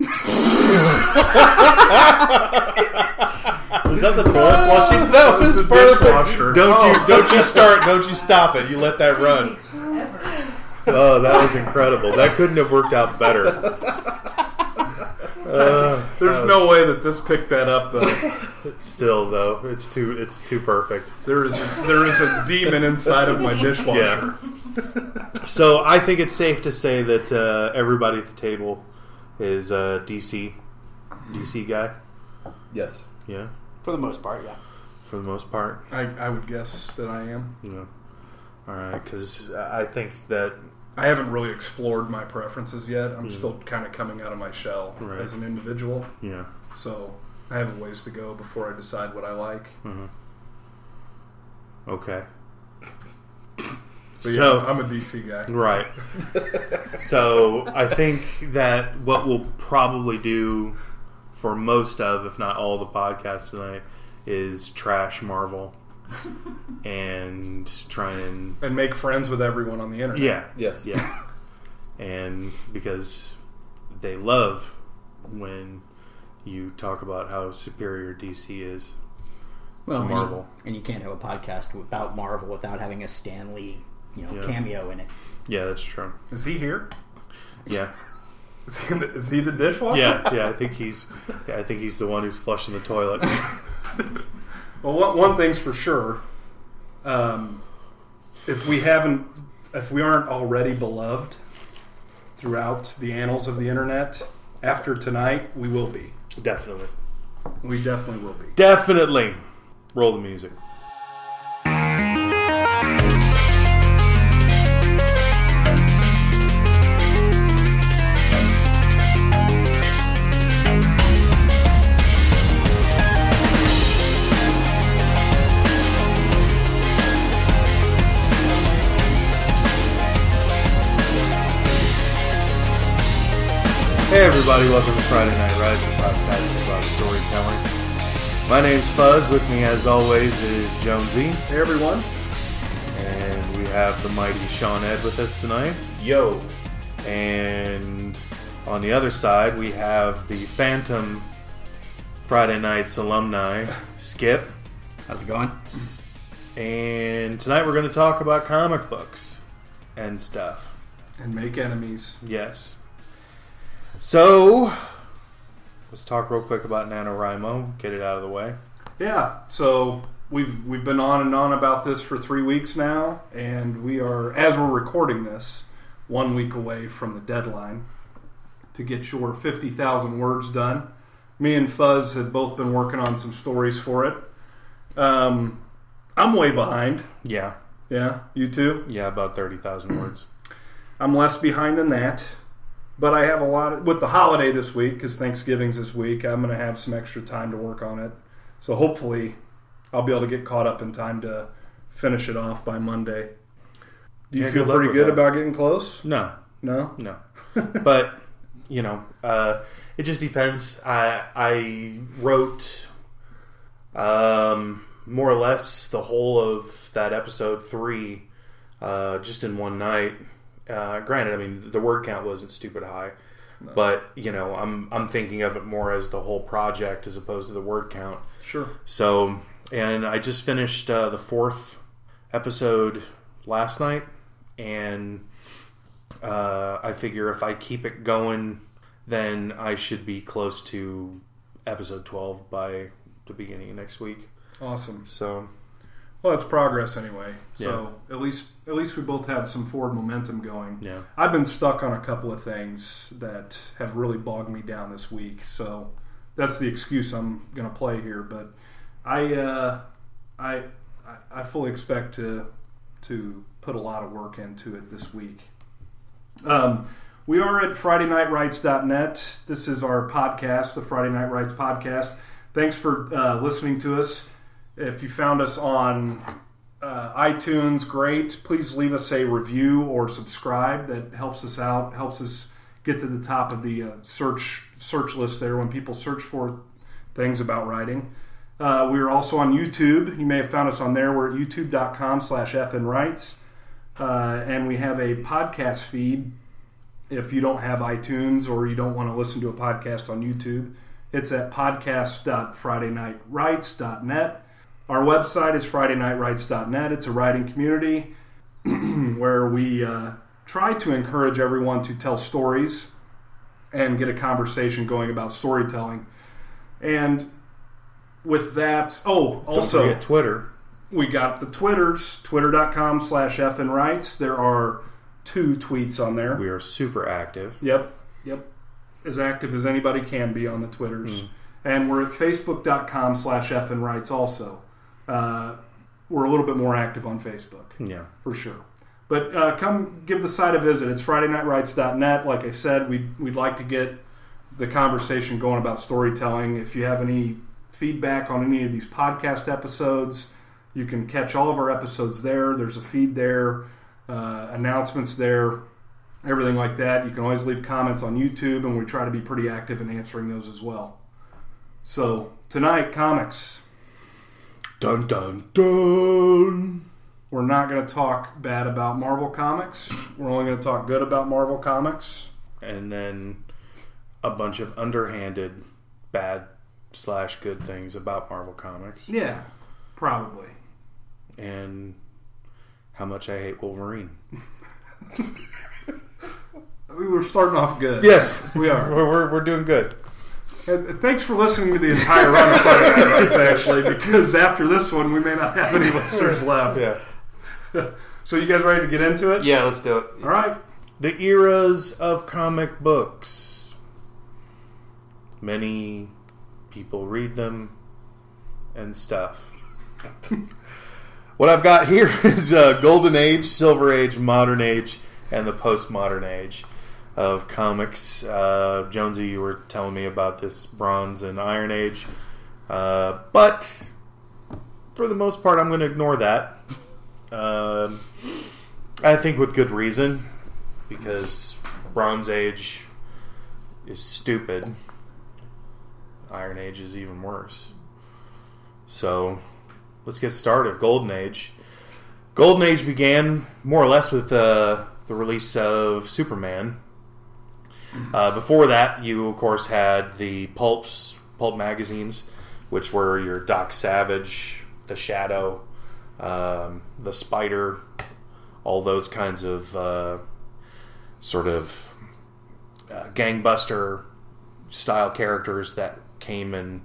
Was that the toilet flushing? That was perfect. Don't you stop it. You let that run. Oh, that was incredible. That couldn't have worked out better. There's no way that this picked that up, though. Still, though, it's too perfect. There is a demon inside of my dishwasher. Yeah. So I think it's safe to say that everybody at the table is a DC guy. Yes. Yeah. For the most part, yeah. For the most part. I would guess that I am. Yeah. All right, because I think that I haven't really explored my preferences yet. I'm still kind of coming out of my shell as an individual. Yeah. So I have a ways to go before I decide what I like. Mm-hmm. Okay. But so, yeah, I'm a DC guy. Right. So I think that what we'll probably do for most of, if not all the podcasts tonight, is trash Marvel. And try and make friends with everyone on the internet. Yeah. Yes. Yeah. And because they love when you talk about how superior DC is to Marvel. And you can't have a podcast about Marvel without having a Stan Lee, cameo in it. Yeah, that's true. Is he here? Yeah. Is he the dishwasher? Yeah. I think he's the one who's flushing the toilet. Well, one thing's for sure. If we aren't already beloved throughout the annals of the internet, after tonight, we will be. Definitely. We definitely will be. Definitely. Roll the music. Hey everybody, welcome to Friday Night Rides, a podcast about storytelling. My name's Fuzz, with me as always is Jonesy. Hey everyone. And we have the mighty Sean Ed with us tonight. Yo. And on the other side we have the Phantom Friday Nights alumni, Skip. How's it going? And tonight we're going to talk about comic books and stuff. And make enemies. Yes. So, let's talk real quick about NaNoWriMo. Get it out of the way. Yeah, so we've been on and on about this for 3 weeks now, and we are, as we're recording this, 1 week away from the deadline to get your 50,000 words done. Me and Fuzz have both been working on some stories for it. I'm way behind. Yeah. Yeah, you too? Yeah, about 30,000 words. I'm less behind than that. But I have a lot with the holiday this week, because Thanksgiving's this week. I'm going to have some extra time to work on it. So hopefully I'll be able to get caught up in time to finish it off by Monday. Do you feel pretty good about getting close? No. No? No. But, it just depends. I wrote more or less the whole of that episode 3 just in one night. Granted, I mean, the word count wasn't stupid high, but I'm thinking of it more as the whole project as opposed to the word count. Sure. So, and I just finished the 4th episode last night, and I figure if I keep it going, then I should be close to episode 12 by the beginning of next week. Awesome. So. Well, it's progress anyway. So at least we both have some forward momentum going. Yeah. I've been stuck on a couple of things that have really bogged me down this week. So that's the excuse I'm going to play here. But I fully expect to put a lot of work into it this week. We are at FridayNightWrites.net. This is our podcast, the Friday Night Writes podcast. Thanks for listening to us. If you found us on iTunes, great. Please leave us a review or subscribe. That helps us out, helps us get to the top of the search list there when people search for things about writing. We are also on YouTube. You may have found us on there. We're at youtube.com/fnwrites. And we have a podcast feed If you don't have iTunes or you don't want to listen to a podcast on YouTube, it's at podcast.fridaynightwrites.net. Our website is fridaynightwrites.net. It's a writing community where we try to encourage everyone to tell stories and get a conversation going about storytelling. And with that, also, don't forget Twitter. We got the Twitters, twitter.com/FNWrites. There are 2 tweets on there. We are super active. Yep. As active as anybody can be on the Twitters. And we're at facebook.com/FNWrites also. We're a little bit more active on Facebook. Yeah. For sure. But come give the site a visit. It's fridaynightwrites.net. Like I said, we'd like to get the conversation going about storytelling. If you have any feedback on any of these podcast episodes, you can catch all of our episodes there. There's a feed there, announcements there, everything like that. You can always leave comments on YouTube, and we try to be pretty active in answering those as well. So, tonight, comics. Dun, dun, dun. We're not going to talk bad about Marvel Comics. We're only going to talk good about Marvel Comics. And then a bunch of underhanded bad/good things about Marvel Comics. Yeah, probably. And how much I hate Wolverine. We were starting off good. Yes, we are. We're doing good. And thanks for listening to the entire run of Friday Night Writes, actually, because after this one, we may not have any listeners left. Yeah. So you guys ready to get into it? Yeah, let's do it. All right. The eras of comic books. Many people read them and stuff. What I've got here is Golden Age, Silver Age, Modern Age, and the Postmodern Age of comics. Jonesy, you were telling me about this Bronze and Iron Age. But for the most part, I'm going to ignore that. I think with good reason, because Bronze Age is stupid. Iron Age is even worse. So, let's get started. Golden Age. Golden Age began more or less with the release of Superman. Before that, you of course had the pulp magazines, which were your Doc Savage, the Shadow, the Spider, all those kinds of sort of gangbuster style characters that came and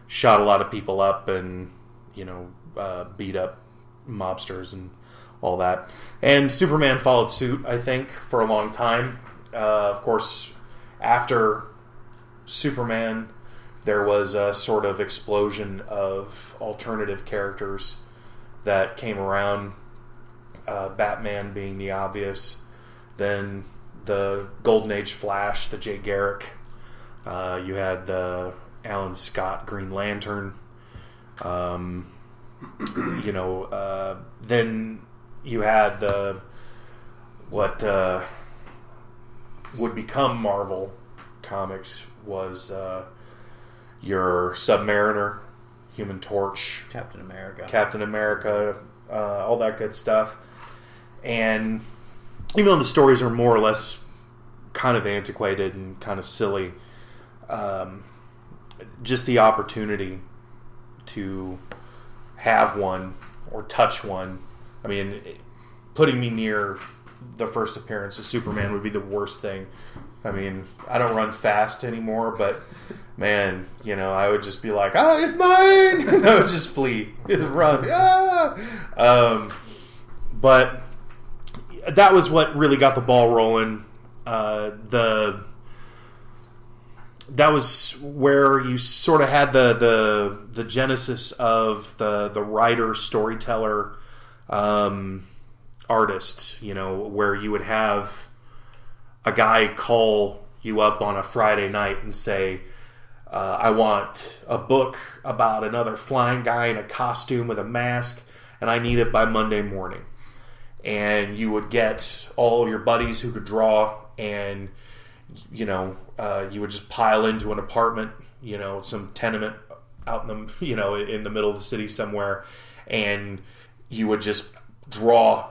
shot a lot of people up and beat up mobsters and all that. And Superman followed suit, I think, for a long time. Of course, after Superman, there was a sort of explosion of alternative characters that came around, Batman being the obvious. Then the Golden Age Flash, the Jay Garrick. You had the Alan Scott Green Lantern. Then you had what would become Marvel Comics was your Submariner, Human Torch, Captain America, all that good stuff. And even though the stories are more or less kind of antiquated and kind of silly, just the opportunity to have one or touch one. I mean, putting me near the first appearance of Superman would be the worst thing. I mean, I don't run fast anymore, but man, I would just be like, it's mine! And I would just flee, run. But that was what really got the ball rolling. That was where you sort of had the genesis of the writer, storyteller, artist, where you would have a guy call you up on a Friday night and say, I want a book about another flying guy in a costume with a mask, and I need it by Monday morning. And you would get all your buddies who could draw, and you would just pile into an apartment, some tenement out in the in the middle of the city somewhere, and you would just draw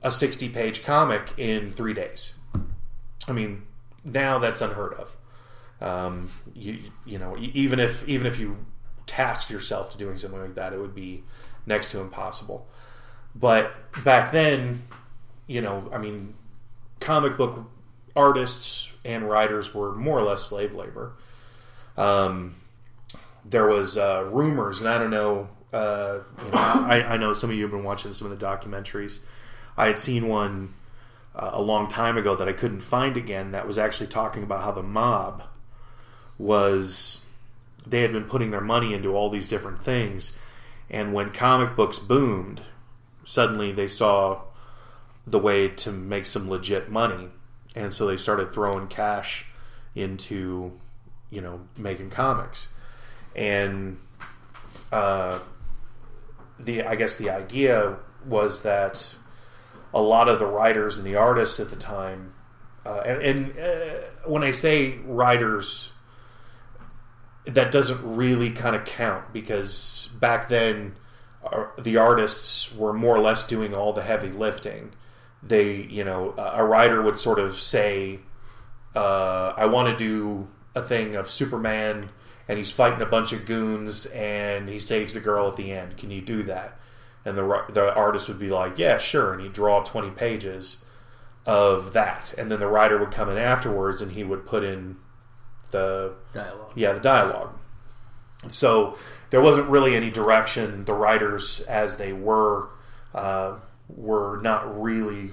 a 60-page comic in 3 days. I mean, now that's unheard of. Even if you task yourself to doing something like that, it would be next to impossible. But back then, comic book artists and writers were more or less slave labor. There was rumors, and I don't know. I know some of you have been watching some of the documentaries. I had seen one a long time ago that I couldn't find again. That was actually talking about how the mob they had been putting their money into all these different things, and when comic books boomed, suddenly they saw the way to make some legit money, and so they started throwing cash into making comics. And I guess the idea was that a lot of the writers and the artists at the time, and when I say writers, that doesn't really kind of count, because back then the artists were more or less doing all the heavy lifting. They, a writer would sort of say, I want to do a thing of Superman and he's fighting a bunch of goons and he saves the girl at the end. Can you do that? And the artist would be like, yeah, sure. And he'd draw 20 pages of that. And then the writer would come in afterwards and he would put in the dialogue. Yeah, the dialogue. So there wasn't really any direction. The writers, as they were not really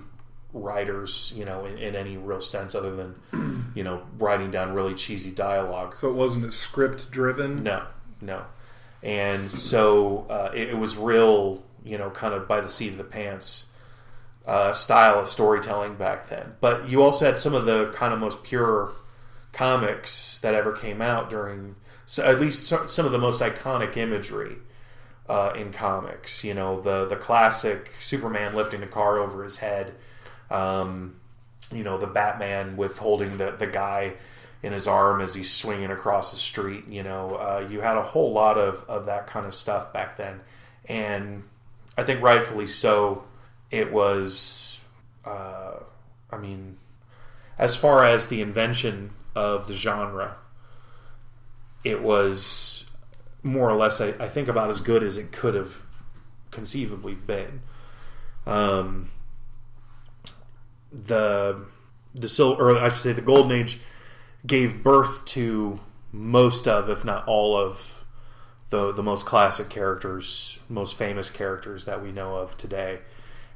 writers, in any real sense, other than, writing down really cheesy dialogue. So it wasn't as script driven? No. And so it was real, kind of by the seat of the pants style of storytelling back then. But you also had some of the kind of most pure comics that ever came out during, so at least some of the most iconic imagery in comics. The classic Superman lifting the car over his head. The Batman with holding the guy in his arm as he's swinging across the street. You had a whole lot of that kind of stuff back then. And I think rightfully so, it was, as far as the invention of the genre, it was more or less, I think, about as good as it could have conceivably been. The Golden Age gave birth to most of, if not all of, the most classic characters, most famous characters that we know of today,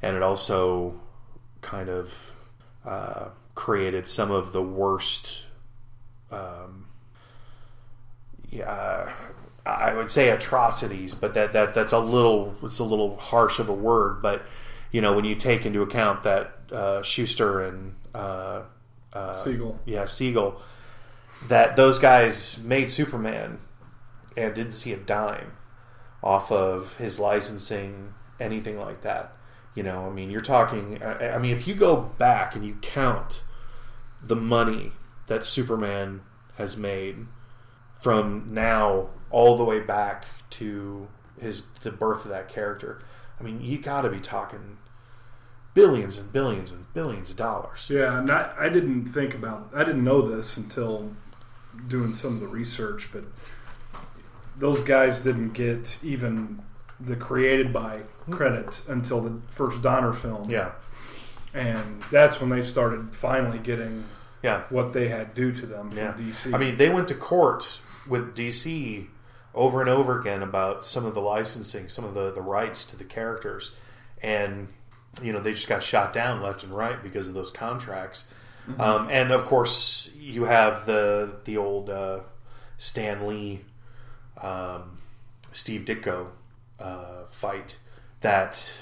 and it also kind of created some of the worst. I would say atrocities, but that's a little harsh of a word. But when you take into account that Schuster and Siegel, that those guys made Superman and didn't see a dime off of his licensing, anything like that. You're talking. If you go back and you count the money that Superman has made from now all the way back to the birth of that character, you got to be talking billions and billions and billions of dollars. Yeah, and I didn't know this until doing some of the research, but those guys didn't get even the created by credit until the first Donner film. Yeah. And that's when they started finally getting what they had due to them from DC. They went to court with DC over and over again about some of the licensing, some of the rights to the characters, and they just got shot down left and right because of those contracts. Mm-hmm. And of course you have the old Stan Lee Steve Ditko fight that,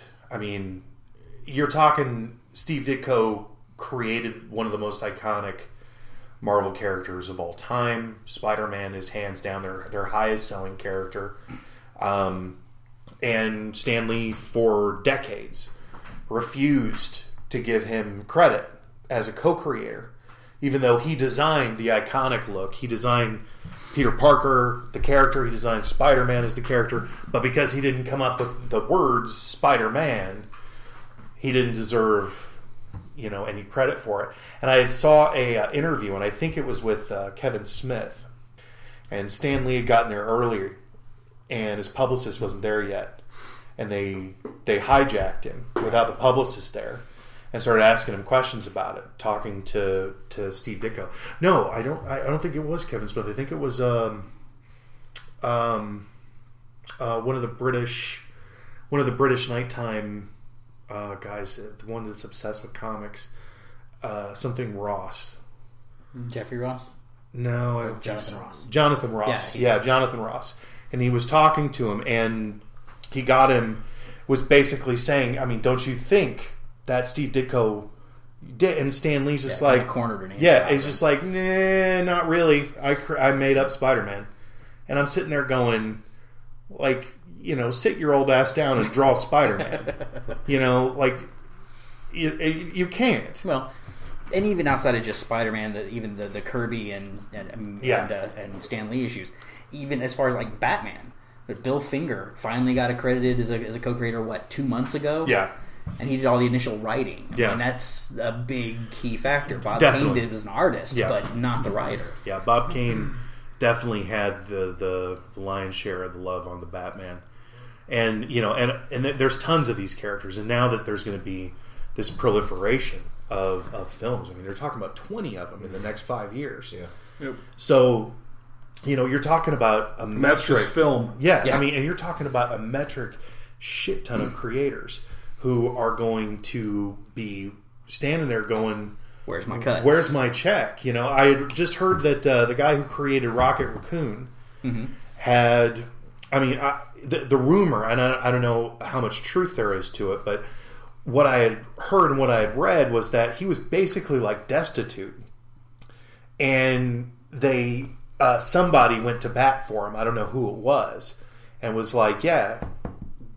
you're talking Steve Ditko created one of the most iconic Marvel characters of all time. Spider-Man is hands down their highest selling character. And Stan Lee for decades refused to give him credit as a co-creator, even though he designed the iconic look. He designed Peter Parker, the character. He designed Spider-Man as the character. But because he didn't come up with the words Spider-Man, he didn't deserve any credit for it. And I saw a interview, and I think it was with Kevin Smith, and Stan Lee had gotten there earlier, and his publicist wasn't there yet, and they hijacked him without the publicist there, and started asking him questions about it, talking to Steve Ditko. No, I don't think it was Kevin Smith. I think it was one of the British nighttime guys, the one that's obsessed with comics, something Ross. Jeffrey Ross? No, I don't think Jonathan so. Ross. Jonathan Ross. Yeah, Jonathan Ross. And he was talking to him, and he got him, was basically saying, I mean, don't you think that Steve Ditko did? And Stan Lee's just like, cornered an he's just like, nah, not really. I made up Spider-Man. And I'm sitting there going, like, sit your old ass down and draw Spider-Man. You can't. Well, and even outside of just Spider-Man, even the Kirby and Stan Lee issues, even as far as like Batman, that Bill Finger finally got accredited as a co-creator 2 months ago. Yeah. And he did all the initial writing. Yeah. And that's a big key factor. Bob Definitely. Kane was an artist, but not the writer. Yeah, Bob Kane definitely had the lion's share of the love on the Batman. And and there's tons of these characters, and now that there's going to be this proliferation of films, I mean, they're talking about 20 of them in the next 5 years. Yeah. Yep. So, you're talking about a metric film. Yeah, I mean, and you're talking about a metric shit ton of creators who are going to be standing there going, "Where's my cut? Where's my check?" I had just heard that the guy who created Rocket Raccoon had, I mean, the rumor, and I don't know how much truth there is to it, but what I had heard and what I had read was that he was basically like destitute, and they somebody went to bat for him. I don't know who it was, and was like, "Yeah,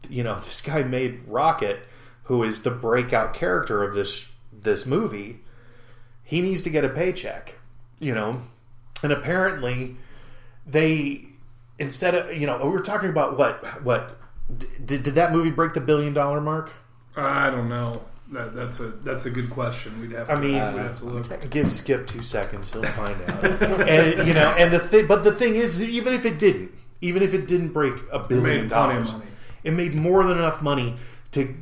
this guy made Rocket, who is the breakout character of this movie. He needs to get a paycheck," and apparently they, instead of, we were talking about what did that movie break the $1 billion mark? I don't know. That's a good question. We'd have to look. Give Skip 2 seconds; he'll find out. And and the thing is, even if it didn't break $1 billion, it made more than enough money to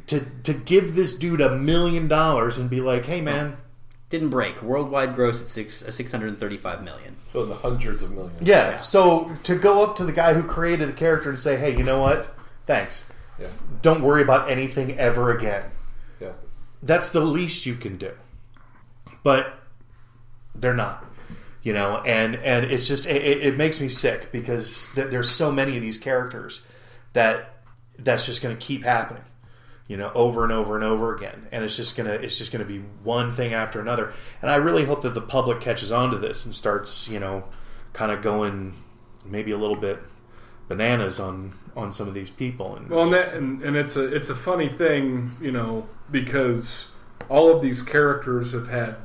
give this dude $1 million and be like, "Hey, man." Didn't break. Worldwide gross at $635 million. So the hundreds of millions. Yeah. So to go up to the guy who created the character and say, "Hey, you know what? Thanks. Yeah. Don't worry about anything ever again." Yeah. That's the least you can do. But they're not. And it's just it makes me sick because there's so many of these characters that's just going to keep happening. Over and over and over again, and it's just gonna be one thing after another. And I really hope that the public catches on to this and starts, kind of going maybe a little bit bananas on some of these people. And it's a funny thing, because all of these characters have had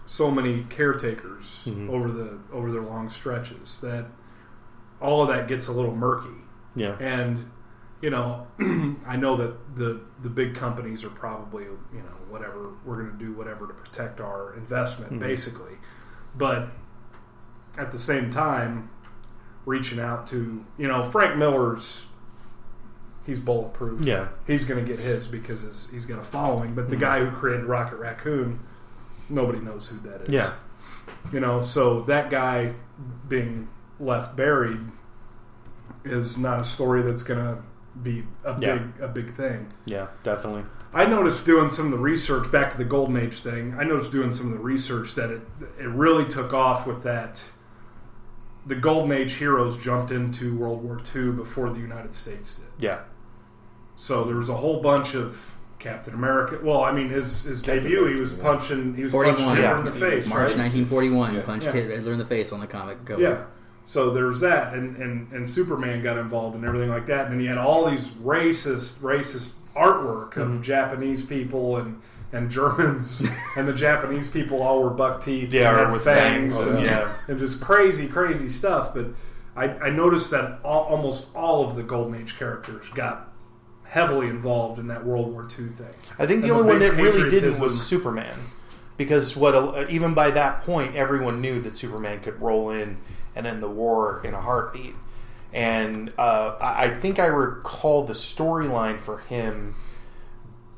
so many caretakers over their long stretches that all of that gets a little murky. Yeah, and. I know that the big companies are probably, whatever, we're going to do whatever to protect our investment, basically. But at the same time, reaching out to, Frank Miller's, he's bulletproof. Yeah. He's going to get his because he's got a following. But the guy who created Rocket Raccoon, nobody knows who that is. Yeah. So that guy being left buried is not a story that's going to be a big thing. Yeah, definitely. I noticed doing some of the research, back to the Golden Age thing, I noticed doing some of the research that it really took off with that. The Golden Age heroes jumped into World War II before the United States did. Yeah. So there was a whole bunch of Captain America. Well, I mean, his debut, he was punching Hitler in the face. March 1941, Yeah. punched Hitler in the face on the comic cover. Yeah. So there's that, and Superman got involved and everything like that. And then you had all these racist artwork of Japanese people and Germans, and the Japanese people all were buck teeth and had with fangs, fangs. and just crazy stuff. But I noticed that almost all of the Golden Age characters got heavily involved in that World War II thing. I think the only one that really didn't was Superman, because even by that point, everyone knew that Superman could roll in and end the war in a heartbeat. And I think I recall the storyline for him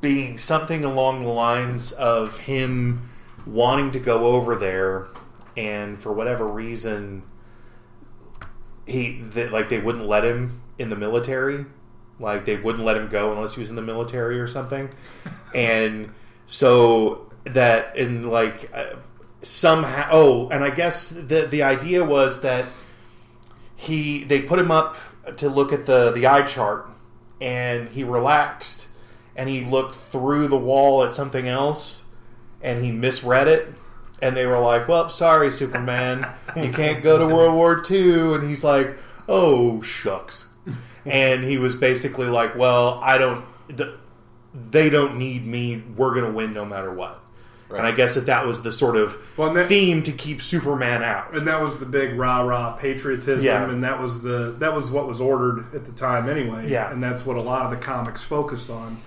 being something along the lines of him wanting to go over there, and for whatever reason, they wouldn't let him in the military. Like, they wouldn't let him go unless he was in the military or something. And so that somehow, and I guess the idea was that they put him up to look at the eye chart, and he relaxed, and he looked through the wall at something else, and he misread it, and they were like, well, sorry, Superman, you can't go to World War II, and he's like, oh, shucks. And he was basically like, well, they don't need me, we're going to win no matter what. Right. And I guess that was the sort of theme to keep Superman out. And that was the big rah-rah patriotism, and that was what was ordered at the time anyway. Yeah. And that's what a lot of the comics focused on.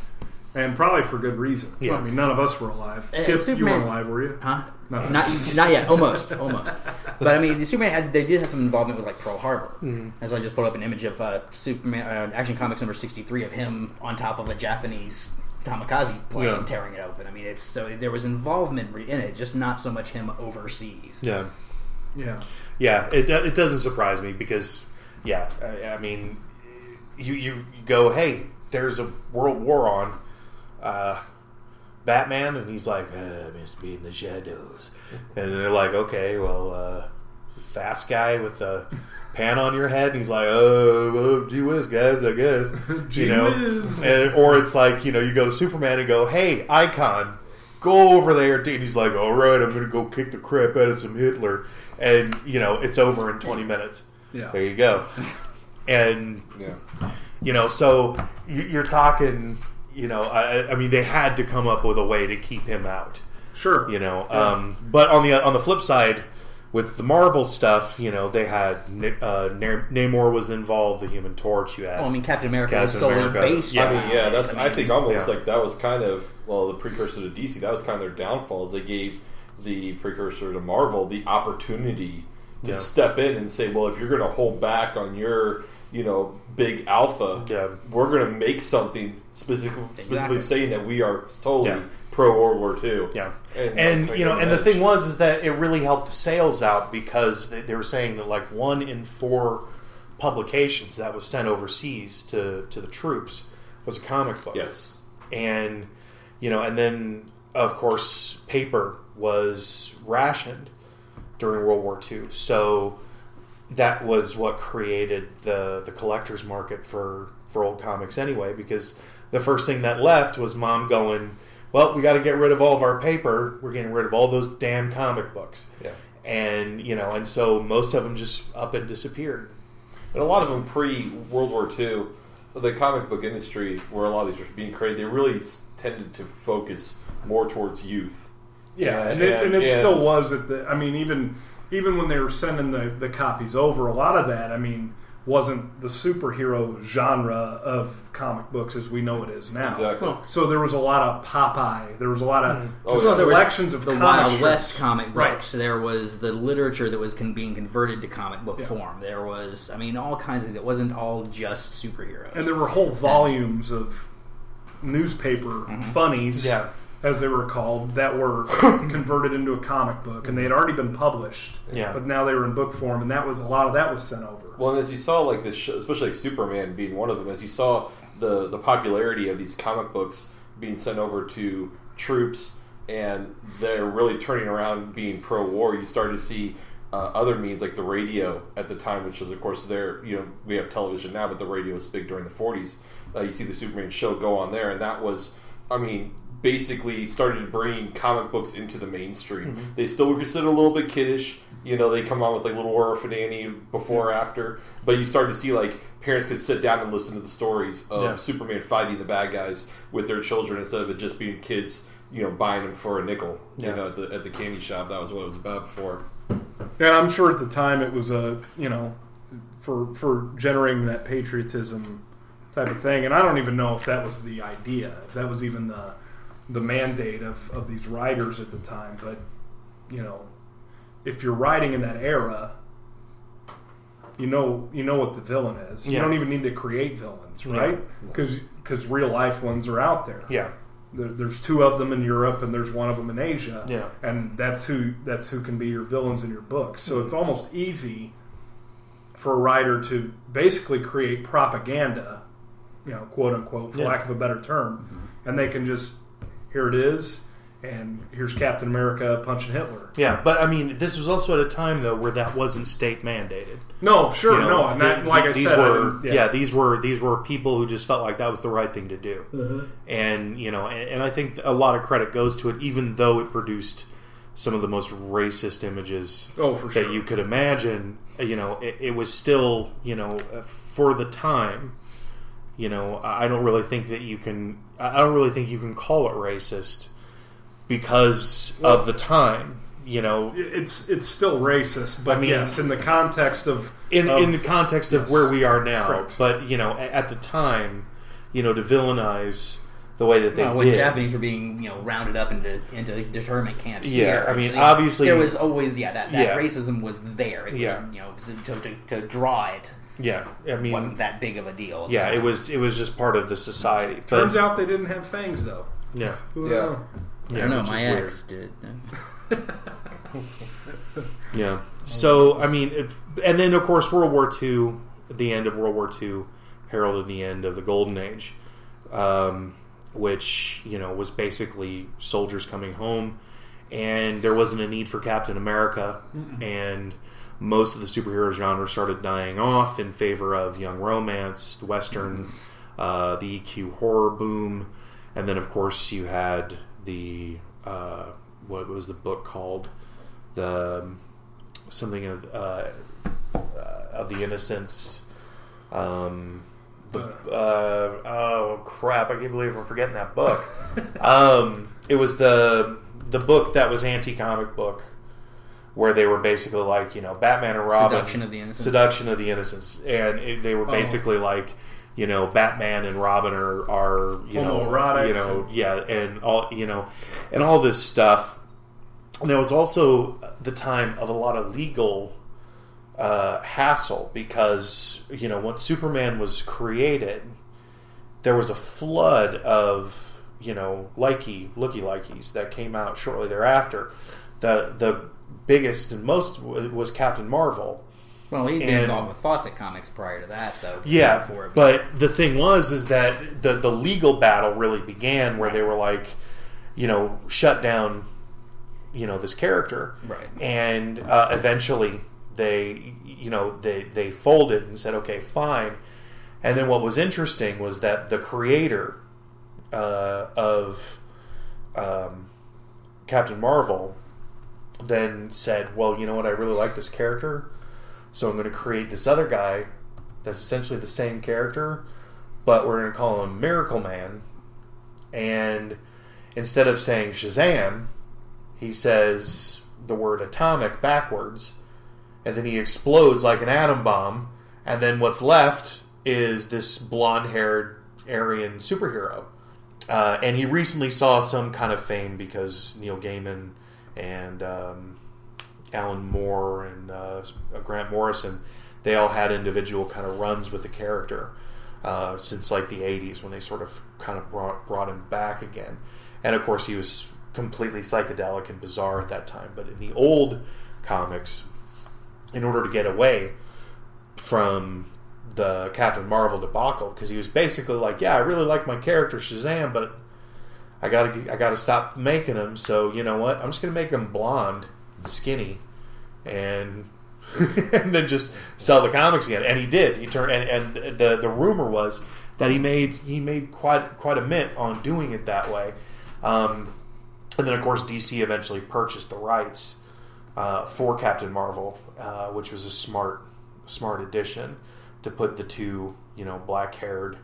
And probably for good reason. Yeah. I mean, none of us were alive. Skip, Superman, you weren't alive, were you? Huh? No. Not yet. Almost. But I mean, Superman they did have some involvement with like Pearl Harbor. Mm-hmm. And so I just put up an image of Superman Action Comics number 63 of him on top of a Japanese kamikaze plane tearing it open. I mean, there was involvement in it, just not so much him overseas. Yeah. It doesn't surprise me because, I mean, you go, hey, there's a world war on. Batman, and he's like, I must be in the shadows. And they're like, okay, well, fast guy with a pan on your head, and he's like, oh, gee whiz, guys, I guess. Or it's like, you go to Superman and go, hey, Icon, go over there. And he's like, all right, I'm going to go kick the crap out of some Hitler. And, it's over in 20 minutes. Yeah. There you go. And, so you're talking... I mean, they had to come up with a way to keep him out. Sure. But on the flip side, with the Marvel stuff, they had Namor was involved, the Human Torch. You had, Captain America was solely based. Yeah, I mean, I think almost like that was kind of the precursor to DC. That was kind of their downfall. Is they gave the precursor to Marvel the opportunity to step in and say, well, if you're going to hold back on your big alpha, we're going to make something specifically saying that we are totally pro World War II. Yeah, and the thing is that it really helped the sales out because they were saying that like 1 in 4 publications that was sent overseas to the troops was a comic book. Yes, and and then of course paper was rationed during World War II, so. That was what created the collector's market for old comics anyway, because the first thing that left was Mom going, well, we got to get rid of all of our paper. We're getting rid of all those damn comic books. Yeah. And, and so most of them just up and disappeared. And a lot of them pre-World War II, the comic book industry, where a lot of these were being created, they really tended to focus more towards youth. Yeah, and it still was even when they were sending the copies over, a lot of that, wasn't the superhero genre of comic books as we know it is now. Exactly. So there was a lot of Popeye. There was a lot of collections of the Wild West comic books. Right. There was the literature that was being converted to comic book form. There was, all kinds of things. It wasn't all just superheroes. And there were whole volumes of newspaper funnies. Yeah. As they were called, that were converted into a comic book, and they had already been published. Yeah. But now they were in book form, and a lot of that was sent over. Well, and as you saw, like especially like Superman being one of them, as you saw the popularity of these comic books being sent over to troops, and they're really turning around being pro-war. You started to see other means like the radio at the time, which was of course we have television now, but the radio was big during the 40s. You see the Superman show go on there, and that was, basically started to bring comic books into the mainstream. Mm-hmm. They still were considered a little bit kiddish. They come out with like Little Orphan Annie before or after. But you started to see like parents could sit down and listen to the stories of Superman fighting the bad guys with their children instead of it just being kids, buying them for a nickel, at the candy shop. That was what it was about before. Yeah, I'm sure at the time it was for generating that patriotism type of thing. And I don't even know if that was the idea, if that was even the mandate of these writers at the time. But, if you're writing in that era, you know what the villain is. You don't even need to create villains, right? Because real life ones are out there. Yeah. There's 2 of them in Europe and there's 1 of them in Asia. Yeah. And that's who can be your villains in your book. So it's almost easy for a writer to basically create propaganda, quote unquote, for lack of a better term, and they can just, here it is, and here's Captain America punching Hitler. Yeah, but I mean, this was also at a time though where that wasn't state mandated. No, sure, no, and that, like I said, these were people who just felt like that was the right thing to do, and and I think a lot of credit goes to it, even though it produced some of the most racist images that you could imagine. It was still, for the time, I don't really think you can call it racist because of the time. It's still racist, but yes, in the context of the context of where we are now. Correct. But at the time, to villainize the way that they did. When Japanese were being rounded up into internment camps. Yeah, I mean, obviously there was always that racism was there. It was, to draw it. Yeah, I mean, wasn't that big of a deal. Yeah, it was just part of the society. Turns out they didn't have fangs though. Yeah, I don't know. My ex did. Yeah. So I mean, and then of course World War II, the end of World War II, heralded the end of the Golden Age, which was basically soldiers coming home, and there wasn't a need for Captain America, and most of the superhero genre started dying off in favor of young romance, Western, the EQ horror boom, and then of course you had the what was the book called? The something of the Innocents. Oh crap! I can't believe I'm forgetting that book. It was the book that was anti-comic book, where they were basically like Batman and Robin, Seduction of the Innocents, and they were basically like Batman and Robin are homoerotic, and all this stuff. And there was also the time of a lot of legal hassle because once Superman was created, there was a flood of looky-likeys that came out shortly thereafter. The biggest and most was Captain Marvel. Well, he'd been involved with Fawcett Comics prior to that, though. Yeah, but the thing is that the legal battle really began where they were like, shut down, this character, right? And eventually they folded and said, okay, fine. And then what was interesting was that the creator of Captain Marvel then said, well, you know what, I really like this character, so I'm going to create this other guy that's essentially the same character, but we're going to call him Miracle Man, and instead of saying Shazam, he says the word atomic backwards, and then he explodes like an atom bomb, and then what's left is this blonde-haired Aryan superhero. And he recently saw some kind of fame because Neil Gaiman and Alan Moore and Grant Morrison, they all had individual kind of runs with the character since like the 80s when they sort of kind of brought him back again. And of course he was completely psychedelic and bizarre at that time. But in the old comics, in order to get away from the Captain Marvel debacle, because he was basically like, yeah, I really like my character Shazam, but I gotta stop making him, so you know what, I'm just gonna make him blonde and skinny and and then just sell the comics again. And he did. He turned, and the rumor was that he made quite a mint on doing it that way. And then of course DC eventually purchased the rights for Captain Marvel, which was a smart addition to put the two, black-haired,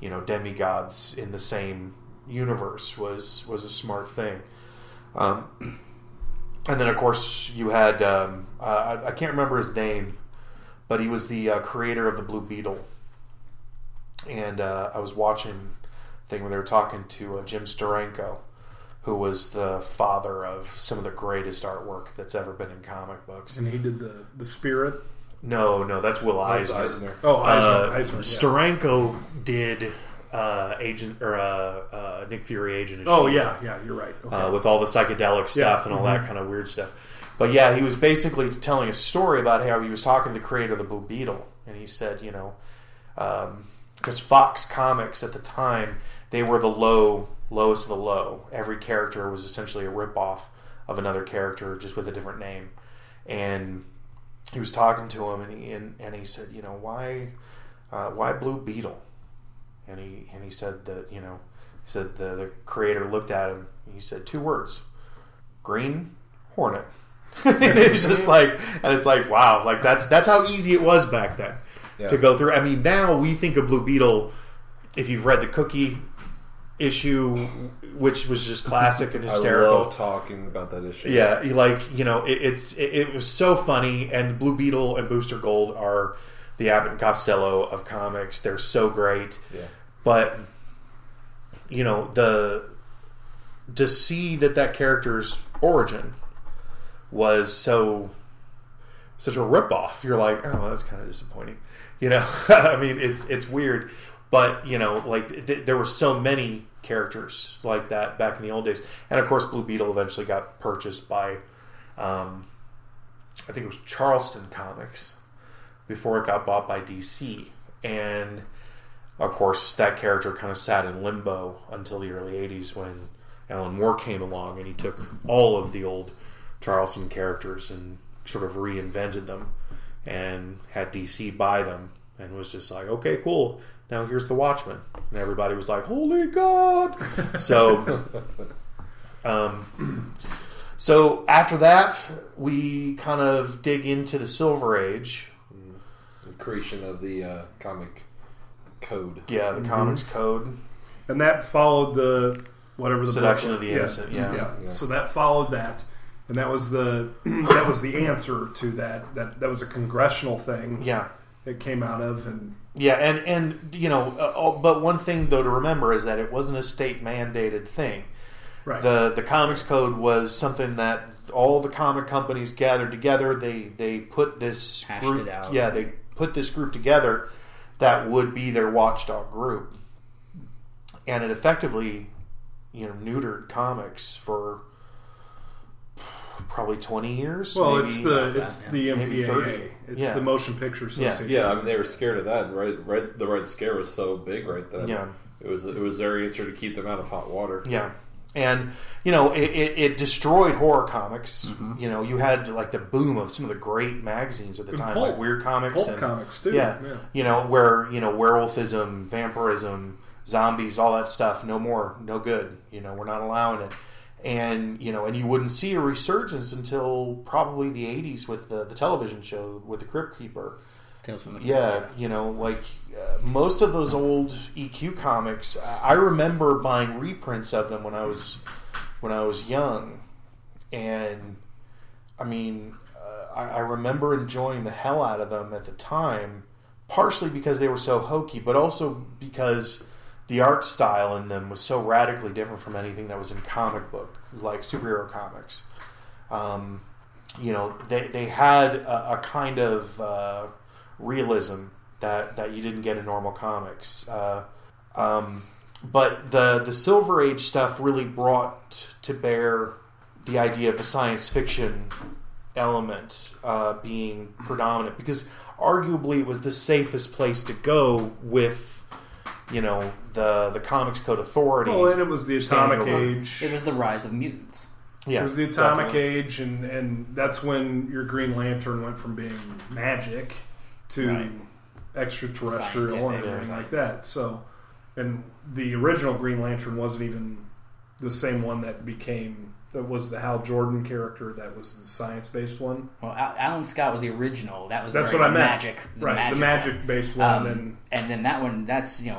demigods in the same universe was a smart thing. And then of course you had I can't remember his name, but he was the creator of the Blue Beetle, and I was watching a thing where they were talking to Jim Steranko, who was the father of some of the greatest artwork that's ever been in comic books. And he did the Spirit? No, that's Will Eisner. Oh, Eisner. Steranko did Nick Fury, Agent of Oh, S.H.I.E.L.D. yeah, you're right. Okay. With all the psychedelic stuff and all that kind of weird stuff. But yeah, he was basically telling a story about how he was talking to the creator of the Blue Beetle, and he said, because Fox Comics at the time, they were the lowest of the low. Every character was essentially a ripoff of another character, just with a different name. And he was talking to him, and he said, why Blue Beetle? And he said that the creator looked at him. And he said 2 words: Green Hornet. And it was just like, and it's like, wow, like that's how easy it was back then to go through. I mean, now we think of Blue Beetle. If you've read the Cookie issue, which was just classic and hysterical. I love talking about that issue. Yeah, it was so funny. And Blue Beetle and Booster Gold are the Abbott and Costello of comics. They're so great. Yeah. But to see that character's origin was such a ripoff, you're like, oh, that's kind of disappointing. I mean, it's weird. But, there were so many characters like that back in the old days. And, of course, Blue Beetle eventually got purchased by, I think it was Charleston Comics, before it got bought by DC. And, of course, that character kind of sat in limbo until the early 80s when Alan Moore came along and he took all of the old Charleston characters and sort of reinvented them and had DC buy them and was just like, okay, cool. Now here's the Watchmen. And everybody was like, holy God! So after that, we kind of dig into the Silver Age. The creation of the comic code. Yeah, the comics code. And that followed the Seduction book. of the Innocent. Yeah. So that followed that. And that was the answer to that. That was a congressional thing. Yeah. It came out of but one thing though to remember is that it wasn't a state mandated thing. Right. The comics code was something that all the comic companies gathered together. They put this group, it out. Yeah, they put this group together that would be their watchdog group, and it effectively, neutered comics for probably 20 years. Well, maybe, it's the MPAA. It's the Motion Picture Association. Yeah, I mean they were scared of that. Right, the Red Scare was so big right then. Yeah, it was their answer to keep them out of hot water. Yeah, and it destroyed horror comics. Mm-hmm. You had like the boom of some of the great magazines at the time, like Weird Comics and comics too. Yeah, where werewolfism, vampirism, zombies, all that stuff. No more, no good. We're not allowing it. And and you wouldn't see a resurgence until probably the 80s with the television show with the Crypt Keeper. Tales from the Crypt. Most of those old EQ comics, I remember buying reprints of them when I was young, and I mean, I remember enjoying the hell out of them at the time, partially because they were so hokey, but also because the art style in them was so radically different from anything that was in comic book, like superhero comics. They had a kind of realism that you didn't get in normal comics. But the Silver Age stuff really brought to bear the idea of the science fiction element being predominant, because arguably it was the safest place to go with the Comics Code Authority. Well, and it was the Atomic Age. It was the rise of mutants. Yeah, it was the Atomic Age, and that's when your Green Lantern went from being magic to extraterrestrial and everything like that. So, and the original Green Lantern wasn't even the same one that was the Hal Jordan character. That was the science-based one. Well, Alan Scott was the original. That's what I meant. Magic, the magic-based one. And then that one, that's the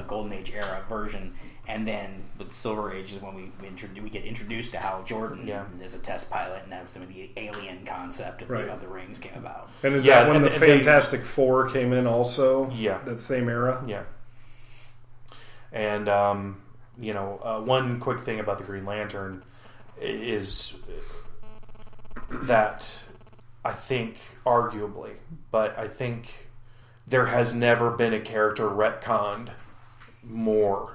Golden Age era version. And then with Silver Age is when we get introduced to Hal Jordan as a test pilot, and that's when the alien concept of the rings came about. And is that when the Fantastic Four came in also? Yeah. That same era? Yeah. And, one quick thing about the Green Lantern is that I think, arguably, but I think there has never been a character retconned more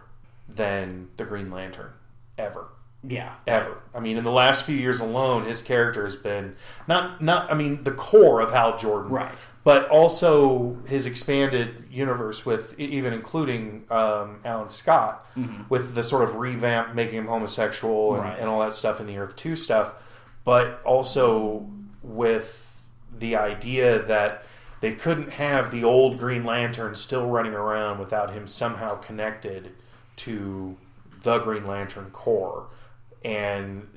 than the Green Lantern. Ever. Yeah. Ever. I mean, in the last few years alone, his character has been the core of Hal Jordan. Right. But also his expanded universe with, even including Alan Scott, with the sort of revamp, making him homosexual and all that stuff in the Earth 2 stuff. But also with the idea that they couldn't have the old Green Lantern still running around without him somehow connected to the Green Lantern core. And,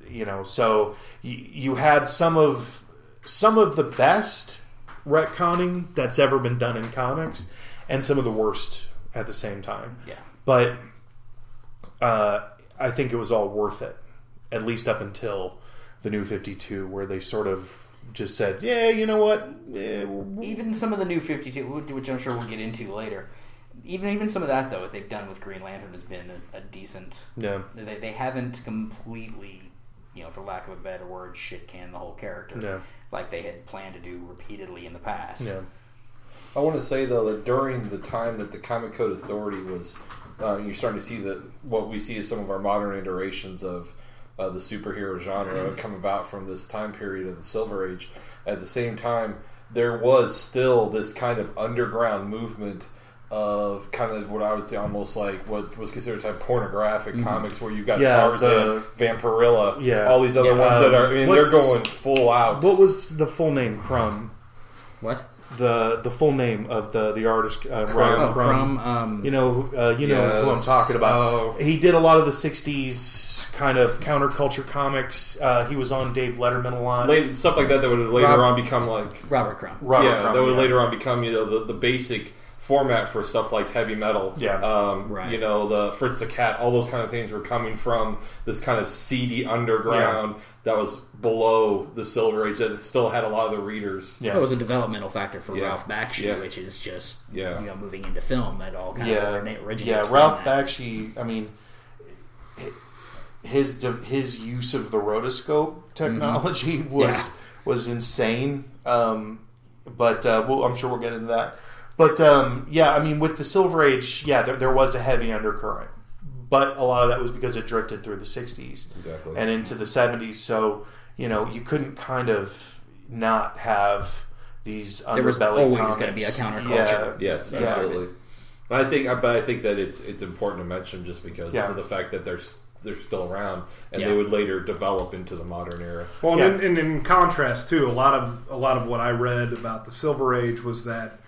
so you had some of the best retconning that's ever been done in comics, and some of the worst at the same time. Yeah. But I think it was all worth it, at least up until the New 52, where they sort of just said, yeah, you know what? Even some of the New 52, which I'm sure we'll get into later, even some of that, though, what they've done with Green Lantern has been a decent... Yeah. They haven't completely, for lack of a better word, shit-canned the whole character. Yeah. Like they had planned to do repeatedly in the past. Yeah. I want to say, though, that during the time that the Comic Code Authority was... you're starting to see what we see as some of our modern iterations of the superhero genre come about from this time period of the Silver Age. At the same time, there was still this kind of underground movement of kind of what I would say almost like what was considered type pornographic comics, where you've got Tarzan, Vampirilla, all these other ones that are, they're going full out. What was the full name? Crumb. What? The full name of the artist, Crumb. Crumb. You know who I'm talking about. He did a lot of the 60s kind of counterculture comics. He was on Dave Letterman a lot. Stuff like that would later on become like... Robert Crumb. That would later on become, the basic format for stuff like heavy metal. Yeah. The Fritz the Cat, all those kind of things were coming from this kind of seedy underground that was below the Silver Age, that still had a lot of the readers. Yeah. It was a dedevelopmental factor for Ralph Bakshi, which is just moving into film. That all kind of originates. Yeah, Ralph Bakshi, I mean, his use of the rotoscope technology was insane. But I'm sure we'll get into that. But, with the Silver Age, there was a heavy undercurrent. But a lot of that was because it drifted through the 60s. Exactly. And into the 70s. So, you couldn't kind of not have these underbelly comics. There was always going to be a counterculture. Yes, absolutely. But I think that it's important to mention just because of the fact that they're still around, and they would later develop into the modern era. Well, and in contrast, too, a lot of what I read about the Silver Age was that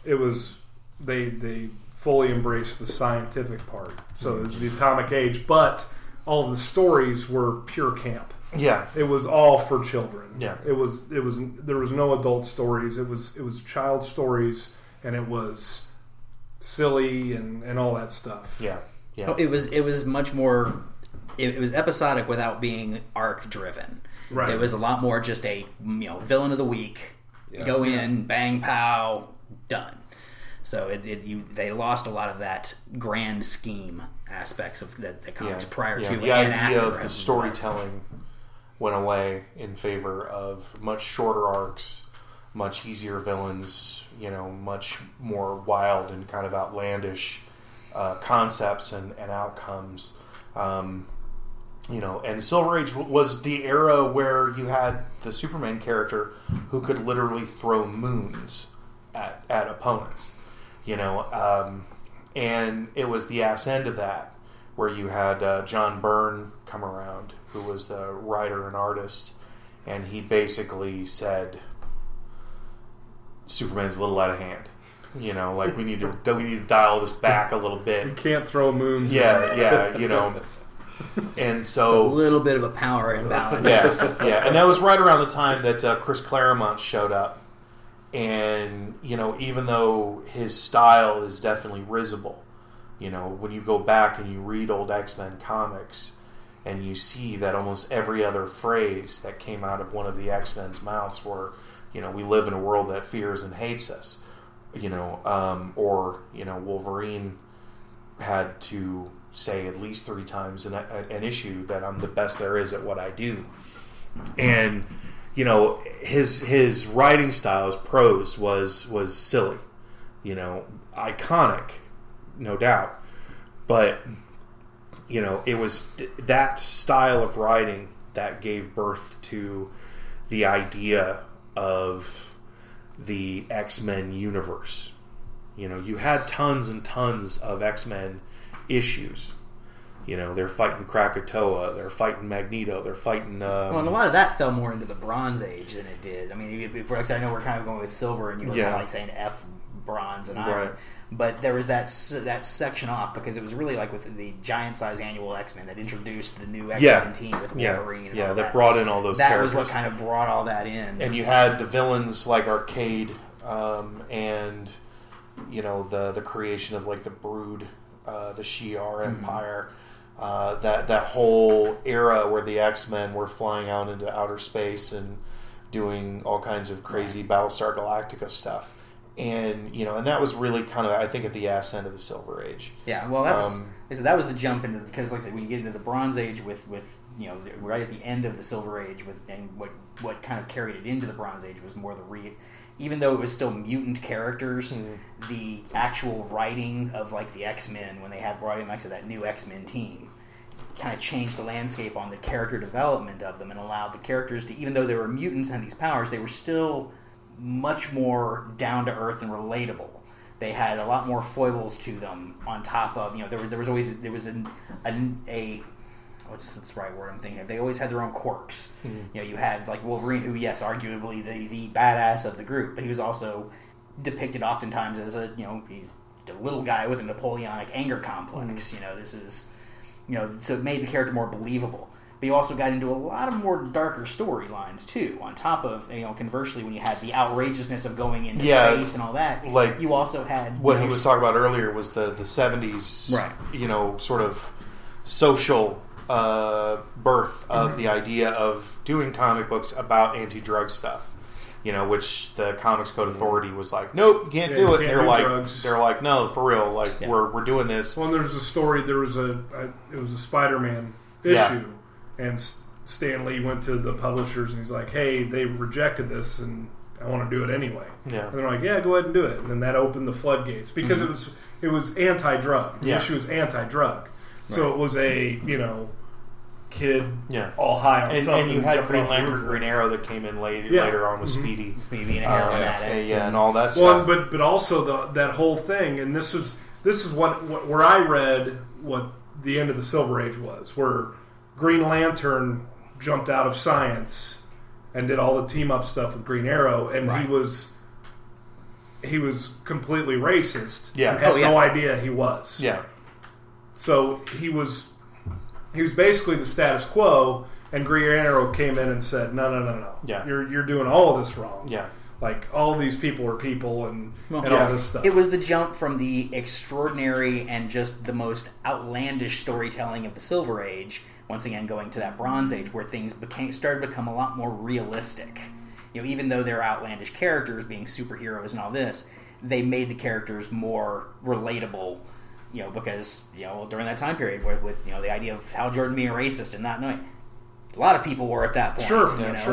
it was they fully embraced the scientific part. So it was the atomic age, but all of the stories were pure camp. Yeah, it was all for children. Yeah, it was there was no adult stories. It was child stories, and it was silly and all that stuff. Yeah. It was much more. It was episodic without being arc driven. Right. It was a lot more just a villain of the week. Yeah. Go in, bang, pow, done. So they lost a lot of that grand scheme aspects of the comics prior to the and idea after. of the storytelling went away in favor of much shorter arcs, much easier villains, much more wild and kind of outlandish concepts and outcomes. And Silver Age was the era where you had the Superman character who could literally throw moons at opponents, and it was the ass end of that where you had John Byrne come around, who was the writer and artist, and he basically said Superman's a little out of hand. We need to dial this back a little bit. You can't throw moons. And so it's a little bit of a power imbalance. And that was right around the time that Chris Claremont showed up. And even though his style is definitely risible, when you go back and you read old X-Men comics and you see that almost every other phrase that came out of one of the X-Men's mouths were, we live in a world that fears and hates us, or Wolverine had to say at least 3 times an issue that I'm the best there is at what I do. And his writing style, his prose was silly, iconic, no doubt, but it was that style of writing that gave birth to the idea of the X-Men universe. You had tons and tons of X-Men issues. They're fighting Krakatoa, they're fighting Magneto, they're fighting... and a lot of that fell more into the Bronze Age than it did. I mean, I know we're kind of going with Silver, and you were kind of like saying F, Bronze, and Iron. Right. But there was that section off, because it was really like with the giant-size annual X-Men that introduced the new X-Men team with Wolverine and all that. Brought in all those characters. That was what kind of brought all that in. And you had the villains like Arcade, and the creation of like the Brood, the Shi'ar Empire, that whole era where the X-Men were flying out into outer space and doing all kinds of crazy Battlestar Galactica stuff. And and that was really kind of, I think, at the ass end of the Silver Age. Yeah, well, that was the jump into, because like I said, when you get into the Bronze Age with right at the end of the Silver Age, and what kind of carried it into the Bronze Age was more even though it was still mutant characters, the actual writing of like the X-Men, when they had brought in, like I said, that new X-Men team, kind of changed the landscape on the character development of them, and allowed the characters to, even though they were mutants and had these powers, they were still much more down to earth and relatable. They had a lot more foibles to them, on top of, there was a what's the right word I'm thinking of? They always had their own quirks. You had like Wolverine, who, yes, arguably the badass of the group, but he was also depicted oftentimes as he's a little guy with a Napoleonic anger complex. This is, so it made the character more believable. But you also got into a lot of more darker storylines too. On top of, conversally, when you had the outrageousness of going into space and all that, like you also had what he was talking about earlier was the 70s, right? Sort of social birth of the idea of doing comic books about anti-drug stuff. Which the Comics Code Authority was like, nope, you can't do it. They're like, no, for real, like we're doing this. Well, there's a story. There was it was a Spider-Man issue. And Stan Lee went to the publishers and he's like, hey, they rejected this and I want to do it anyway. Yeah. And they're like, yeah, go ahead and do it. And then that opened the floodgates because it was anti-drug. The issue was anti-drug. So it was a, kid all high on something. And you had Green Lantern, Green Arrow that came in later on with Speedy. Speedy and a heroin addict. And all that stuff. Well, but also that whole thing, and this is what where I read what the end of the Silver Age was, where Green Lantern jumped out of science and did all the team up stuff with Green Arrow, and he was completely racist. Yeah, and had no idea he was. Yeah, so he was basically the status quo, and Green Arrow came in and said, no. Yeah, you're doing all of this wrong. Yeah. Like, all of these people are people and all this stuff. It was the jump from the extraordinary and just the most outlandish storytelling of the Silver Age, once again going to that Bronze Age, where things started to become a lot more realistic. Even though they're outlandish characters, being superheroes and all this, they made the characters more relatable, because, during that time period with the idea of Hal Jordan being a racist and not knowing. A lot of people were at that point. Sure,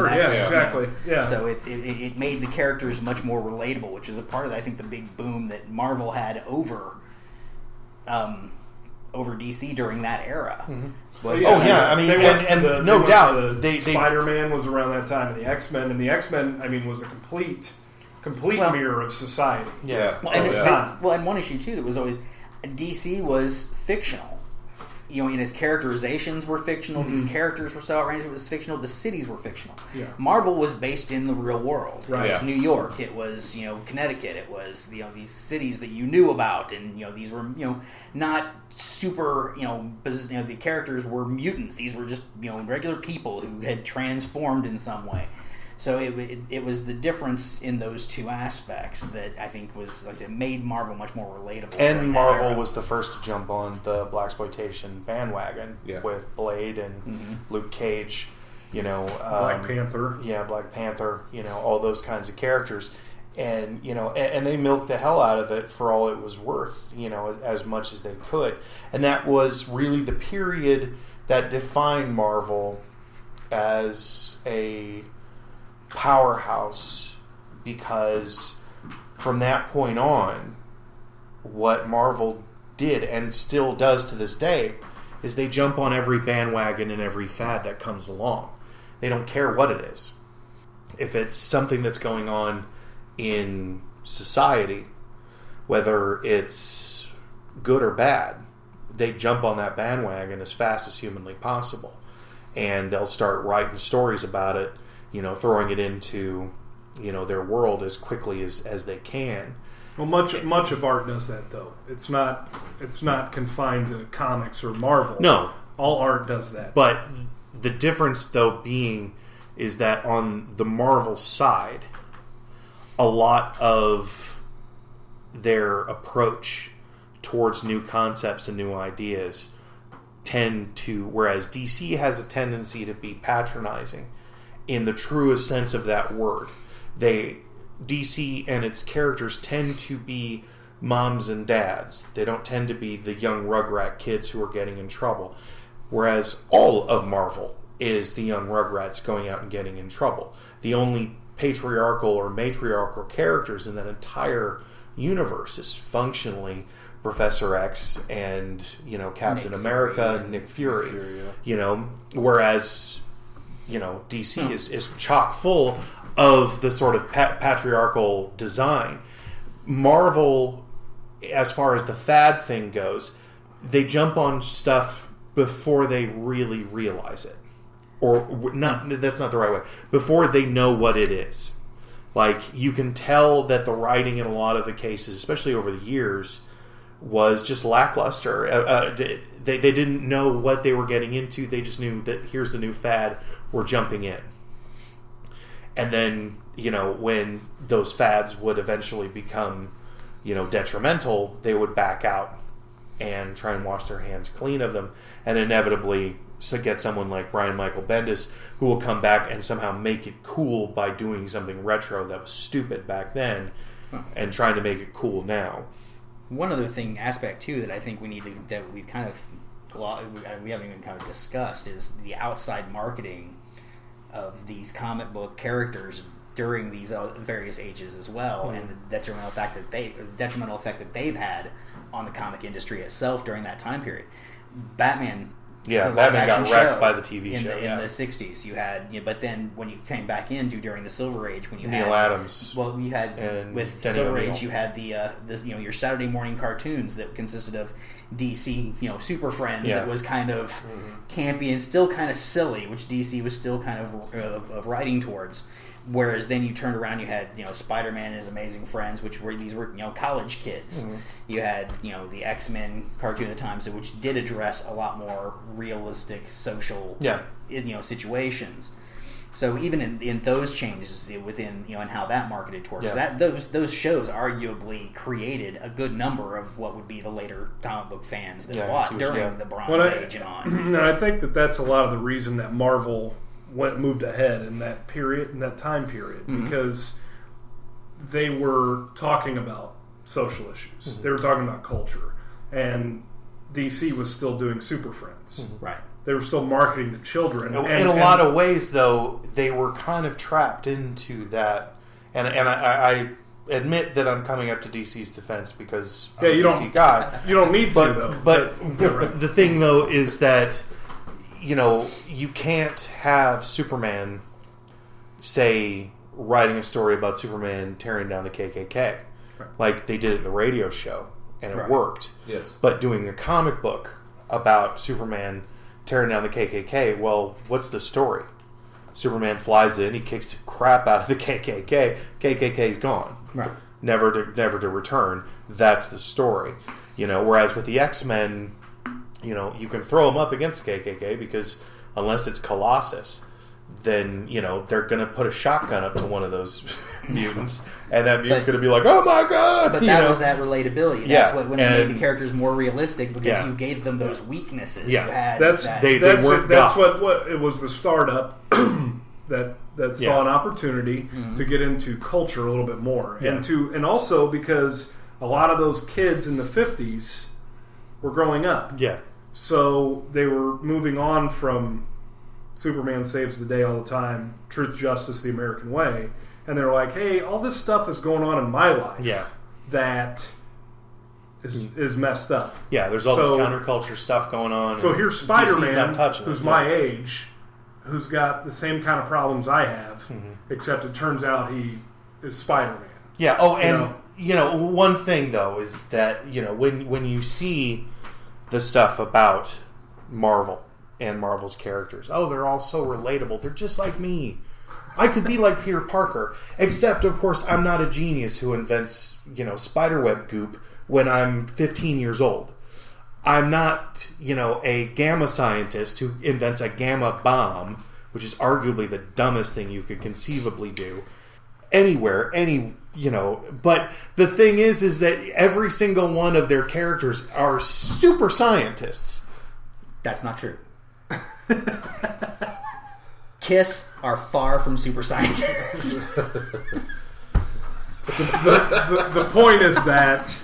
exactly. Yeah. So it made the characters much more relatable, which is a part of, I think, the big boom that Marvel had over DC during that era. Mm-hmm. No doubt. Spider-Man was around that time, and the X-Men, was a complete mirror of society. Yeah. And one issue too that was always, DC was fictional. And its characterizations were fictional. Mm-hmm. These characters were so outrageous. It was fictional. The cities were fictional. Yeah. Marvel was based in the real world. Right. It was New York. It was Connecticut. It was these cities that you knew about, and these were not super the characters were mutants. These were just regular people who had transformed in some way. So it was the difference in those two aspects that I think was, like I said, made Marvel much more relatable. And Marvel was the first to jump on the blaxploitation bandwagon with Blade and Luke Cage, Black Panther. Yeah, Black Panther, all those kinds of characters. And, and they milked the hell out of it for all it was worth, as much as they could. And that was really the period that defined Marvel as a powerhouse, because from that point on, what Marvel did and still does to this day is they jump on every bandwagon and every fad that comes along. They don't care what it is. If it's something that's going on in society, whether it's good or bad, they jump on that bandwagon as fast as humanly possible, and they'll start writing stories about it, throwing it into their world as quickly as they can. Well, much of art does that, though. It's not confined to comics or Marvel. No, all art does that. But the difference, though, being is that on the Marvel side, a lot of their approach towards new concepts and new ideas tend to, whereas DC has a tendency to be patronizing in the truest sense of that word. DC and its characters tend to be moms and dads. They don't tend to be the young Rugrat kids who are getting in trouble. Whereas all of Marvel is the young Rugrats going out and getting in trouble. The only patriarchal or matriarchal characters in that entire universe is functionally Professor X and Captain America, Nick Fury. Whereas DC is chock full of the sort of patriarchal design. Marvel, as far as the fad thing goes, they jump on stuff before they really realize it. Or not, that's not the right way. Before they know what it is. Like, you can tell that the writing in a lot of the cases, especially over the years, was just lackluster. They didn't know what they were getting into. They just knew that here's the new fad, we're jumping in. And then, when those fads would eventually become, detrimental, they would back out and try and wash their hands clean of them, and inevitably get someone like Brian Michael Bendis, who will come back and somehow make it cool by doing something retro that was stupid back then, and trying to make it cool now. One other aspect too that I think we haven't even kind of discussed is the outside marketing of these comic book characters during these various ages as well, and the detrimental effect that they've had on the comic industry itself during that time period. Batman Batman got wrecked by the TV show in the 60s. You had, but then when you came back into during the Silver Age, when you had Neil Adams, you had with Denny Silver O'Neil. Age, you had your Saturday morning cartoons that consisted of DC, Super Friends that was kind of campy and still kind of silly, which DC was still kind of writing towards. Whereas then you turned around, you had Spider-Man and his Amazing Friends, which were college kids. You had the X-Men cartoon at the time, which did address a lot more realistic social situations. So even in those changes within and how that marketed towards that, those shows arguably created a good number of what would be the later comic book fans that bought during the Bronze Age and on. I think that's a lot of the reason that Marvel moved ahead in that period, in that time period, because they were talking about social issues. They were talking about culture, and DC was still doing Super Friends. Right. They were still marketing to children. In a lot of ways, though, they were kind of trapped into that. And I admit that I'm coming up to DC's defense because I'm a DC guy. You don't need to, though. But the thing, though, is that you can't have Superman, say, writing a story about Superman tearing down the KKK. Right. Like they did it in the radio show, and it worked. Yes. But doing a comic book about Superman tearing down the KKK, well, what's the story? Superman flies in, he kicks the crap out of the KKK, KKK's gone. Right. Never to return. That's the story. Whereas with the X-Men, you can throw them up against the KKK because unless it's Colossus, then they're going to put a shotgun up to one of those mutants, and that mutant's going to be like, "Oh my god!" But that was that relatability. That's what when they made the characters more realistic because you gave them those weaknesses. Yeah, you had they weren't. That's what it was. The startup that saw an opportunity to get into culture a little bit more, and also because a lot of those kids in the 50s were growing up. Yeah, so they were moving on from Superman saves the day all the time, truth, justice, the American way. And they're like, hey, all this stuff is going on in my life that is messed up. Yeah, there's all this counterculture stuff going on. So here's Spider-Man, who's my age, who's got the same kind of problems I have, except it turns out he is Spider-Man. Yeah, one thing, though, is that, when you see the stuff about Marvel and Marvel's characters, they're all so relatable. They're just like me. I could be like Peter Parker, except, of course, I'm not a genius who invents, spiderweb goop when I'm 15 years old. I'm not, a gamma scientist who invents a gamma bomb, which is arguably the dumbest thing you could conceivably do anywhere, But the thing is that every single one of their characters are super scientists. That's not true. Kiss are far from super scientists. The point is that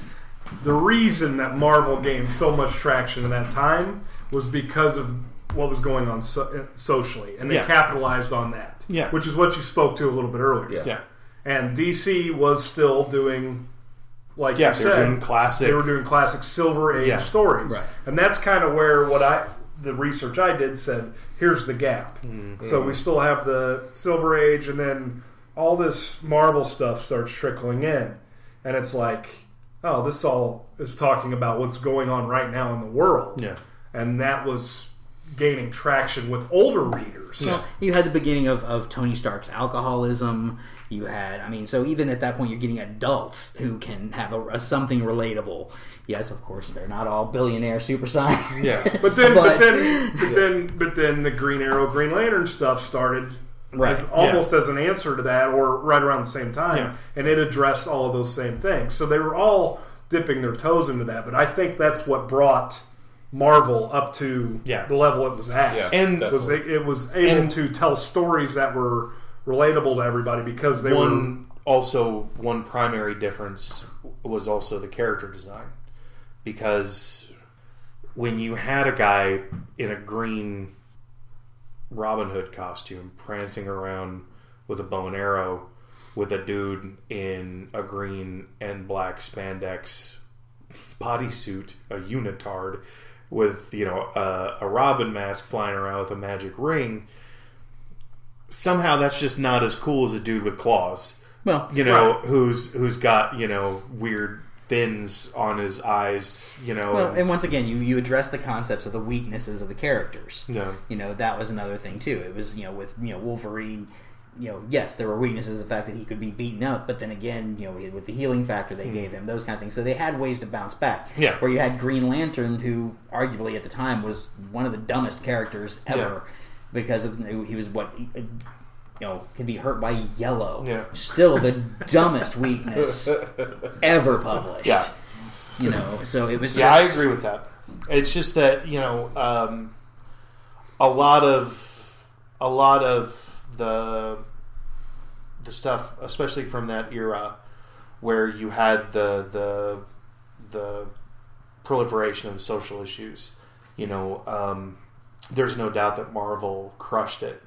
the reason that Marvel gained so much traction in that time was because of what was going on socially, and they capitalized on that. Yeah, which is what you spoke to a little bit earlier. Yeah. And DC was still doing, like you said, they were doing classic Silver Age stories, right. And that's kind of where the research I did said, here's the gap. Mm-hmm. So we still have the Silver Age, and then all this Marvel stuff starts trickling in, and it's like, this all is talking about what's going on right now in the world. Yeah, and that was gaining traction with older readers. Well, you had the beginning of Tony Stark's alcoholism. You had, so even at that point, you're getting adults who can have a something relatable. Yes, of course, they're not all billionaire super scientists. Yeah, but then the Green Arrow, Green Lantern stuff started as an answer to that, or right around the same time, and it addressed all of those same things. So they were all dipping their toes into that. But I think that's what brought Marvel up to the level it was at. Yeah, and it was able to tell stories that were relatable to everybody because they were... Also, one primary difference was also the character design. Because when you had a guy in a green Robin Hood costume prancing around with a bow and arrow with a dude in a green and black spandex bodysuit, a unitard, with a Robin mask flying around with a magic ring, somehow that's just not as cool as a dude with claws. Well, who's got weird fins on his eyes. Well, and once again, you address the concepts of the weaknesses of the characters. Yeah, that was another thing too. It was with Wolverine. Yes, there were weaknesses, the fact that he could be beaten up, but then again, with the healing factor they gave him, those kind of things. So they had ways to bounce back. Yeah. Where you had Green Lantern, who arguably at the time was one of the dumbest characters ever, because he was could be hurt by yellow. Yeah. Still the dumbest weakness ever published. Yeah. So it was just... Yeah, I agree with that. It's just that, a lot of the stuff, especially from that era, where you had the proliferation of the social issues. There's no doubt that Marvel crushed it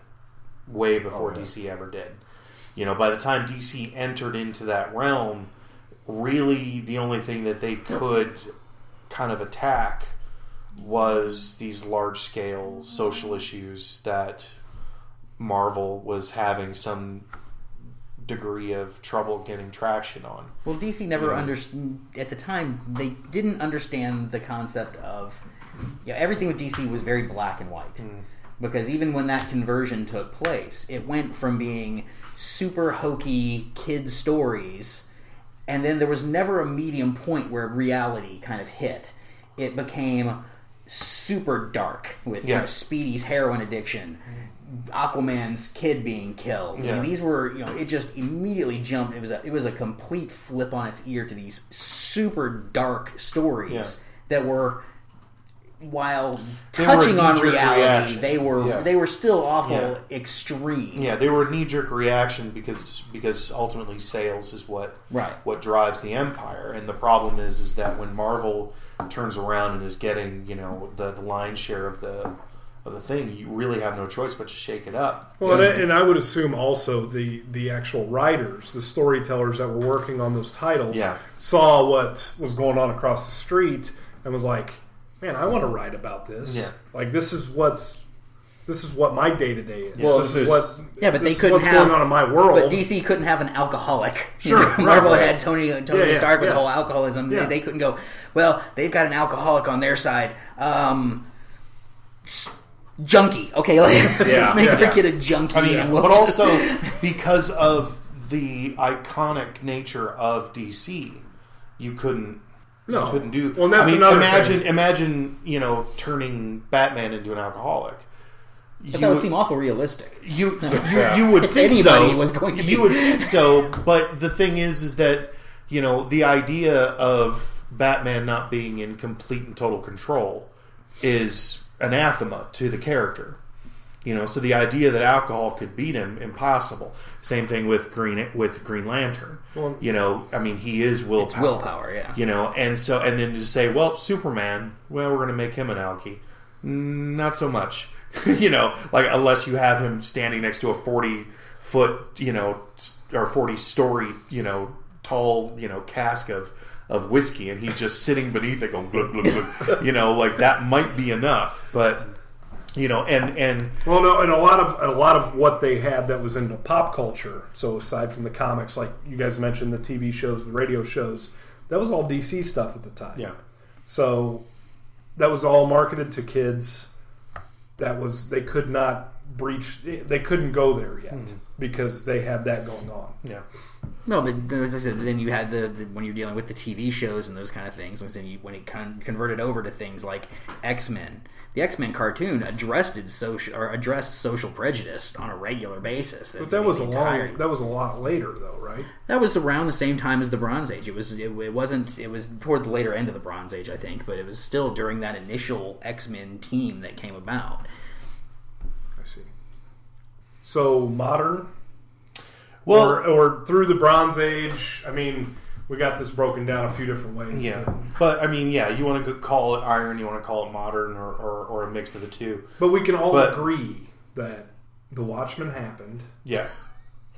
way before DC ever did. By the time DC entered into that realm, really the only thing that they could kind of attack was these large-scale social issues that Marvel was having some degree of trouble getting traction on. Well, DC never understood at the time. They didn't understand the concept of everything with DC was very black and white. Because even when that conversion took place, it went from being super hokey kid stories, and then there was never a medium point where reality kind of hit. It became super dark with Speedy's heroin addiction, Aquaman's kid being killed. Yeah. I mean, these were, it just immediately jumped. It was a complete flip on its ear to these super dark stories that were, while touching on reality, they were still awful extreme. Yeah, they were a knee-jerk reaction because ultimately sales is what drives the empire. And the problem is that when Marvel turns around and is getting the lion's share of the thing, you really have no choice but to shake it up. Well, and I would assume also the actual writers, the storytellers that were working on those titles, saw what was going on across the street and was like, man, I want to write about this. Yeah. Like, this is what my day-to-day is. Well, this is what but they couldn't what's going on in my world. But DC couldn't have an alcoholic. Sure, Marvel had Tony Stark with the whole alcoholism. Yeah. They couldn't go, well, they've got an alcoholic on their side. Junkie. Okay, let's make our kid a junkie. I mean, but also because of the iconic nature of DC, you couldn't do. Well, that's another thing. Imagine, turning Batman into an alcoholic. But that would seem awful realistic. You would if think anybody so. Was going to be. You would think so, but the thing is that the idea of Batman not being in complete and total control is anathema to the character. So the idea that alcohol could beat him, impossible. Same thing with Green Lantern. Well, he is willpower. It's willpower, yeah. And then to say, well, Superman, we're going to make him an alkie. Not so much. Unless you have him standing next to a 40-foot, or 40-story, tall, cask of whiskey, and he's just sitting beneath it going glug glug glug. That might be enough, but and well, no, and a lot of what they had that was into pop culture. So aside from the comics, like you guys mentioned, the TV shows, the radio shows, that was all DC stuff at the time. Yeah. So that was all marketed to kids. They could not breach. They couldn't go there yet because they had that going on. Yeah. No, but then you had the when you're dealing with the TV shows and those kind of things. When it converted over to things like X-Men, the X-Men cartoon addressed social prejudice on a regular basis. But that was a lot later, though, right? That was around the same time as the Bronze Age. It was toward the later end of the Bronze Age, I think, but it was still during that initial X-Men team that came about. I see. So modern. Well, or through the Bronze Age. I mean, we got this broken down a few different ways. Yeah, but I mean, you want to call it iron, you want to call it modern, or a mix of the two. But we can all agree that the Watchmen happened. Yeah.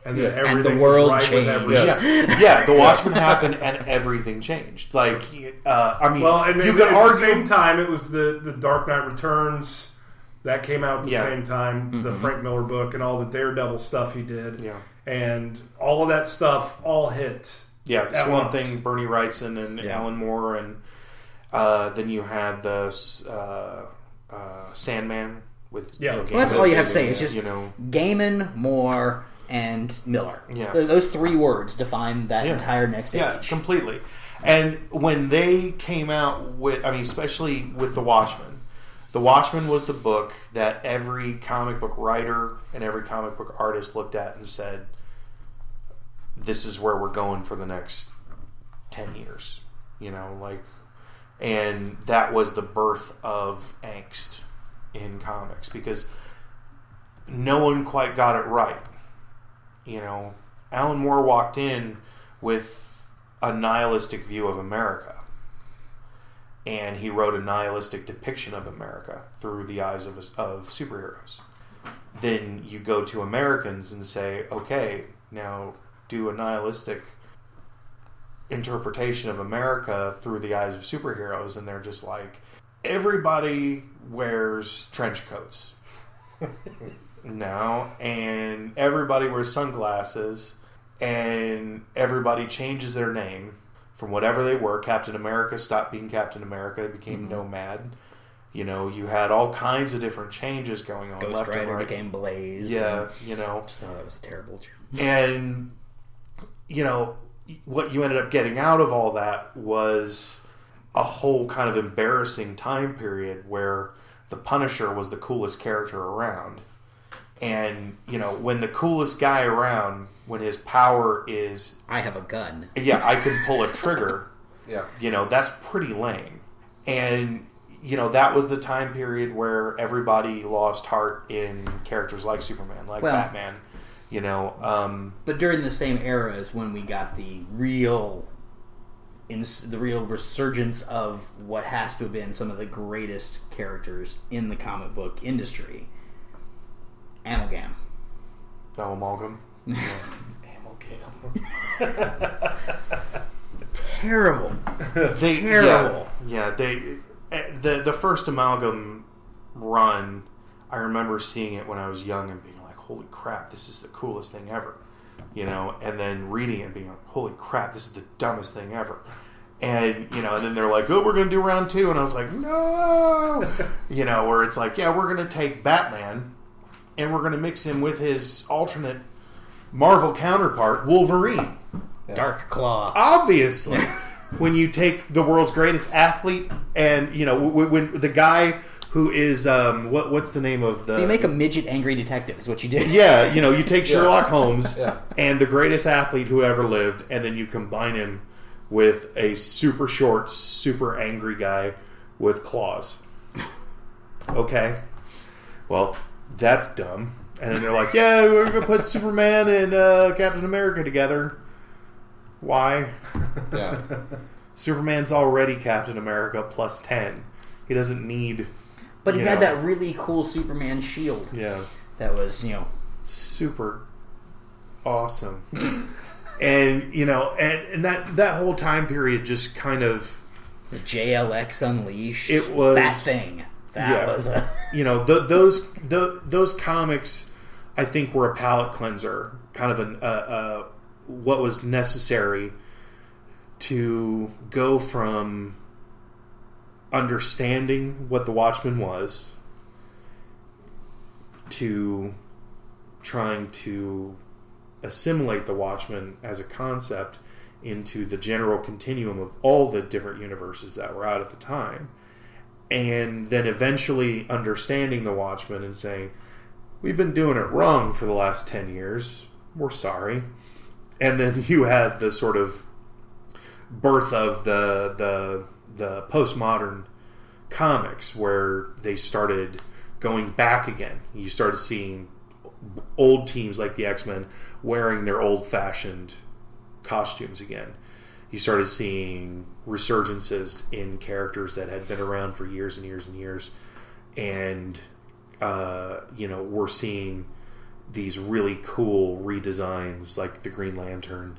And that everything and the world was right changed. With everything. Yeah, the Watchmen happened and everything changed. You could argue at the same time, it was the Dark Knight Returns. That came out at the same time, the Frank Miller book and all the Daredevil stuff he did. Yeah. And all of that stuff all hit. Yeah, Swamp Thing, Bernie Wrightson, and Alan Moore, and then you had the Sandman with well, that's all you have to say. It's just Gaiman, Moore, and Miller. Yeah. Those three words define that entire next age. Yeah, completely. And when they came out with, especially with The Watchmen, The Watchmen was the book that every comic book writer and every comic book artist looked at and said, this is where we're going for the next 10 years. And that was the birth of angst in comics because no one quite got it right. Alan Moore walked in with a nihilistic view of America. And he wrote a nihilistic depiction of America through the eyes of superheroes. Then you go to Americans and say, okay, now do a nihilistic interpretation of America through the eyes of superheroes, and they're just like, everybody wears trench coats. No, and everybody wears sunglasses, and everybody changes their name. From whatever they were, Captain America stopped being Captain America, became Nomad. You had all kinds of different changes going on. Ghost Rider became Blaze. Yeah, So that was a terrible joke. And, what you ended up getting out of all that was a whole kind of embarrassing time period where the Punisher was the coolest character around. And, when the coolest guy around, when his power is... I have a gun. Yeah, I can pull a trigger. Yeah. That's pretty lame. And, that was the time period where everybody lost heart in characters like Superman, like Batman. But during the same era is when we got the real resurgence of what has to have been some of the greatest characters in the comic book industry. Amalgam. Amalgam. Terrible. Terrible. Yeah. The first Amalgam run, I remember seeing it when I was young and being like, holy crap, this is the coolest thing ever. And then reading it and being like, holy crap, this is the dumbest thing ever. And, and then they're like, oh, we're going to do round 2. And I was like, no! Where it's like, yeah, we're going to take Batman and we're going to mix him with his alternate Marvel counterpart, Wolverine. Yeah. Dark Claw. Obviously. When you take the world's greatest athlete and, when the guy who is, what's the name of the... You make a midget angry detective is what you do. Yeah, you take Sherlock Holmes and the greatest athlete who ever lived, and then you combine him with a super short, super angry guy with claws. Okay. Well, that's dumb. And then they're like, yeah, we're going to put Superman and Captain America together. Why? Yeah. Superman's already Captain America plus 10. He doesn't need... But he had that really cool Superman shield. Yeah. That was, super awesome. And, and that whole time period just kind of... The JLX Unleashed. It was... That thing. That was a... those comics, I think, were a palate cleanser. Kind of what was necessary to go from understanding what the Watchmen was to trying to assimilate the Watchmen as a concept into the general continuum of all the different universes that were out at the time, and then eventually understanding the Watchmen and saying, we've been doing it wrong for the last 10 years, we're sorry. And then you had the sort of birth of the postmodern comics, where they started going back again. You started seeing old teams like the X-Men wearing their old-fashioned costumes again. You started seeing resurgences in characters that had been around for years and years and years. And, we're seeing these really cool redesigns like the Green Lantern,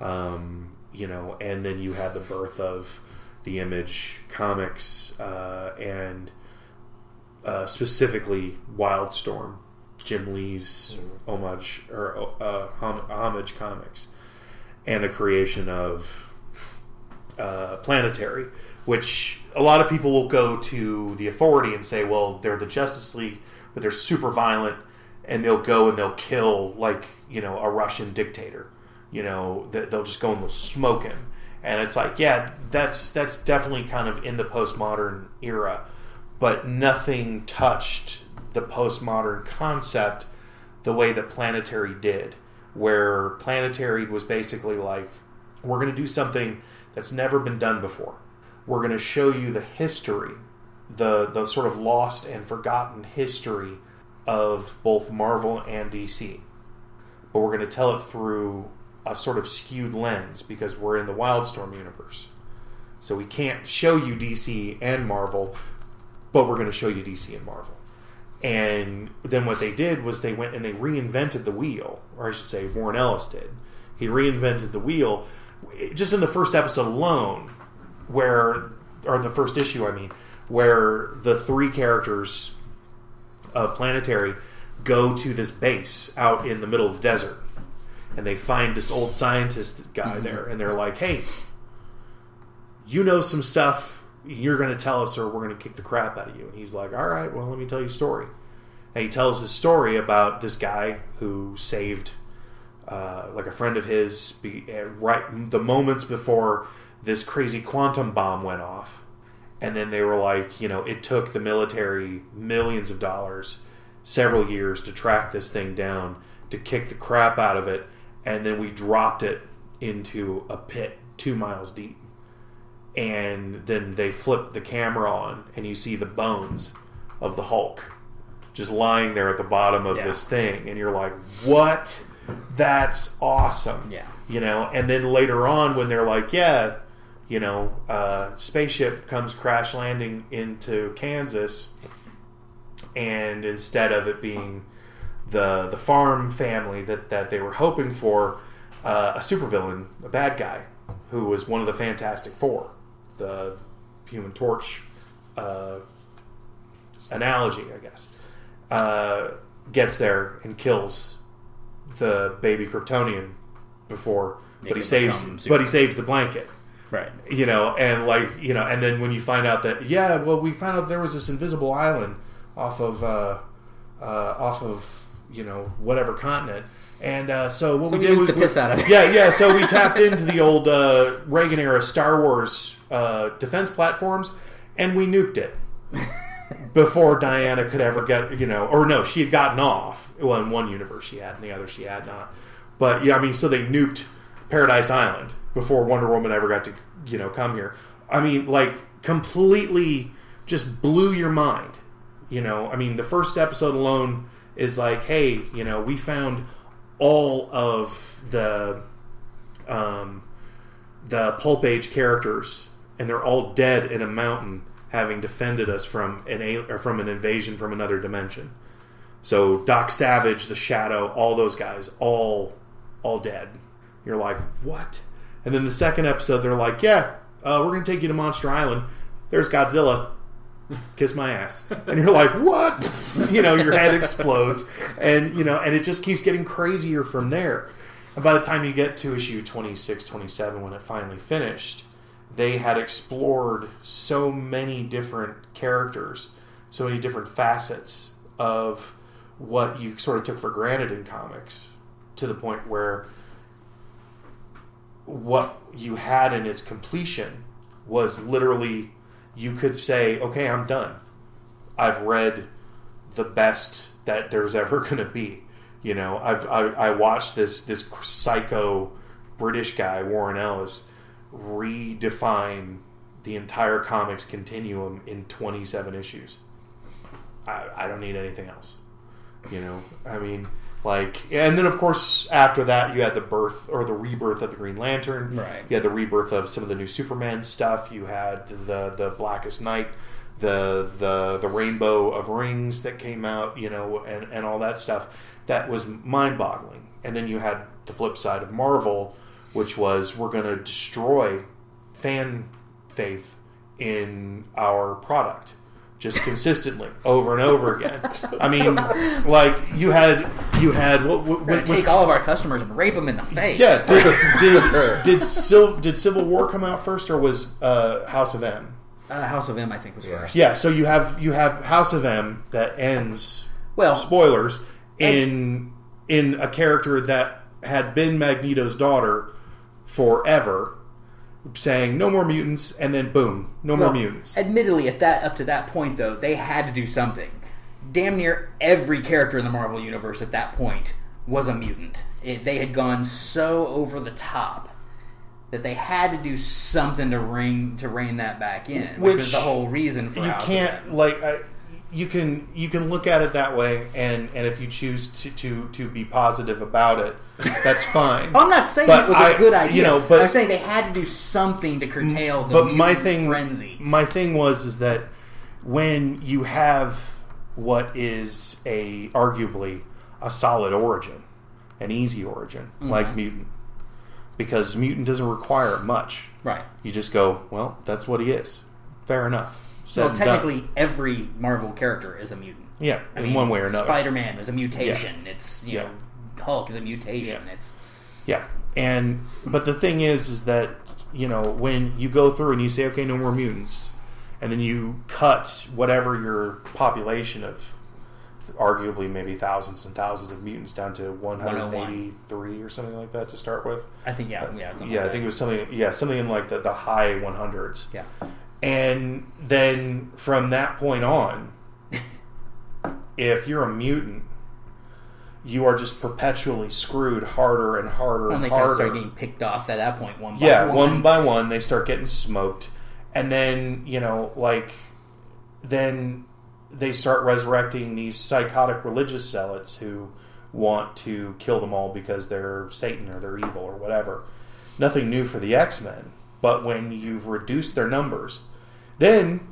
and then you had the birth of the Image comics, and specifically Wildstorm, Jim Lee's homage comics, and the creation of Planetary, which a lot of people will go to the Authority and say, well, they're the Justice League, but they're super violent, and they'll go and they'll kill, like, a Russian dictator. They'll just go and they'll smoke him. And it's like, yeah, that's definitely kind of in the postmodern era, but nothing touched the postmodern concept the way that Planetary did, where Planetary was basically like, we're going to do something that's never been done before. We're going to show you the history, the sort of lost and forgotten history of both Marvel and DC. But we're going to tell it through a sort of skewed lens because we're in the Wildstorm universe. So we can't show you DC and Marvel, but we're going to show you DC and Marvel. And then what they did was they went and they reinvented the wheel, or I should say Warren Ellis did. He reinvented the wheel just in the first episode alone, or the first issue, where the three characters of Planetary go to this base out in the middle of the desert, and they find this old scientist guy there, and they're like, hey, you know some stuff, you're going to tell us or we're going to kick the crap out of you. And he's like, all right, well, let me tell you a story. And he tells this story about this guy who saved like a friend of his right the moments before this crazy quantum bomb went off. And then they were like, it took the military millions of dollars several years to track this thing down, to kick the crap out of it, and then we dropped it into a pit 2 miles deep. And then they flip the camera on, and you see the bones of the Hulk just lying there at the bottom of this thing, and you're like, what? That's awesome. Yeah. You know, and then later on when they're like, yeah, you know, spaceship comes crash landing into Kansas, and instead of it being the farm family that they were hoping for, a supervillain, a bad guy, who was one of the Fantastic Four, the Human Torch analogy, I guess, gets there and kills the baby Kryptonian before, but he saves the blanket, right? You know, and like, you know, and then when you find out that we found out there was this invisible island off of you know, whatever continent. And so what we did was the piss out of it. Yeah. So we tapped into the old Reagan era Star Wars defense platforms, and we nuked it before Diana could ever get, you know, or no, she had gotten off. Well, in one universe she had, in the other she had not. But yeah, I mean, so they nuked Paradise Island before Wonder Woman ever got to, you know, come here. I mean, like, completely just blew your mind. You know, I mean, the first episode alone is like, hey, you know, we found all of the Pulp Age characters, and they're all dead in a mountain, having defended us from an invasion from another dimension. So Doc Savage, the Shadow, all those guys, all dead. You're like, what? And then the second episode, they're like, yeah, we're going to take you to Monster Island. There's Godzilla. Kiss my ass. And you're like, what? You know, your head explodes. And, you know, and it just keeps getting crazier from there. And by the time you get to issue 26, 27, when it finally finished, they had explored so many different characters, so many different facets of what you sort of took for granted in comics, to the point where what you had in its completion was literally, you could say, okay, I'm done. I've read the best that there's ever going to be. You know, I watched this psycho British guy, Warren Ellis, redefine the entire comics continuum in 27 issues. I don't need anything else. You know, I mean, like, and then of course after that you had the birth or the rebirth of the Green Lantern. Right. You had the rebirth of some of the new Superman stuff. You had the Blackest Night, the Rainbow of Rings that came out, you know, and all that stuff. That was mind-boggling. And then you had the flip side of Marvel, which was, we're going to destroy fan faith in our product just consistently over and over again. I mean, like, you had what take all of our customers and rape them in the face. Yeah. Did Civil War come out first, or was House of M? House of M, I think, was first. Yeah. So you have House of M that ends. Well, spoilers in a character that had been Magneto's daughter forever, saying no more mutants, and then boom, no more mutants. Admittedly, up to that point, though, they had to do something. Damn near every character in the Marvel Universe at that point was a mutant. They had gone so over the top that they had to do something to rein that back in, which was the whole reason for House of M. You can look at it that way, and if you choose to be positive about it, that's fine. I'm not saying it was a good idea. You know, but I'm saying they had to do something to curtail the mutant frenzy. My thing is that when you have what is arguably a solid origin, an easy origin, like Mutant, because Mutant doesn't require much. Right. You just go, well, that's what he is. Fair enough. So technically, every Marvel character is a mutant. Yeah, in one way or another. Spider-Man is a mutation. Yeah. It's you know, Hulk is a mutation. Yeah. But the thing is that, you know, when you go through and you say, okay, no more mutants, and then you cut whatever your population of, arguably maybe thousands and thousands of mutants down to 183 or something like that to start with. I think I think it was something in like the high 100s. Yeah. And then from that point on, if you're a mutant, you are just perpetually screwed harder and harder and they harder. Kind of start getting picked off at that point one by one. Yeah, one by one, they start getting smoked. And then, then they start resurrecting these psychotic religious zealots who want to kill them all because they're Satan or they're evil or whatever. Nothing new for the X-Men. But when you've reduced their numbers, then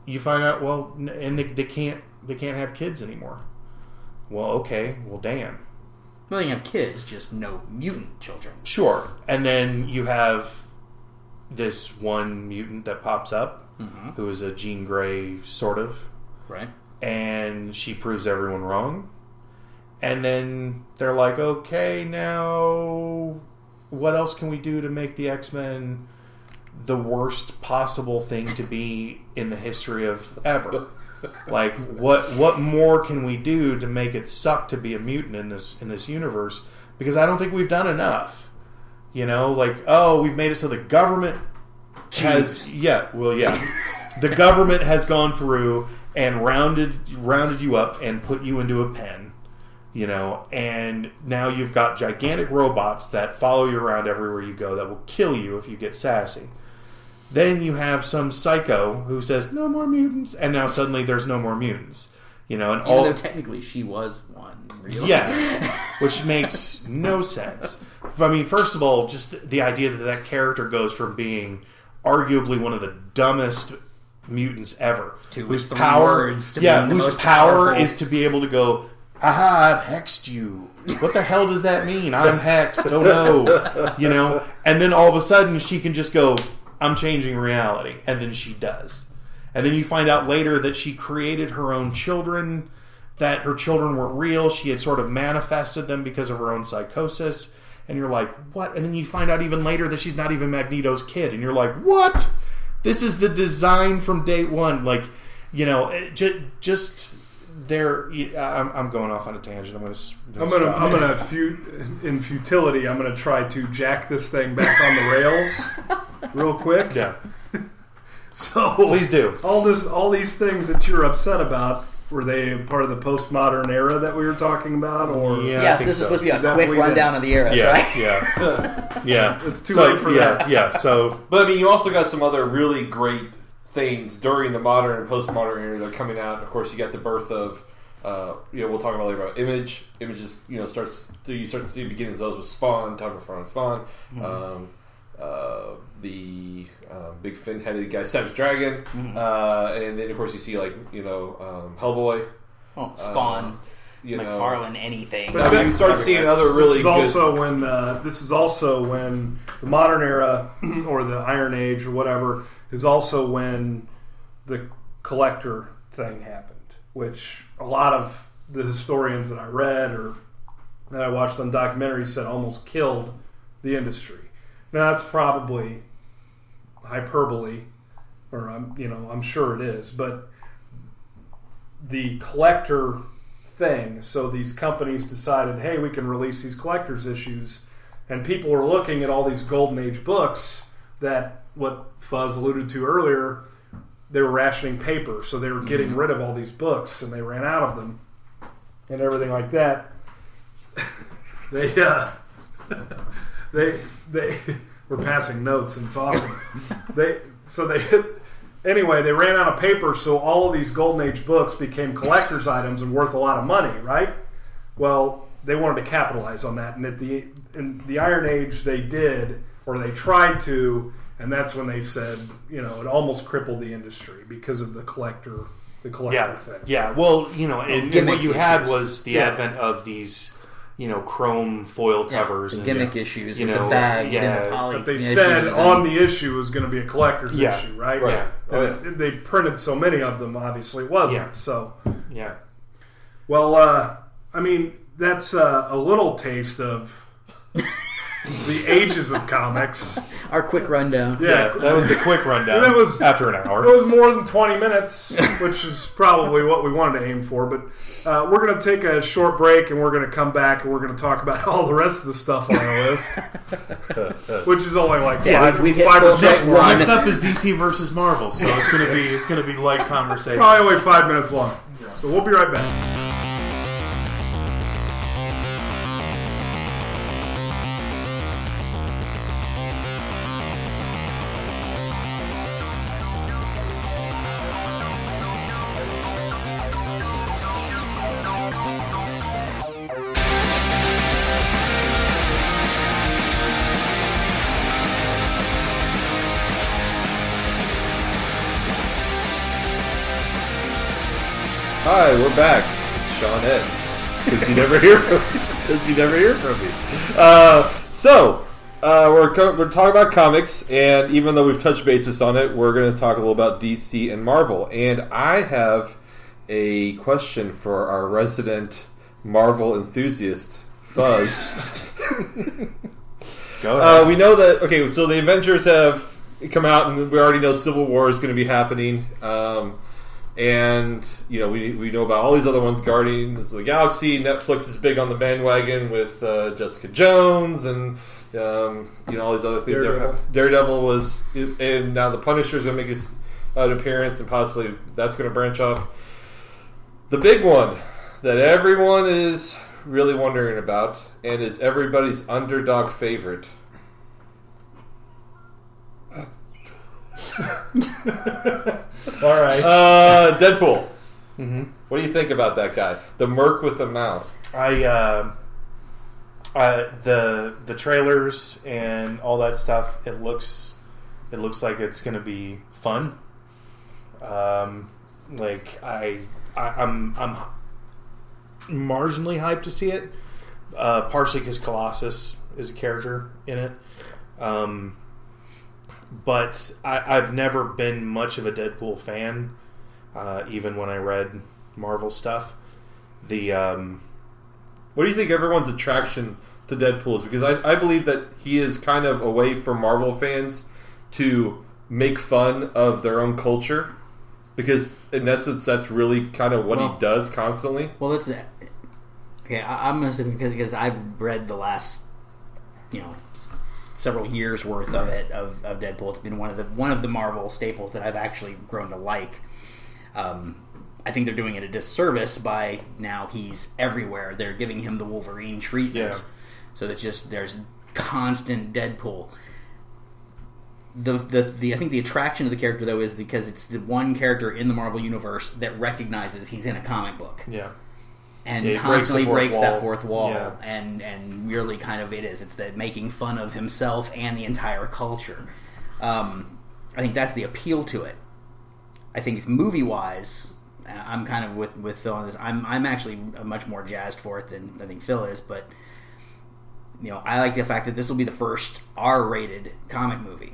you find out, well, and they can't have kids anymore. Well, okay, well, damn. Well, you have kids, just no mutant children. Sure. And then you have this one mutant that pops up, who is a Jean Grey, sort of. Right. And she proves everyone wrong. And then they're like, okay, now what else can we do to make the X-Men the worst possible thing to be in the history of ever? Like, what more can we do to make it suck to be a mutant in this universe? Because I don't think we've done enough. We've made it so the government has... The government has gone through and rounded you up and put you into a pen, and now you've got gigantic robots that follow you around everywhere you go that will kill you if you get sassy. Then you have some psycho who says, no more mutants, and now suddenly there's no more mutants. And Even though technically she was one. Really. Yeah, which makes no sense. I mean, first of all, just the idea that character goes from being arguably one of the dumbest mutants ever, whose power is to be able to go, aha, I've hexed you. What the hell does that mean? I'm hexed. Oh no. And then all of a sudden she can just go, I'm changing reality. And then she does. And then you find out later that she created her own children, that her children weren't real. She had sort of manifested them because of her own psychosis. And you're like, what? And then you find out even later that she's not even Magneto's kid. And you're like, what? This is the design from day one. Like, just there. I'm going off on a tangent. In futility, I'm gonna try to jack this thing back on the rails real quick. Yeah. So please do. All these things that you're upset about, were they part of the postmodern era that we were talking about? Or yes, this is supposed to be a quick rundown of the eras, right? Yeah, yeah. It's too late for that. Yeah. So, but I mean, you also got some other really great things during the modern and postmodern era that are coming out. Of course, you got the birth of, we'll talk about later about Image. Images, you start to see the beginnings of those with Spawn, talking about Spawn. Mm-hmm. The big fin-headed guy, Savage Dragon, and then of course you see Hellboy, Spawn, McFarlane, anything. But then you start seeing other really. This is also when the modern era or the Iron Age or whatever is also when the collector thing happened, which a lot of the historians that I read or that I watched on documentaries said almost killed the industry. Now that's probably hyperbole, or I'm sure it is, but the collector thing. So these companies decided, hey, we can release these collector's issues, and people were looking at all these Golden Age books that what Fuzz alluded to earlier. They were rationing paper, so they were getting rid of all these books, and they ran out of them, and everything like that. They were passing notes, and it's awesome. Anyway, they ran out of paper, so all of these Golden Age books became collector's items and worth a lot of money, right? Well, they wanted to capitalize on that, and in the Iron Age they did, or they tried to, and that's when they said, it almost crippled the industry because of the collector thing. Yeah, well, and what you had was the advent of these chrome foil covers, and gimmick issues, with the bag, and the poly. But they said on the issue was going to be a collector's issue, right? Right. They printed so many of them, obviously it wasn't. Yeah. So, yeah. Well, I mean, that's a little taste of the ages of comics. Our quick rundown. Yeah, that was the quick rundown. And it was, after an hour. It was more than 20 minutes, which is probably what we wanted to aim for. But we're going to take a short break, and we're going to come back, and we're going to talk about all the rest of the stuff on our list, which is only like five or six. Next up is DC versus Marvel, so it's going to be light conversation. Probably only 5 minutes long. So we'll be right back. Hi, we're back. It's Sean Ed. Because you never hear from me. We're talking about comics, and even though we've touched basis on it, we're going to talk a little about DC and Marvel. And I have a question for our resident Marvel enthusiast, Fuzz. Go ahead. We know that, so the Avengers have come out, and we already know Civil War is going to be happening. And, we know about all these other ones, Guardians of the Galaxy. Netflix is big on the bandwagon with Jessica Jones and, all these other things. Daredevil was, and now the Punisher is going to make an appearance, and possibly that's going to branch off. The big one that everyone is really wondering about, and is everybody's underdog favorite. All right. Deadpool. Mm-hmm. What do you think about that guy? The merc with the mouth. The trailers and all that stuff. It looks like it's going to be fun. I'm marginally hyped to see it. Partially because Colossus is a character in it. But I've never been much of a Deadpool fan, even when I read Marvel stuff. What do you think everyone's attraction to Deadpool is? Because I believe that he is kind of a way for Marvel fans to make fun of their own culture. Because in essence, that's really kind of what he does constantly. Well, that's that. Okay, I'm going to say because I've read the last, several years worth of it of Deadpool. It's been one of the Marvel staples that I've actually grown to like. I think they're doing it a disservice by now he's everywhere. They're giving him the Wolverine treatment, so that there's constant Deadpool. I think the attraction of the character though is because it's the one character in the Marvel universe that recognizes he's in a comic book. Yeah. And constantly breaks that fourth wall, yeah. and really kind of it's that making fun of himself and the entire culture. I think that's the appeal to it. I think it's movie wise, I'm kind of with Phil on this. I'm actually much more jazzed for it than I think Phil is, but I like the fact that this will be the first R-rated comic movie.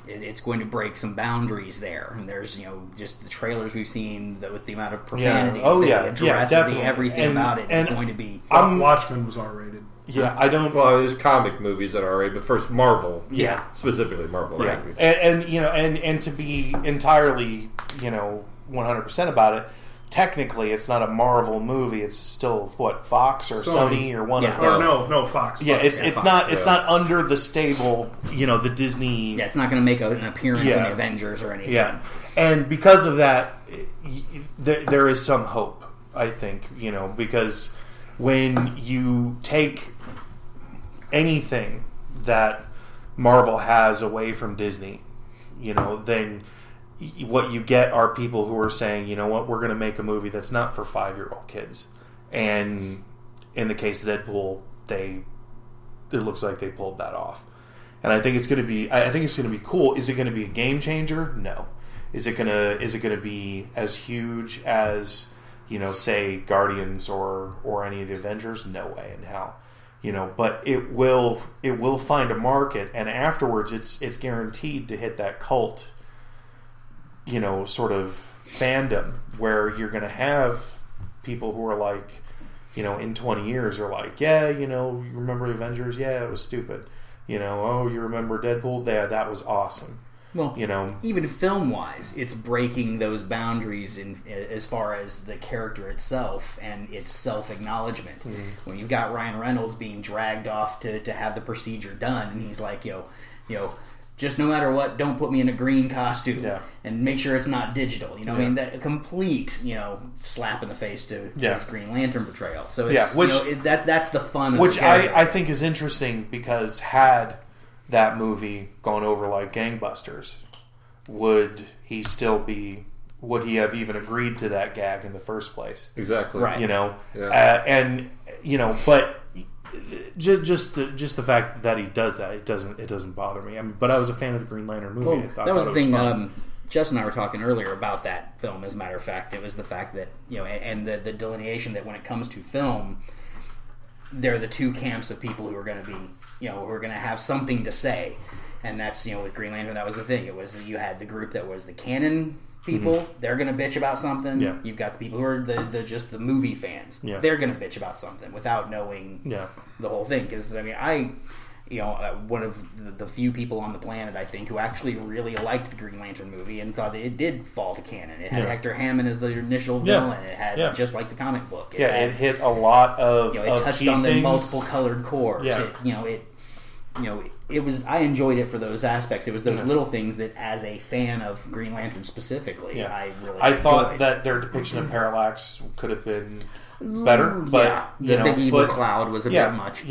It's going to break some boundaries there. And there's, just the trailers we've seen with the amount of profanity, everything about it is going to be. Watchmen was R-rated. Yeah, I don't. Well, there's comic movies that are R-rated, but first Marvel, specifically Marvel. Yeah, and to be entirely, 100% about it. Technically, it's not a Marvel movie. It's still Fox or Sony or one of them. No, Fox. Yeah, it's not under the stable, the Disney. Yeah, it's not going to make an appearance in the Avengers or anything. Yeah, and because of that, there is some hope. I think because when you take anything that Marvel has away from Disney, then what you get are people who are saying, you know what, we're going to make a movie that's not for 5-year-old kids. And in the case of Deadpool, it looks like they pulled that off. And I think it's going to be cool. Is it going to be a game changer? No. Is it going to be as huge as, say Guardians or any of the Avengers? No way in hell. But it will find a market, and afterwards it's guaranteed to hit that cult sort of fandom where you're going to have people who are like, in 20 years are like, yeah, you remember the Avengers? Yeah, it was stupid. Oh, you remember Deadpool? Yeah, that was awesome. Well, even film-wise, it's breaking those boundaries as far as the character itself and its self-acknowledgement. Mm-hmm. When you've got Ryan Reynolds being dragged off to have the procedure done, and he's like, just no matter what, don't put me in a green costume and make sure it's not digital. I mean, that a complete, slap in the face to his Green Lantern portrayal. So it's, that's the fun of which the character. I think is interesting, because had that movie gone over like gangbusters, would he have even agreed to that gag in the first place? Exactly. Right. But just the fact that he does that, it doesn't bother me. But I was a fan of the Green Lantern movie. That was the thing. Justin and I were talking earlier about that film. As a matter of fact, it was the fact that and the delineation that when it comes to film, there are the two camps of people who are going to be, who are going to have something to say, and that's with Green Lantern, that was the thing. It was you had the group that was the canon people. Mm-hmm. They're going to bitch about something. Yeah. You've got the people who are just the movie fans. Yeah. They're going to bitch about something without knowing the whole thing. Because one of the few people on the planet, I think, who actually really liked the Green Lantern movie and thought that it did fall to canon. It had Hector Hammond as the initial villain. It had just like the comic book. It hit a lot of it touched on the multiple colored cores. Yeah. It was. I enjoyed it for those aspects. It was those little things that, as a fan of Green Lantern specifically, I really. I thought that their depiction of Parallax could have been better, but the big evil cloud was a bit much.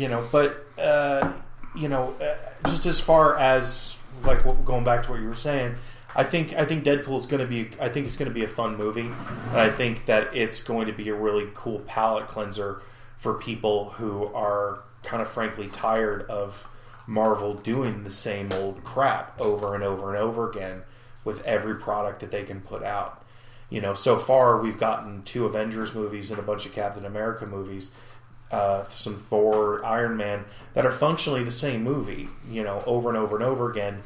Just as far as like going back to what you were saying, I think Deadpool is going to be. I think it's going to be a fun movie, and I think that it's going to be a really cool palate cleanser for people who are kind of frankly tired of Marvel doing the same old crap over and over and over again with every product that they can put out. So far we've gotten 2 Avengers movies and a bunch of Captain America movies, some Thor, Iron Man, that are functionally the same movie, over and over and over again,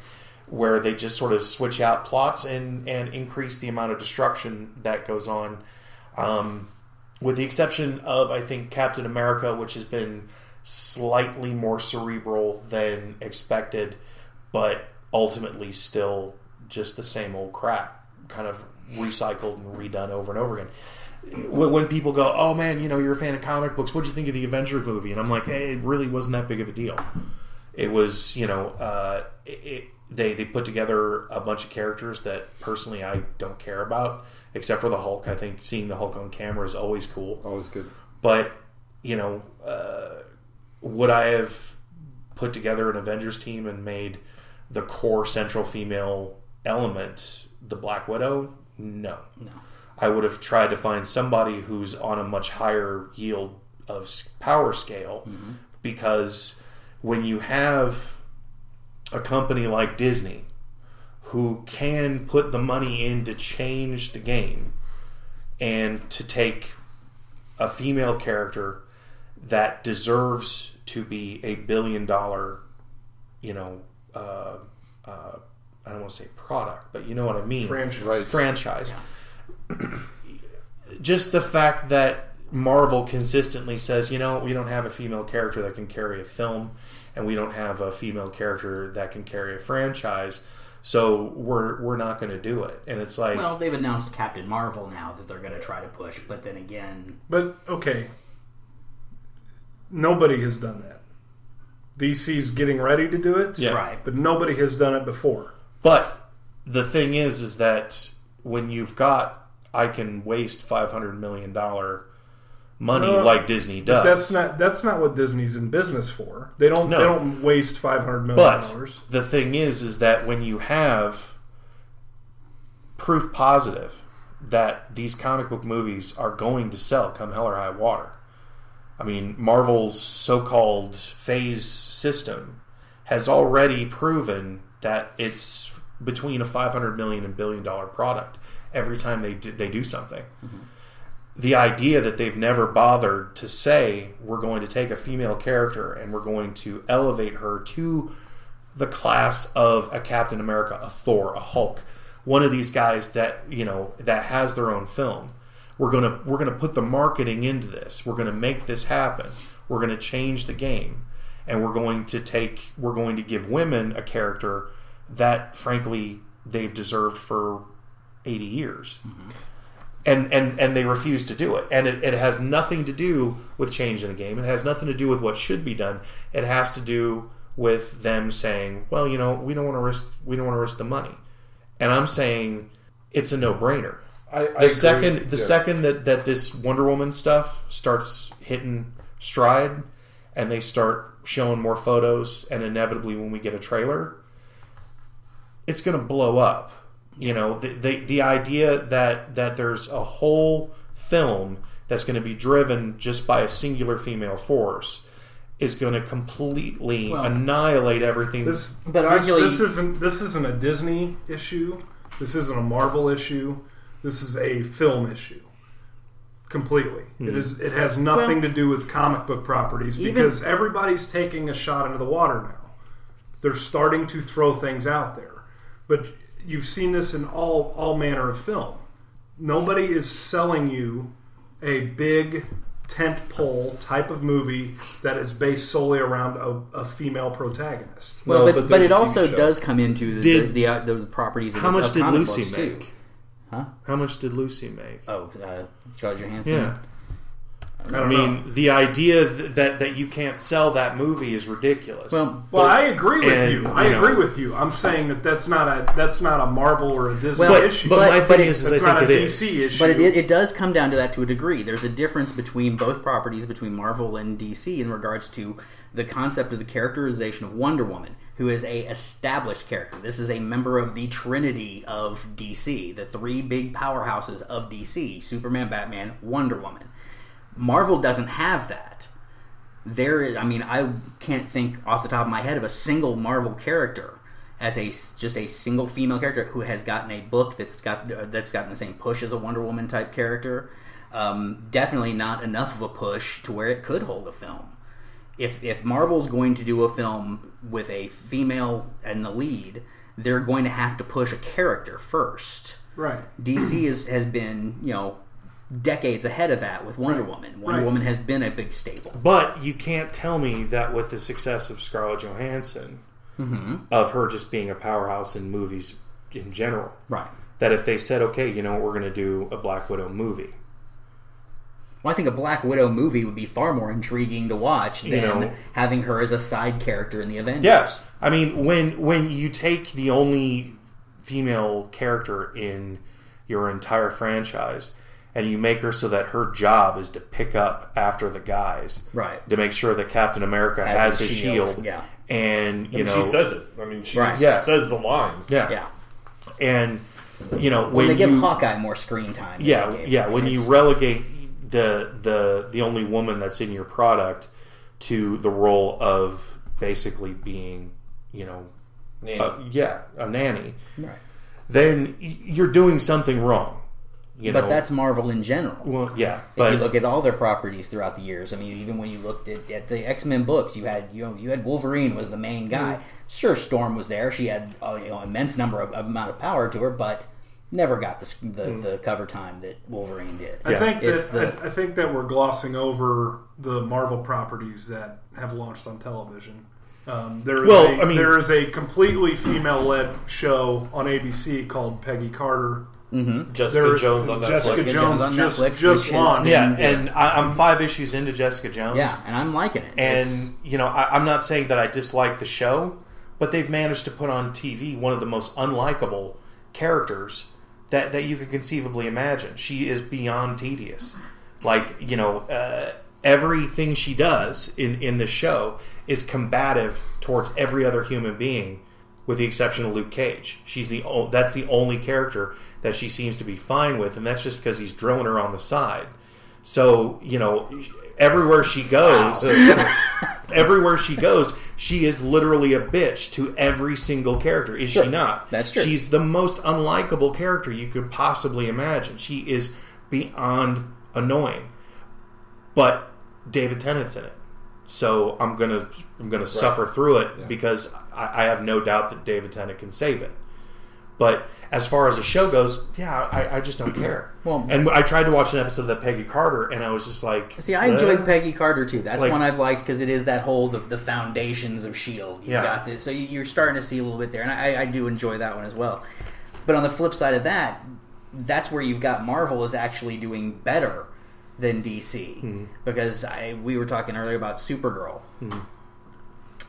where they just sort of switch out plots and increase the amount of destruction that goes on. With the exception of, I think, Captain America, which has been slightly more cerebral than expected, but ultimately still just the same old crap, kind of recycled and redone over and over again. When people go, oh man, you're a fan of comic books, what do you think of the Avengers movie? And I'm like, hey, it really wasn't that big of a deal. It was, they put together a bunch of characters that personally I don't care about, except for the Hulk. I think seeing the Hulk on camera is always cool. Always good. But, would I have put together an Avengers team and made the core central female element the Black Widow? No. I would have tried to find somebody who's on a much higher yield of power scale, because when you have a company like Disney who can put the money in to change the game and to take a female character that deserves to be a $1 billion, I don't want to say product, but you know what I mean. Franchise. Yeah. Just the fact that Marvel consistently says, we don't have a female character that can carry a film, and we don't have a female character that can carry a franchise, so we're not going to do it. And it's like, well, they've announced Captain Marvel now that they're going to try to push, but then again, okay. Nobody has done that. DC's getting ready to do it, right? But nobody has done it before. But the thing is that when you've got, I can waste $500 million money like Disney does. That's not what Disney's in business for. They don't waste $500 million. But the thing is that when you have proof positive that these comic book movies are going to sell come hell or high water. I mean, Marvel's so-called phase system has already proven that it's between a $500 million and $1 billion product every time they do something. Mm-hmm. The idea that they've never bothered to say, we're going to take a female character and we're going to elevate her to the class of a Captain America, a Thor, a Hulk, one of these guys that, that has their own film, We're gonna put the marketing into this. We're gonna make this happen. We're gonna change the game, and we're going to give women a character that, frankly, they've deserved for 80 years. Mm-hmm. And they refuse to do it. And it has nothing to do with changing the game. It has nothing to do with what should be done. It has to do with them saying, well, we don't want to risk the money. And I'm saying it's a no-brainer. The second that this Wonder Woman stuff starts hitting stride and they start showing more photos, and inevitably when we get a trailer, it's going to blow up. The idea that there's a whole film that's going to be driven just by a singular female force is going to completely annihilate everything. This isn't a Disney issue. This isn't a Marvel issue. This is a film issue. Completely. Mm-hmm. It has nothing to do with comic book properties because everybody's taking a shot into the water now. They're starting to throw things out there. But you've seen this in all manner of film. Nobody is selling you a big tent-pole type of movie that is based solely around a female protagonist. Well, but it also does come into the properties of how much did Lucy make? Too. Huh? How much did Lucy make? Oh, Scarlett Johansson? Yeah. I mean, the idea that you can't sell that movie is ridiculous. Well, I agree with you. I agree with you. I'm saying that's not a Marvel or a Disney issue. But my thing is, it's not a DC issue. But it does come down to that to a degree. There's a difference between both properties, between Marvel and DC, in regards to the concept of the characterization of Wonder Woman, who is a established character. This is a member of the Trinity of DC, the three big powerhouses of DC: Superman, Batman, Wonder Woman. Marvel doesn't have that. I can't think off the top of my head of a single Marvel character as just a single female character who has gotten a book that's gotten the same push as a Wonder Woman type character. Definitely not enough of a push to where it could hold a film. If Marvel's going to do a film with a female in the lead, they're going to have to push a character first. Right. DC has been, decades ahead of that with Wonder Woman. Wonder Woman has been a big staple. But you can't tell me that with the success of Scarlett Johansson, of her just being a powerhouse in movies in general, that if they said, okay, we're going to do a Black Widow movie. Well, I think a Black Widow movie would be far more intriguing to watch than having her as a side character in the Avengers. Yes. I mean, when you take the only female character in your entire franchise and you make her so that her job is to pick up after the guys, right? To make sure that Captain America has his shield. Yeah. And she says it. I mean, she says the line. Yeah. And when they give Hawkeye more screen time. When you relegate the only woman that's in your product to the role of basically being, a nanny, right? Then you're doing something wrong. But that's Marvel in general. Well, yeah. If you look at all their properties throughout the years, I mean, even when you looked at the X-Men books, you had Wolverine was the main guy. Mm-hmm. Sure, Storm was there; she had immense amount of power to her, but never got the cover time that Wolverine did. I think that we're glossing over the Marvel properties that have launched on television. There is a completely female-led show on ABC called Peggy Carter. Mm-hmm. Jessica Jones on Netflix. Jessica Jones on Netflix just launched. And I'm 5 issues into Jessica Jones. Yeah, and I'm liking it. And I'm not saying that I dislike the show, but they've managed to put on TV one of the most unlikable characters that you could conceivably imagine. She is beyond tedious. Everything she does in the show is combative towards every other human being, with the exception of Luke Cage. That's the only character that she seems to be fine with, and that's just because he's drilling her on the side. So, everywhere she goes, she is literally a bitch to every single character. Is she not? That's true. She's the most unlikable character you could possibly imagine. She is beyond annoying. But David Tennant's in it. So I'm gonna suffer through it because I have no doubt that David Tennant can save it. But as far as the show goes, I just don't care. Well, and I tried to watch an episode of that Peggy Carter, and I was just like, see, I enjoyed Peggy Carter too. That's one I've liked because it is that whole the foundations of S.H.I.E.L.D. You've got this, so you're starting to see a little bit there, and I do enjoy that one as well. But on the flip side of that, that's where you've got Marvel is actually doing better than DC because we were talking earlier about Supergirl.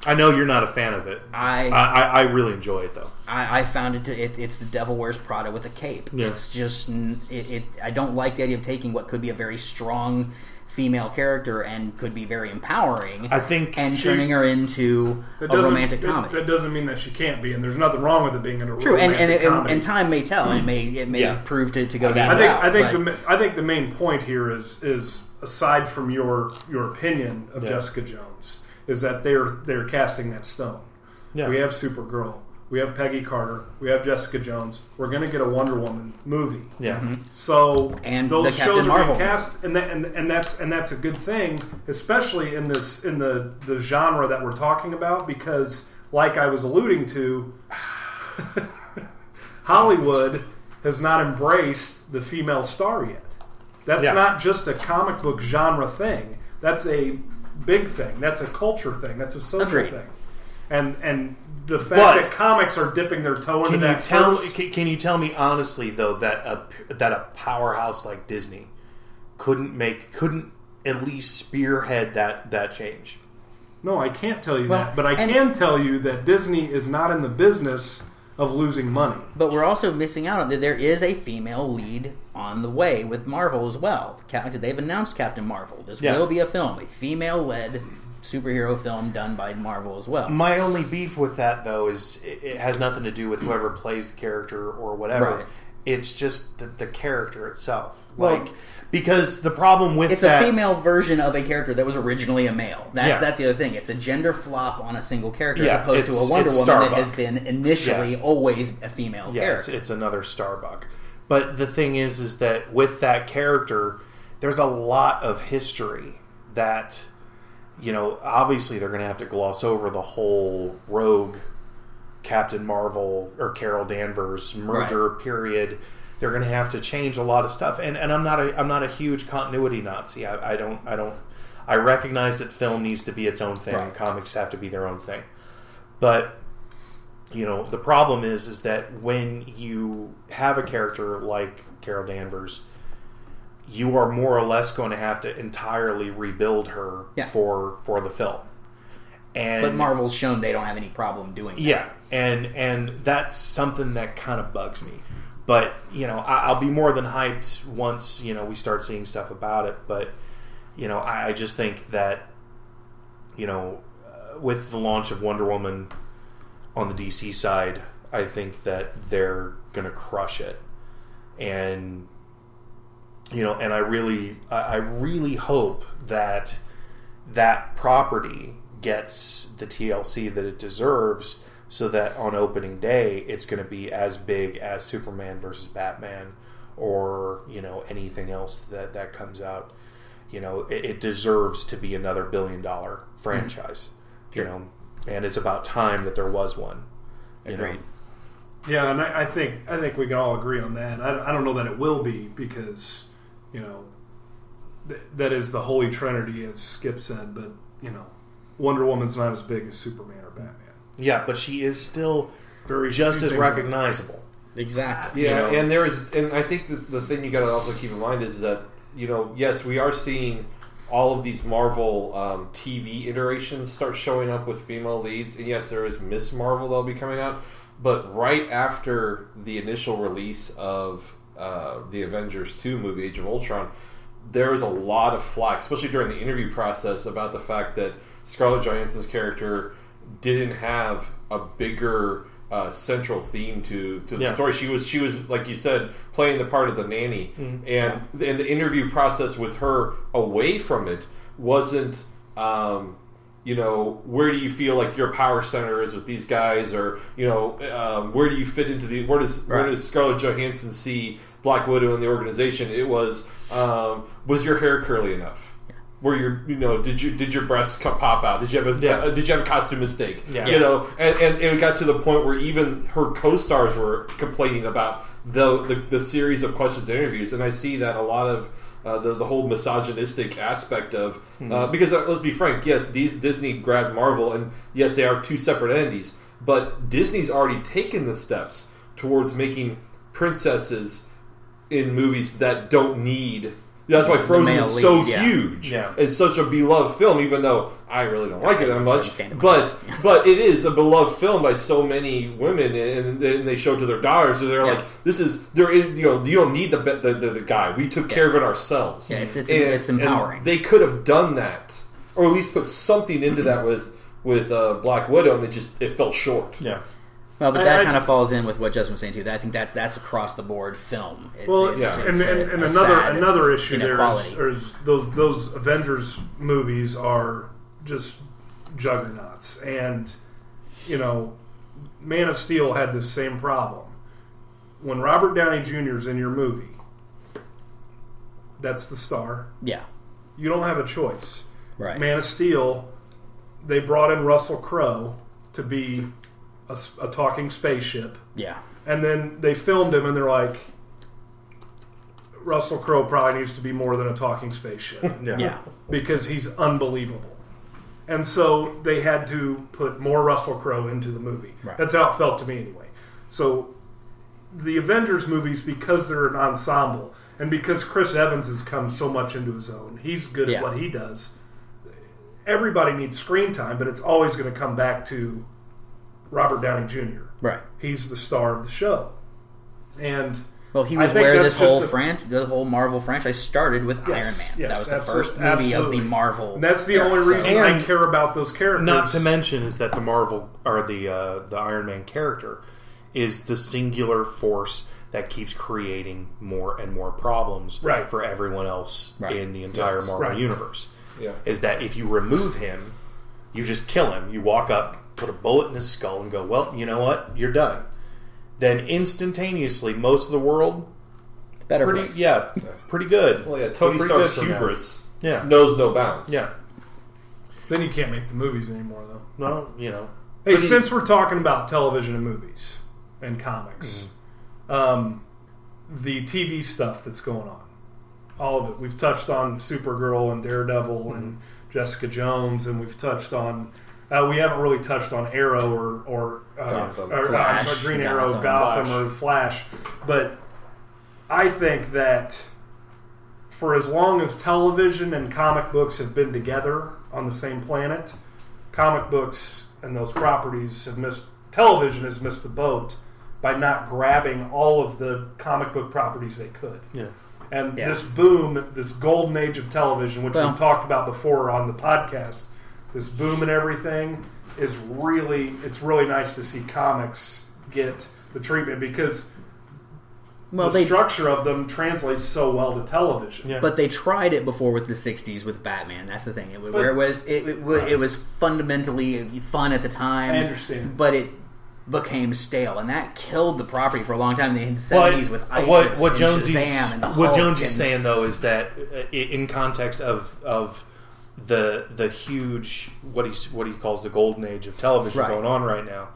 I know you're not a fan of it. I really enjoy it though. I found it's the Devil Wears Prada with a cape. Yeah. It's just I don't like the idea of taking what could be a very strong female character and could be very empowering. I think turning her into a romantic comedy. That doesn't mean that she can't be, and there's nothing wrong with it being in a true. Romantic comedy. And time may tell. It may prove to go that route. I think the main point here is aside from your opinion of Jessica Jones, is that they're casting that stone. Yeah. We have Supergirl, we have Peggy Carter, we have Jessica Jones. We're going to get a Wonder Woman movie. Yeah. So and those shows are Marvel. being cast, and that's a good thing, especially in the genre that we're talking about, because like I was alluding to, Hollywood has not embraced the female star yet. That's not just a comic book genre thing. That's a big thing. That's a culture thing. That's a social thing. And the fact that comics are dipping their toe into that first... Can you tell me honestly, though, that a powerhouse like Disney couldn't at least spearhead that change? No, I can't tell you that. But I can tell you that Disney is not in the business of losing money. But we're also missing out on that there is a female lead on the way with Marvel as well. They've announced Captain Marvel. This will be a film, a female-led superhero film done by Marvel as well. My only beef with that, though, is it has nothing to do with whoever plays the character or whatever. Right. It's just the character itself. Because the problem with it's a female version of a character that was originally a male. That's the other thing. It's a gender flop on a single character as opposed to a Wonder Woman that has been initially always a female character. It's another Starbuck. But the thing is that with that character, there's a lot of history that, obviously they're going to have to gloss over the whole Rogue, Captain Marvel, or Carol Danvers merger period. They're going to have to change a lot of stuff, and I'm not a huge continuity Nazi. I recognize that film needs to be its own thing, and comics have to be their own thing. But the problem is that when you have a character like Carol Danvers, you are more or less going to have to entirely rebuild her for the film. But Marvel's shown they don't have any problem doing that. Yeah, and that's something that kind of bugs me. But, I'll be more than hyped once, we start seeing stuff about it. But, I just think that, with the launch of Wonder Woman on the DC side, I think that they're going to crush it. And, and I really hope that property gets the TLC that it deserves, so that on opening day it's going to be as big as Superman versus Batman, or anything else that comes out. It deserves to be another $1 billion franchise. And it's about time that there was one. Agreed. Yeah, and I think we can all agree on that. I don't know that it will be, because that is the holy trinity, as Skip said. But Wonder Woman's not as big as Superman or Batman. Yeah, but she is still just as recognizable. Exactly. Yeah, and I think the thing you got to also keep in mind is that yes, we are seeing all of these Marvel TV iterations start showing up with female leads, and yes, there is Miss Marvel that'll be coming out, but right after the initial release of the Avengers 2 movie, Age of Ultron, there was a lot of flack, especially during the interview process, about the fact that Scarlett Johansson's character didn't have a bigger central theme to the story. She was like you said, playing the part of the nanny, and the interview process with her away from it wasn't where do you feel like your power center is with these guys, or where do you fit into where does Scarlett Johansson see Black Widow in the organization? It was your hair curly enough? where did your breasts pop out? Did you have a costume mistake? Yeah. And it got to the point where even her co-stars were complaining about the series of questions and interviews, and I see that a lot of the whole misogynistic aspect of because let's be frank, yes, Disney grabbed Marvel, and yes, they are two separate entities, but Disney's already taken the steps towards making princesses in movies that don't need. That's why Frozen is so huge. Yeah. It's such a beloved film, even though I really don't like it that much. But it is a beloved film by so many women, and they show it to their daughters. So they're like, you don't need the guy. We took care of it ourselves. Yeah, it's empowering. And they could have done that, or at least put something into that with Black Widow, and it fell short. Yeah. Well, but that kind of falls in with what Justin was saying too. I think that's across the board film. Another issue there is those Avengers movies are just juggernauts, and Man of Steel had the same problem. When Robert Downey Jr. is in your movie, that's the star. Yeah, you don't have a choice. Right. Man of Steel, they brought in Russell Crowe to be a talking spaceship. Yeah. And then they filmed him, and they're like, Russell Crowe probably needs to be more than a talking spaceship. Yeah. Because he's unbelievable. And so they had to put more Russell Crowe into the movie. Right. That's how it felt to me anyway. So the Avengers movies, because they're an ensemble, and because Chris Evans has come so much into his own, he's good at what he does. Everybody needs screen time, but it's always going to come back to Robert Downey Jr. Right. He's the star of the show. And he was where this the whole Marvel franchise started with Iron Man. Yes, that was the first movie of the Marvel. And that's the only reason I care about those characters. Not to mention is that the Marvel or the Iron Man character is the singular force that keeps creating more and more problems for everyone else in the entire Marvel universe. Yeah. Is that if you remove him, you just kill him. You walk up, put a bullet in his skull, and go, well, you know what? You're done. Then instantaneously, most of the world, pretty good. Well, yeah, Tony Stark's hubris knows no bounds. Yeah. Then you can't make the movies anymore, though. Well, Hey, since we're talking about television and movies and comics, the TV stuff that's going on, all of it. We've touched on Supergirl and Daredevil and Jessica Jones, and we've touched on... we haven't really touched on Arrow or Green Arrow, Gotham, or Flash. But I think that for as long as television and comic books have been together on the same planet, comic books and those properties television has missed the boat by not grabbing all of the comic book properties they could. Yeah. And this boom, this golden age of television, which we've talked about before on the podcast, this boom and everything it's really nice to see comics get the treatment because the structure of them translates so well to television. Yeah. But they tried it before with the 60s with Batman. That's the thing. It was fundamentally fun at the time. I understand. But it became stale, and that killed the property for a long time in the 70s with ISIS what and Shazam and Hulk. What Jonesy's saying, though, is that in context of the huge what he calls the golden age of television going on right now,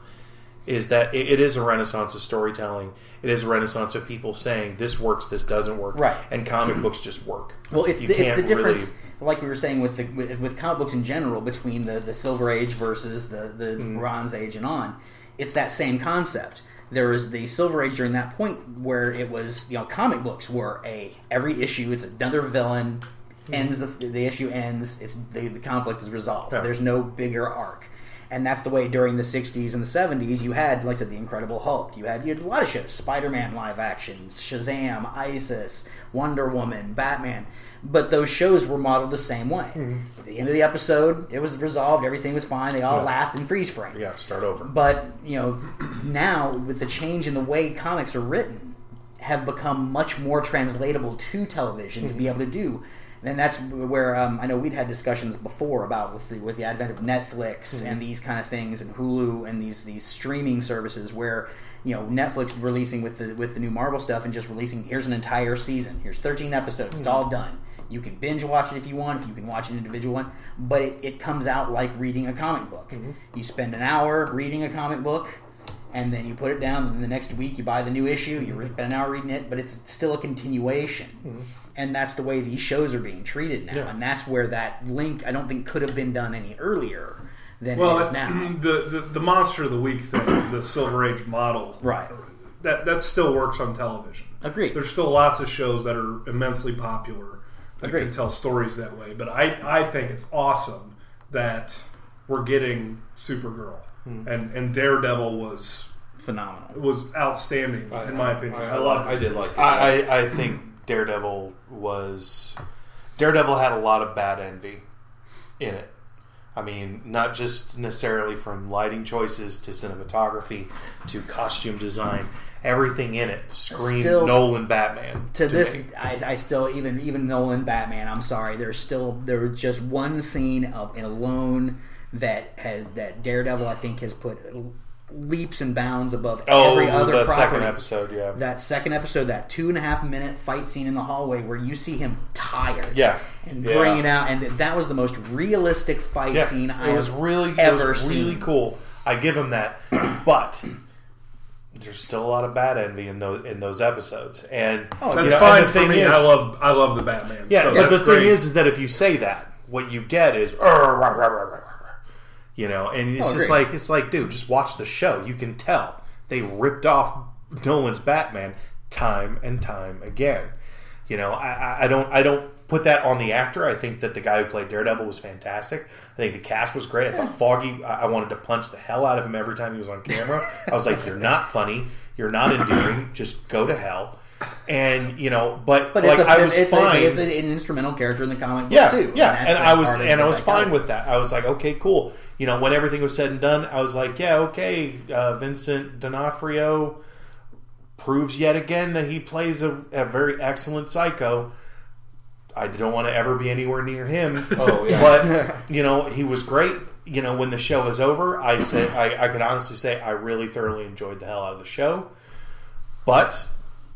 is that it is a renaissance of storytelling. It is a renaissance of people saying this works, this doesn't work, and comic books just work. Well, it's the difference, like we were saying with comic books in general, between the Silver Age versus the Bronze Age and on. It's that same concept. There was the Silver Age during that point where it was, comic books were every issue it's another villain. Ends the issue ends. It's the conflict is resolved. Yeah. There's no bigger arc, and that's the way during the 60s and the 70s you had, like I said, the Incredible Hulk. You had a lot of shows: Spider-Man live action, Shazam, ISIS, Wonder Woman, Batman. But those shows were modeled the same way. At the end of the episode, it was resolved. Everything was fine. They all laughed and freeze frame. Yeah, start over. But now with the change in the way comics are written, have become much more translatable to television to be able to do. And that's where I know we'd had discussions before about with the advent of Netflix and these kind of things and Hulu and these streaming services where Netflix releasing with the new Marvel stuff and just releasing, here's an entire season, here's 13 episodes, it's all done. You can binge watch it if you want, if you can watch an individual one, but it comes out like reading a comic book. You spend an hour reading a comic book, and then you put it down, and the next week you buy the new issue, you spend an hour reading it, but it's still a continuation. And that's the way these shows are being treated now, and that's where that link, I don't think, could have been done any earlier than it is now. The Monster of the Week thing, the Silver Age model, right? That still works on television. Agreed. There's still lots of shows that are immensely popular that Agreed. can tell stories that way. But I think it's awesome that we're getting Supergirl. And Daredevil was phenomenal. It was outstanding, in my opinion. I love it. I did like it. I think Daredevil had a lot of bad envy in it. I mean, not just necessarily from lighting choices to cinematography to costume design. Everything in it screamed Nolan Batman. To this, I still even Nolan Batman. I'm sorry. There was just one scene in Alone that Daredevil, I think, has put leaps and bounds above every other property. Second episode, yeah. That second episode, that 2.5 minute fight scene in the hallway where you see him tired, and bring it out, and that was the most realistic fight scene I've ever seen. Really cool. I give him that, but there's still a lot of bad envy in those episodes, and that's fine for me. I love the Batman. Yeah, but the thing is that if you say that, what you get is. And it's like, dude, just watch the show. You can tell they ripped off Nolan's Batman time and time again. I don't put that on the actor. I think that the guy who played Daredevil was fantastic. I think the cast was great. I thought Foggy, I wanted to punch the hell out of him every time he was on camera. I was like, you're not funny, you're not endearing, just go to hell. And but like I was fine. It's an instrumental character in the comic book too. And I was fine with that. I was like, okay, cool. When everything was said and done, I was like, yeah, okay. Vincent D'Onofrio proves yet again that he plays a very excellent psycho. I don't want to ever be anywhere near him. Oh yeah. But he was great. When the show was over, I could honestly say I really thoroughly enjoyed the hell out of the show. But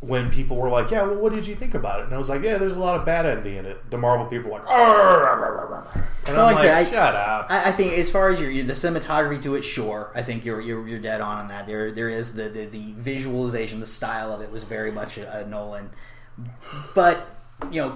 when people were like, yeah, well, what did you think about it? And I was like, yeah, there's a lot of bad envy in it. The Marvel people were like, and I'm like, shut up. I think as far as the cinematography to it, sure. I think you're dead on that. There is the visualization, the style of it was very much a Nolan. But,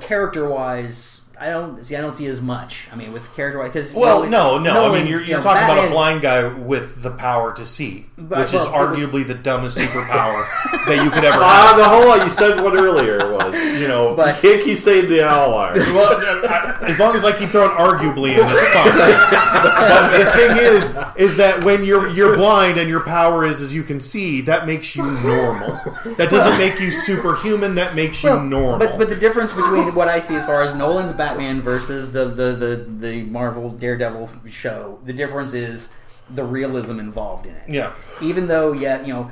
character wise, I don't see as much. I mean, with character-wise, because no. I mean, you're talking about a blind guy with the power to see, which is arguably the dumbest superpower that you could ever have. The whole lot you said one earlier was, you can't keep saying the outlier. Well, as long as I keep throwing arguably in, it's fine. But the thing is that when you're blind and your power is as you can see, that makes you normal. That doesn't make you superhuman. That makes you normal. But the difference between what I see as far as Nolan's Batman versus the Marvel Daredevil show, the difference is the realism involved in it. Yeah. Even though,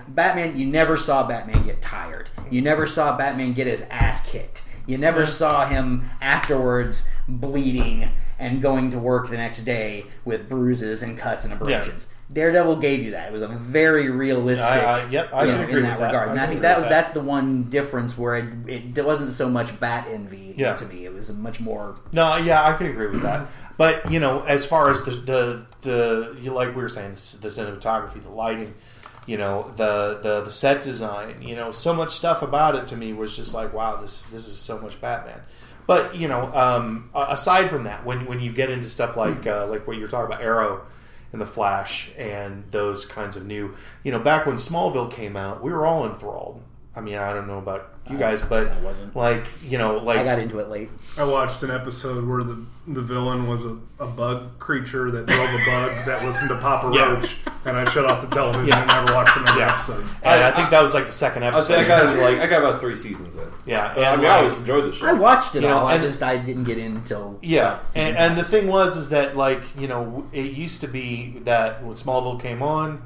Batman, you never saw Batman get tired. You never saw Batman get his ass kicked. You never saw him afterwards bleeding and going to work the next day with bruises and cuts and abrasions. Yeah. Daredevil gave you that. It was a very realistic, I can agree in that with regard. That. And I think that's the one difference where it wasn't so much bat envy to me. It was much more. No, yeah, I can agree with that. But as far as the like we were saying, the cinematography, the lighting, the set design, so much stuff about it to me was just like, wow, this is so much Batman. But aside from that, when you get into stuff like what you were talking about, Arrow and the Flash and those kinds of new, back when Smallville came out, we were all enthralled. I mean, I don't know about you guys, but I wasn't. I got into it late. I watched an episode where the villain was a bug creature that drove a bug that listened to Papa Roach, and I shut off the television and never watched another episode. And I think that was like the second episode. I got about 3 seasons in. Yeah, and I always enjoyed the show. I watched it all. I didn't get in until and the thing was that it used to be that when Smallville came on,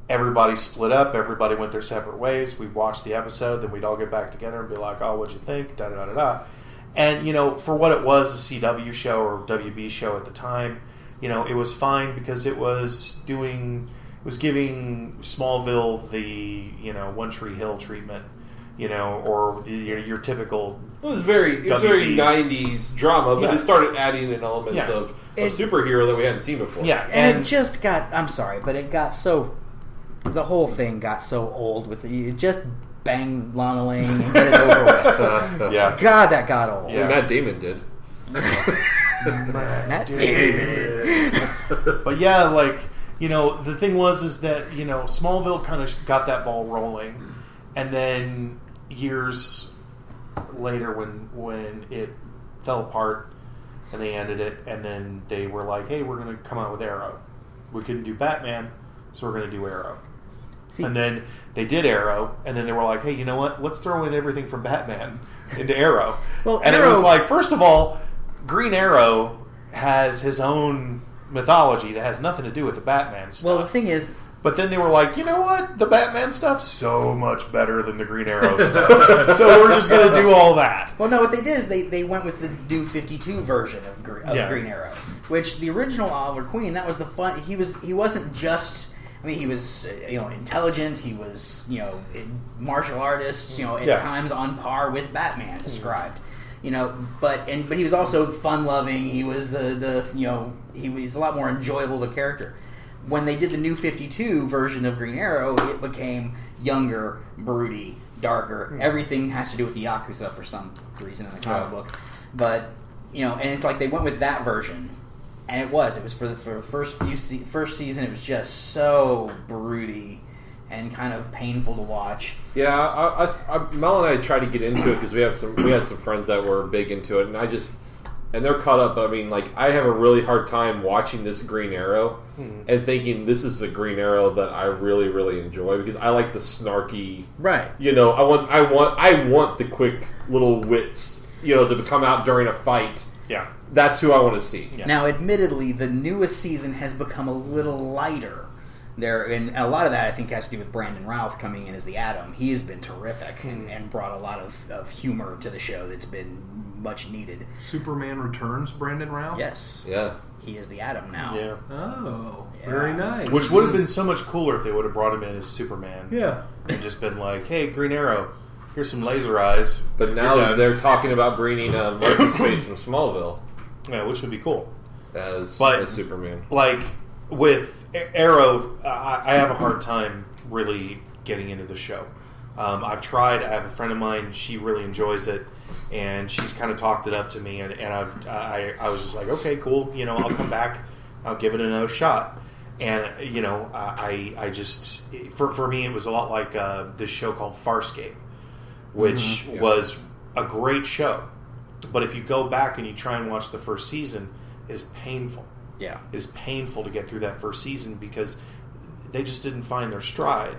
everybody split up. Everybody went their separate ways. We'd watch the episode, then we'd all get back together and be like, "Oh, what'd you think?" Da da da da. And for what it was, a CW show or WB show at the time, it was fine because it was was giving Smallville the, One Tree Hill treatment, or your typical. It was very 90s drama, but it started adding in elements of a superhero that we hadn't seen before. Yeah, and it just got. I'm sorry, but it got so. The whole thing got so old with it. Just bang Lana Lang and get it over with. God, that got old. Yeah. Matt Damon did. Matt Damon. But yeah, the thing is that Smallville kind of got that ball rolling, and then years later when it fell apart and they ended it, and then they were like, hey, we're going to come out with Arrow. We couldn't do Batman, so we're going to do Arrow. And then they did Arrow, and then they were like, hey, you know what? Let's throw in everything from Batman into Arrow. And Arrow, it was like, first of all, Green Arrow has his own mythology that has nothing to do with the Batman stuff. Well, the thing is... But then they were like, you know what? The Batman stuff's so much better than the Green Arrow stuff. So we're just going to do all that. Well, no, what they did is they went with the New 52 version of Green Arrow. Which, the original Oliver Queen, that was the fun... He wasn't just... I mean, he was, intelligent. He was, martial artist. At times on par with Batman described. But he was also fun-loving. He was he was a lot more enjoyable of a character. When they did the New 52 version of Green Arrow, it became younger, broody, darker. Everything has to do with the Yakuza for some reason in the comic book. But and it's like they went with that version. And it was for the first season. It was just so broody and kind of painful to watch. Yeah, Mel and I tried to get into it because we had some friends that were big into it, and they're caught up. I mean, I have a really hard time watching this Green Arrow and thinking this is a Green Arrow that I really, really enjoy because I like the snarky. Right. I want the quick little wits. To come out during a fight. Yeah. That's who I want to see. Yeah. Now, admittedly, the newest season has become a little lighter. And a lot of that, I think, has to do with Brandon Routh coming in as the Atom. He has been terrific and brought a lot of humor to the show that's been much needed. Superman Returns, Brandon Routh? Yes. Yeah. He is the Atom now. Yeah. Oh, very nice. Which would have been so much cooler if they would have brought him in as Superman. Yeah. And just been like, hey, Green Arrow, here's some laser eyes. But now they're talking about bringing Marcus Space from Smallville. Yeah, which would be cool. As Superman. With Arrow, I have a hard time really getting into the show. I've tried. I have a friend of mine. She really enjoys it, and she's kind of talked it up to me. And I was just like, okay, cool. I'll come back. I'll give it another shot. And I just for me it was a lot like this show called Farscape, which was a great show. But if you go back and you try and watch the first season, it's painful. Yeah. It's painful to get through that first season because they just didn't find their stride.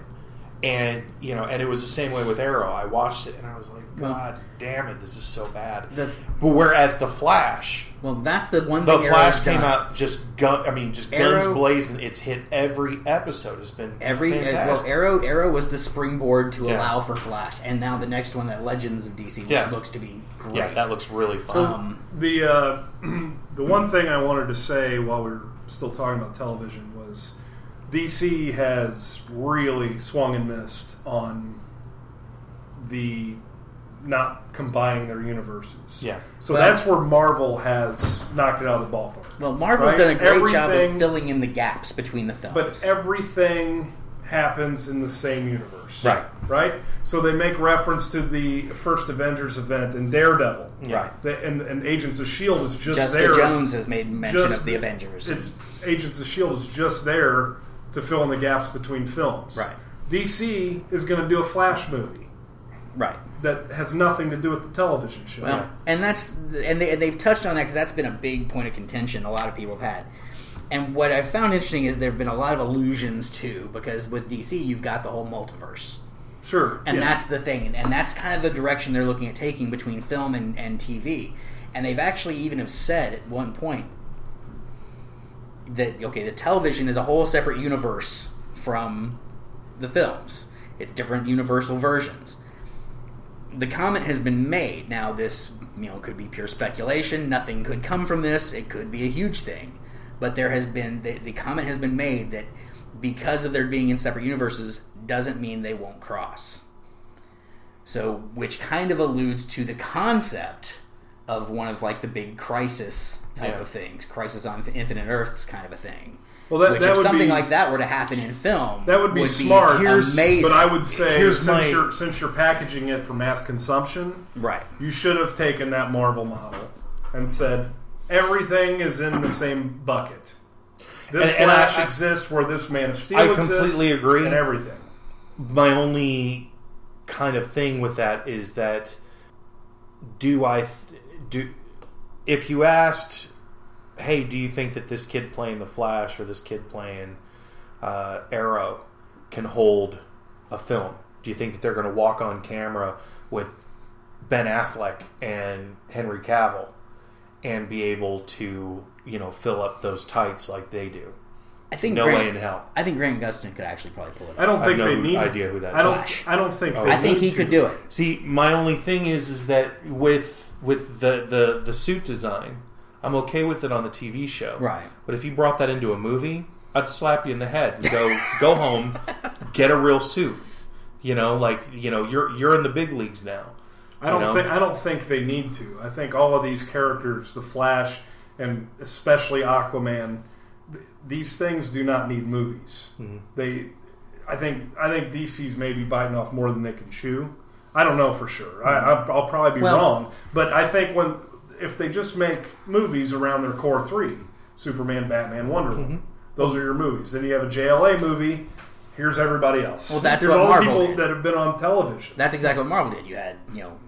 And, and it was the same way with Arrow. I watched it and I was like, God damn it, this is so bad. But whereas The Flash... Well, that's the one thing The Flash came out just guns blazing. It's hit every episode. It's been fantastic. Arrow was the springboard to allow for Flash. And now the next one, that Legends of DC, looks to be great. Yeah, that looks really fun. So, the one thing I wanted to say while we're still talking about television was DC has really swung and missed on the not combining their universes. Yeah. So that's where Marvel has knocked it out of the ballpark. Well, Marvel's done a great job of filling in the gaps between the films. But everything happens in the same universe. Right. Right? So they make reference to the first Avengers event in Daredevil. Right. And Agents of S.H.I.E.L.D. is just Jessica there. Jones has made mention of the Avengers. Agents of S.H.I.E.L.D. is just there to fill in the gaps between films. Right. DC is going to do a Flash movie. Right. That has nothing to do with the television show. Well, and they've touched on that because that's been a big point of contention a lot of people have had. And what I found interesting is there have been a lot of allusions to, because with DC you've got the whole multiverse. Sure. And that's the thing. And that's kind of the direction they're looking at taking between film and TV. And they've actually even have said at one point that, okay, the television is a whole separate universe from the films. It's different universal versions. The comment has been made. Now, this could be pure speculation. Nothing could come from this. It could be a huge thing. But there has been the comment has been made that because of their being in separate universes doesn't mean they won't cross. So, which kind of alludes to the concept of one of like the big Crisis type of things, Crisis on Infinite Earths kind of a thing. Well, that Which would if something be, like that were to happen in film, that would be smart. Amazing. But I would say Since since you're packaging it for mass consumption, right? You should have taken that Marvel model and said everything is in the same bucket. This Flash exists where this Man of Steel exists. I completely agree. And everything. My only kind of thing with that is that if you asked, hey, do you think that this kid playing the Flash or this kid playing Arrow can hold a film? Do you think that they're going to walk on camera with Ben Affleck and Henry Cavill and be able to, fill up those tights like they do? I think no way in hell. I think Grant Gustin could actually probably pull it off. I don't think I have they no need. idea who that is. I don't think. I think he could do it. See, my only thing is that with the suit design, I'm okay with it on the TV show. Right. But if you brought that into a movie, I'd slap you in the head and go home, get a real suit. You're in the big leagues now. I don't think they need to. I think all of these characters, the Flash and especially Aquaman, these things do not need movies. Mm-hmm. I think DC's maybe biting off more than they can chew. I don't know for sure. I'll probably be wrong, but I think if they just make movies around their core three, Superman, Batman, Wonder Woman, those are your movies. Then you have a JLA movie. Here's everybody else. Well, that's Here's what all Marvel the people did. that have been on television. That's exactly what Marvel did. You had,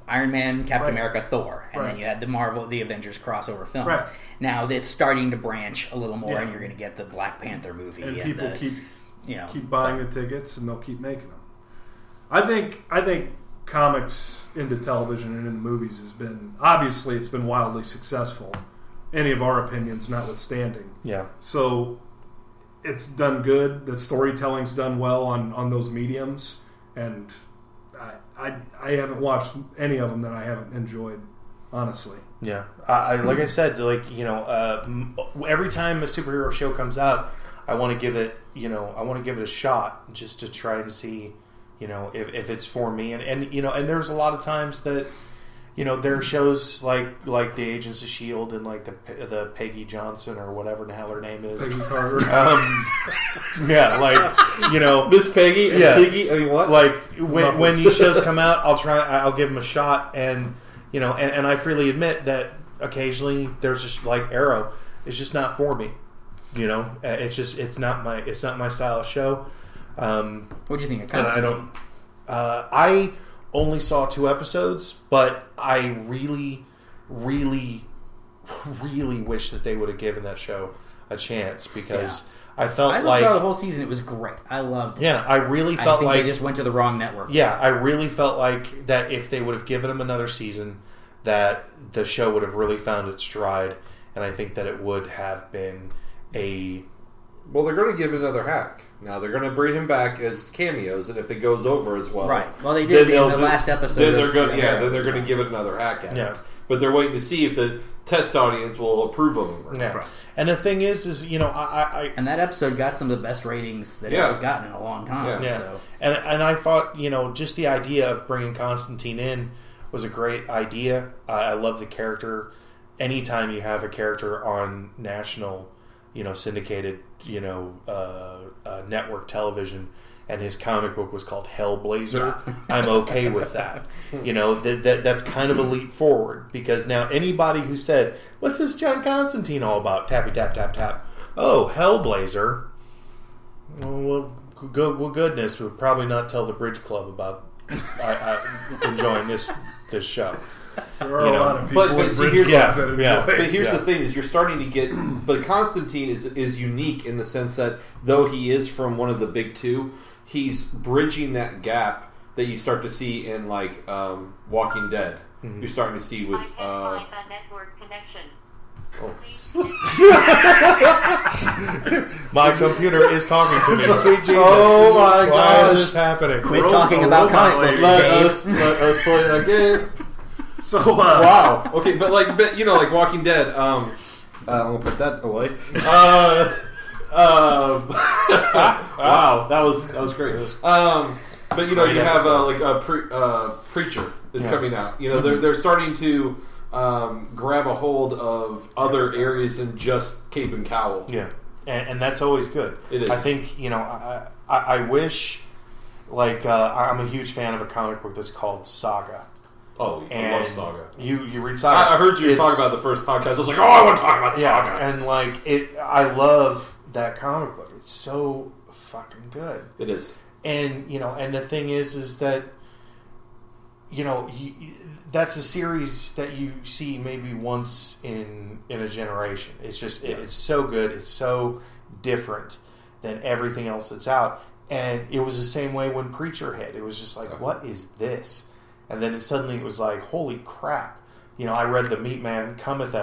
Iron Man, Captain America, Thor, and then you had the Avengers crossover film. Right. Now it's starting to branch a little more, and Yeah. you're going to get the Black Panther movie, and people keep buying the tickets, and they'll keep making them. I think comics into television and into movies has been it's been wildly successful. Any of our opinions notwithstanding. Yeah. So it's done good. The storytelling's done well on those mediums, and I haven't watched any of them that I haven't enjoyed, honestly. Yeah, like I said, every time a superhero show comes out, I want to give it, a shot just to try to see, if it's for me, and there's a lot of times that. There are shows like the Agents of S.H.I.E.L.D. and like the Peggy Johnson or whatever the hell her name is. Peggy Carter. Miss Peggy and Piggy. I mean, what? Like when these shows come out, I'll give them a shot, and and I freely admit that occasionally there's just like Arrow, it's just not for me. It's not my style of show. What do you think of Constantine? I only saw 2 episodes, but I really, really, really wish that they would have given that show a chance because I felt I saw the whole season. It was great. I loved it. Yeah, I really felt like they just went to the wrong network. Yeah, I really felt like that if they would have given them another season, that the show would have really found its stride, and I think that it would have been a. Well, they're going to give it another hack. Now they're going to bring him back as cameos, and if it goes over as well, right? Well, they did in the last episode. Then they're going, then they're going to give it another hack at it. But they're waiting to see if the test audience will approve of them. Yeah. Right. And the thing is I and that episode got some of the best ratings that it has gotten in a long time. Yeah. So. And I thought just the idea of bringing Constantine in was a great idea. I love the character. Anytime you have a character on national, syndicated, network television, and his comic book was called Hellblazer, I'm okay with that. That's kind of a leap forward, because now anybody who said, what's this John Constantine all about? Tappy, tap, tap, tap. Oh, Hellblazer. Well, goodness, we'll probably not tell the Bridge Club about enjoying this show. There are a lot of people but with Bridge Clubs that enjoy it. But here's the thing: is you're starting to get. But Constantine is unique in the sense that though he is from one of the big two, he's bridging that gap that you start to see in like Walking Dead. Mm-hmm. You're starting to see with. I can't find a network connection. My computer is talking to me. Sweet Jesus. Oh my gosh! Why is this happening? Quit talking about comic books, Dave. Let us play a game. So wow. Okay, but like Walking Dead. I'm gonna put that away. Wow, that was great. But you know, you have Preacher is coming out. You know, they're starting to grab a hold of other areas than just cape and cowl. Yeah, and that's always good. It is. I think, you know, I wish, like, I'm a huge fan of a comic book that's called Saga. Oh, I love Saga. You read Saga. I heard you talk about the first podcast. I was like, oh, I want to talk about Saga. And like I love that comic book. It's so fucking good. It is. And you know, and the thing is that, you know, that's a series that you see maybe once in a generation. It's just it's so good. It's so different than everything else that's out. And it was the same way when Preacher hit. It was just like, what is this? And then suddenly it was like, holy crap. You know, I read the Meat Man Cometh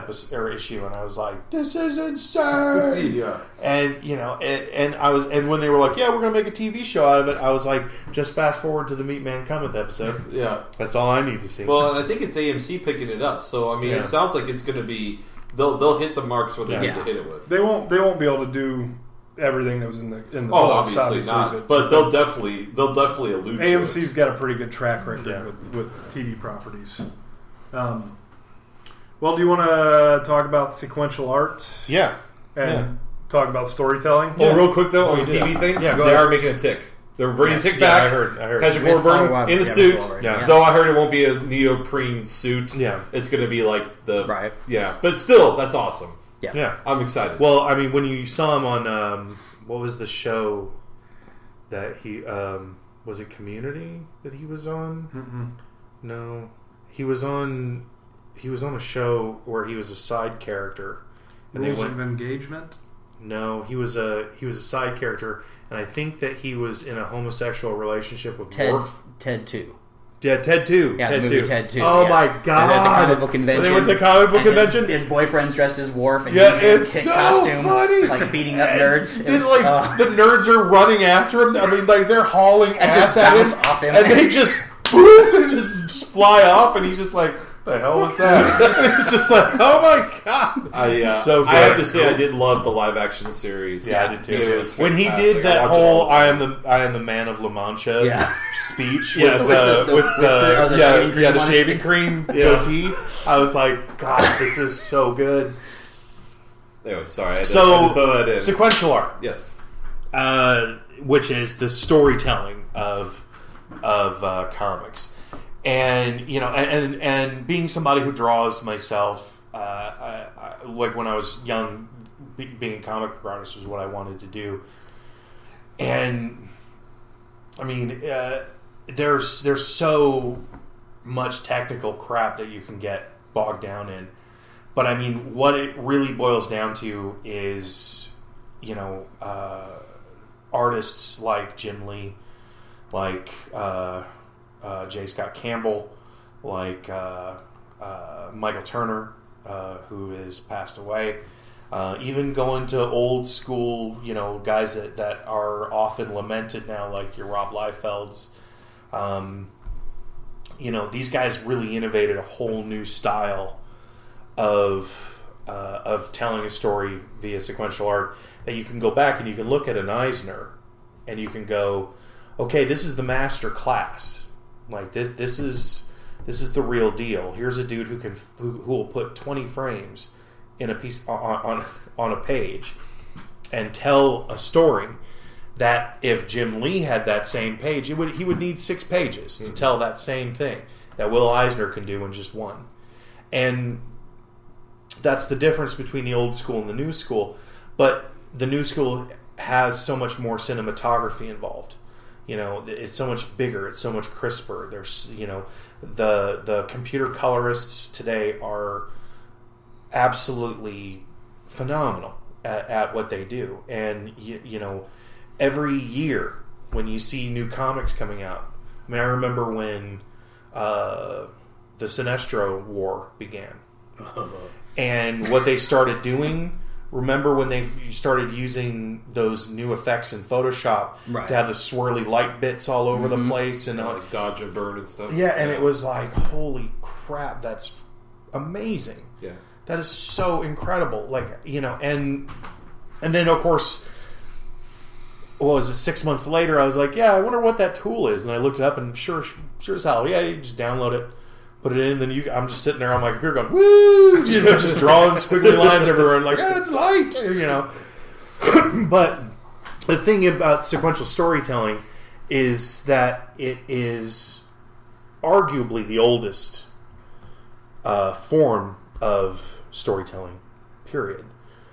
issue, and I was like, this is insane. Yeah. And, you know, and when they were like, yeah, we're going to make a TV show out of it, I was like, just fast forward to the Meat Man Cometh episode. Yeah. That's all I need to see. Well, and I think it's AMC picking it up. So, I mean, it sounds like it's going to be, they'll hit the marks where they need to hit it with. They won't be able to do everything that was in the books, obviously not. But they'll definitely allude AMC's to it. got a pretty good track record with TV properties. Well, do you want to talk about sequential art? Yeah. And talk about storytelling? Oh, real quick though, on the TV thing, go they ahead. are making a Tick. They're bringing Tick back. I heard. Patrick Warburton in the suit. Yeah. Though I heard it won't be a neoprene suit. Yeah. It's going to be like the... Right. Yeah. But still, that's awesome. Yeah. I'm excited. Well, I mean, when you saw him on, what was the show that he, was it Community that he was on? Mm-mm. No. He was on a show where he was a side character. And Rules of Engagement? No, he was a side character, and I think that he was in a homosexual relationship with Worf. Ted 2. Yeah, Ted 2. Yeah, Ted the movie 2. Ted 2. Oh yeah. my god! They're at the comic book convention. They went to the comic book convention. His boyfriend's dressed as Worf, and Yeah, he's in it's a so costume, funny. like beating up nerds. It's the nerds are running after him. I mean, like they're hauling and ass just at him, bounce off him, and they just boom, just fly off, and he's just like, "The hell was that?" And it's just like, "Oh my god!" So good. I have to say, I did love the live action series. Yeah, I did too. It was when he fantastic. did that whole "I am the man of La Mancha" speech with the shaving cream goatee, I was like, God, this is so good. Anyway, sorry. I had to So, throw that in. sequential art, Yes. which is the storytelling of comics, and you know, and being somebody who draws myself, I like when I was young, being a comic book artist was what I wanted to do, and I mean, there's so much technical crap that you can get bogged down in, but I mean, what it really boils down to is, you know, artists like Jim Lee, like J. Scott Campbell, like Michael Turner, who has passed away. Even going to old school, you know, guys that are often lamented now, like your Rob Liefelds. You know, these guys really innovated a whole new style of telling a story via sequential art that you can go back and you can look at an Eisner and you can go, okay, this is the master class. Like this is the real deal. Here's a dude who will put 20 frames in a piece on a page and tell a story that if Jim Lee had that same page, he would need 6 pages to tell that same thing that Will Eisner can do in just one. And that's the difference between the old school and the new school. But the new school has so much more cinematography involved. You know, it's so much bigger. It's so much crisper. There's, you know, the computer colorists today are absolutely phenomenal at what they do. And, you know, every year when you see new comics coming out, I mean, I remember when the Sinestro War began. And what they started doing, remember when they started using those new effects in Photoshop to have the swirly light bits all over the place and like dodge and burn and stuff. Yeah, and it was like, holy crap, that's amazing. Yeah. That is so incredible. Like, you know, and then of course what was it, 6 months later, I was like, yeah, I wonder what that tool is. And I looked it up, and sure as hell, yeah, you just download it, put it in, and then I'm just sitting there on my computer going, woo, just drawing squiggly lines everywhere, and like, it's light, But the thing about sequential storytelling is that it is arguably the oldest form of storytelling, period.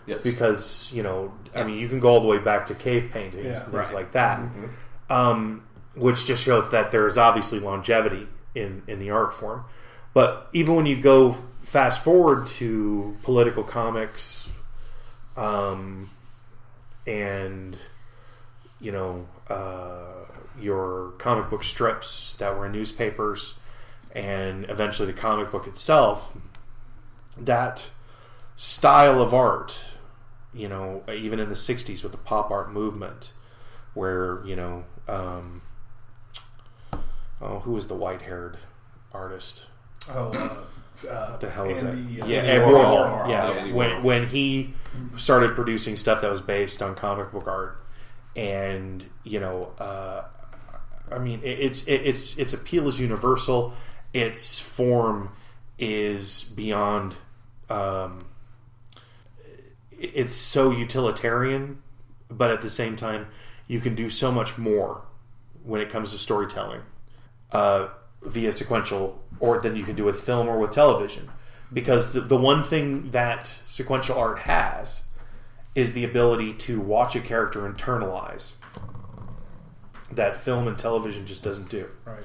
Yes. Because, I mean, you can go all the way back to cave paintings and things like that, which just shows that there is obviously longevity in the art form. But even when you go fast forward to political comics, and, your comic book strips that were in newspapers, and eventually the comic book itself, that style of art, even in the 60s with the pop art movement, where, who was the white-haired artist? What the hell is that? Andy Warhol. Yeah, when he started producing stuff that was based on comic book art, and I mean, its appeal is universal. Its form is beyond. It's so utilitarian, but at the same time, you can do so much more when it comes to storytelling via sequential, or than you can do with film or with television. Because the one thing that sequential art has is the ability to watch a character internalize that film and television just doesn't do. Right.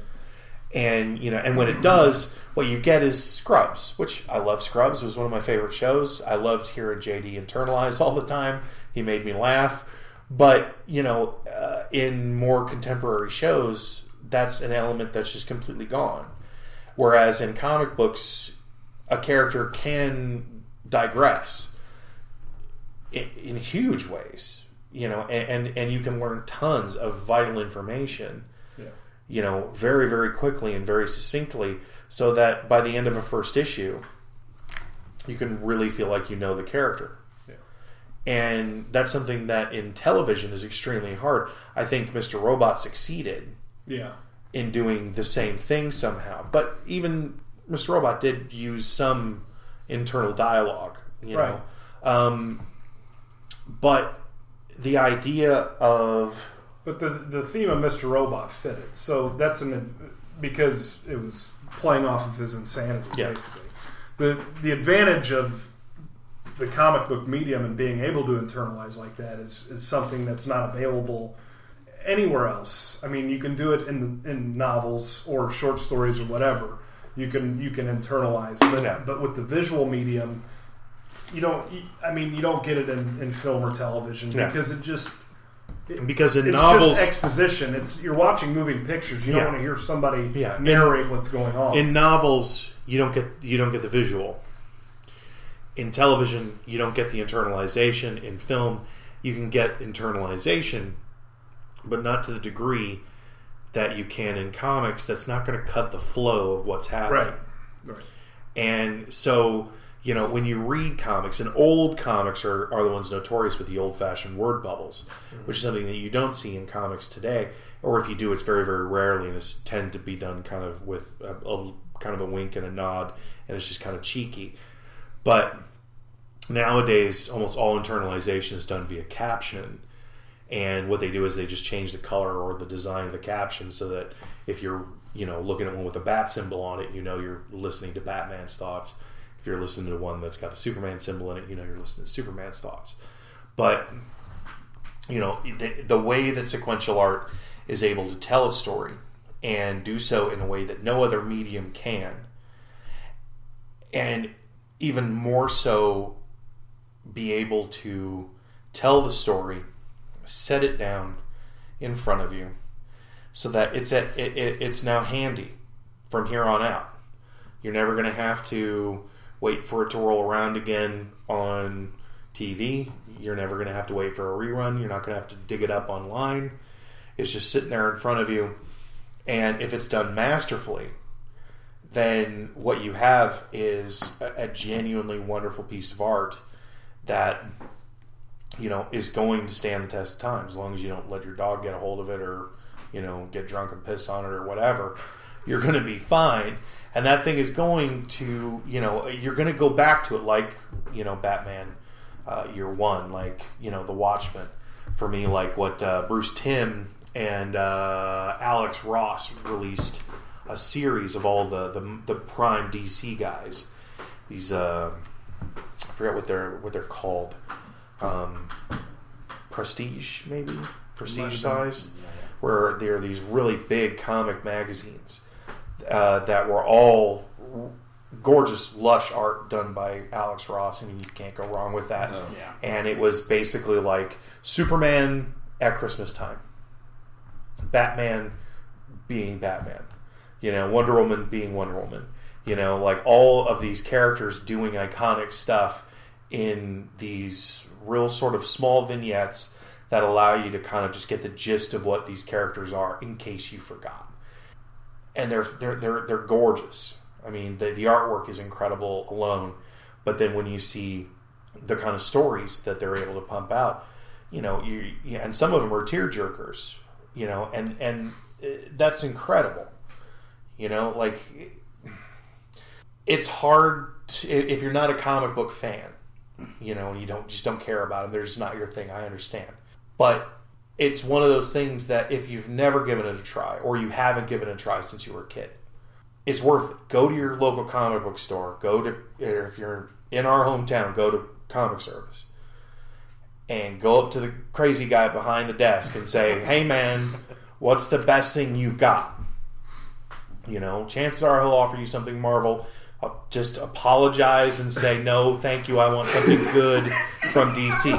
And and when it does, what you get is Scrubs, which I love. Scrubs was one of my favorite shows. I loved hearing JD internalize all the time. He made me laugh. But in more contemporary shows, that's an element that's just completely gone. Whereas in comic books, a character can digress in huge ways, and you can learn tons of vital information, very, very quickly and very succinctly, so that by the end of a first issue, you can really feel like you know the character. Yeah. And that's something that in television is extremely hard. I think Mr. Robot succeeded in doing the same thing somehow. But even Mr. Robot did use some internal dialogue, know. But the idea of... But the theme of Mr. Robot fitted. So that's because it was playing off of his insanity, basically. The advantage of the comic book medium and being able to internalize like that is something that's not available anywhere else. I mean, you can do it in novels or short stories or whatever. You can internalize, but with the visual medium, you don't get it in film or television because it just. Because in it's novels, just exposition. You're watching moving pictures. You don't want to hear somebody narrate what's going on. In novels, you don't get the visual. In television, you don't get the internalization. In film, you can get internalization, but not to the degree that you can in comics. That's not going to cut the flow of what's happening. Right. And so, when you read comics, and old comics are the ones notorious with the old-fashioned word bubbles, which is something that you don't see in comics today. Or if you do, it's very, very rarely, and it's tend to be done kind of with a kind of a wink and a nod, and it's just kind of cheeky. But nowadays, almost all internalization is done via caption. And what they do is they just change the color or the design of the caption so that if you're, looking at one with a bat symbol on it, you're listening to Batman's thoughts. If you're listening to one that's got the Superman symbol in it, you're listening to Superman's thoughts. But, the way that sequential art is able to tell a story and do so in a way that no other medium can, and even more so be able to tell the story, set it down in front of you so that it's now handy from here on out. You're never going to have to wait for it to roll around again on TV. You're never going to have to wait for a rerun. You're not going to have to dig it up online. It's just sitting there in front of you. And if it's done masterfully, then what you have is a genuinely wonderful piece of art that is going to stand the test of time as long as you don't let your dog get a hold of it or, get drunk and piss on it or whatever. You're going to be fine. And that thing is going to, you're going to go back to it like, Batman Year One, like, The Watchmen. For me, like what Bruce Timm and Alex Ross released a series of all the prime DC guys. These I forget what they're called. Prestige, maybe Prestige size, where they're these really big comic magazines that were all gorgeous, lush art done by Alex Ross. I mean, you can't go wrong with that. No. Yeah. And it was basically like Superman at Christmas time, Batman being Batman, Wonder Woman being Wonder Woman, like all of these characters doing iconic stuff in these real sort of small vignettes that allow you to kind of just get the gist of what these characters are in case you forgot. And they're gorgeous. I mean, the artwork is incredible alone, but then when you see the kind of stories that they're able to pump out, and some of them are tearjerkers, and that's incredible. Like it's hard if you're not a comic book fan, you don't care about them. They're just not your thing. I understand, but it's one of those things that if you've never given it a try or you haven't given it a try since you were a kid, it's worth it. Go to your local comic book store. If you're in our hometown, go to Comic Service and go up to the crazy guy behind the desk and say, "Hey man, what's the best thing you've got?" Chances are he'll offer you something Marvel. Just apologize and say, "No, thank you. I want something good from DC."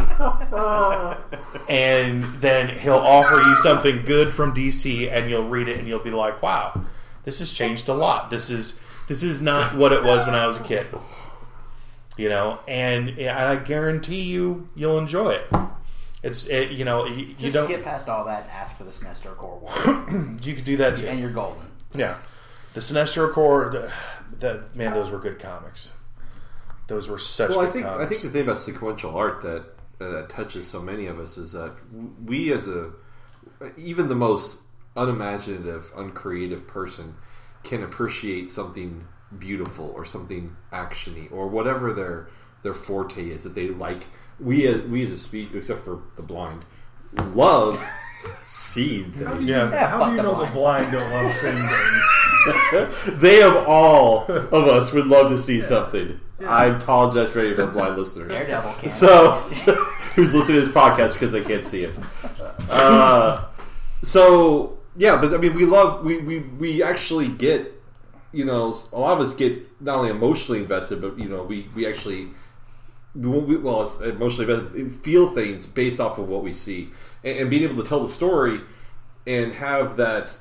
And then he'll offer you something good from DC, and you'll read it, and you'll be like, "Wow, this has changed a lot. This is not what it was when I was a kid." And I guarantee you'll enjoy it. You don't skip past all that and ask for the Sinestro Corps one. You could do that too, and you're golden. Yeah, the Sinestro Corps. Those were good comics. Those were such good comics. I think the thing about sequential art that touches so many of us is that we, even the most unimaginative, uncreative person, can appreciate something beautiful or something actiony or whatever their forte is that they like. We as a species, except for the blind, love seeing things. How do you know the blind don't love seeing things? They of all of us would love to see something. Yeah. I apologize for any of our blind listeners. Daredevil can. So, who's listening to this podcast because they can't see it. So, yeah, but I mean, we actually get, a lot of us get not only emotionally invested, but, we actually, it's emotionally invested, feel things based off of what we see. And being able to tell the story and have that,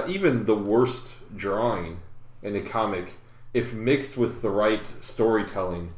even the worst drawing in a comic, if mixed with the right storytelling,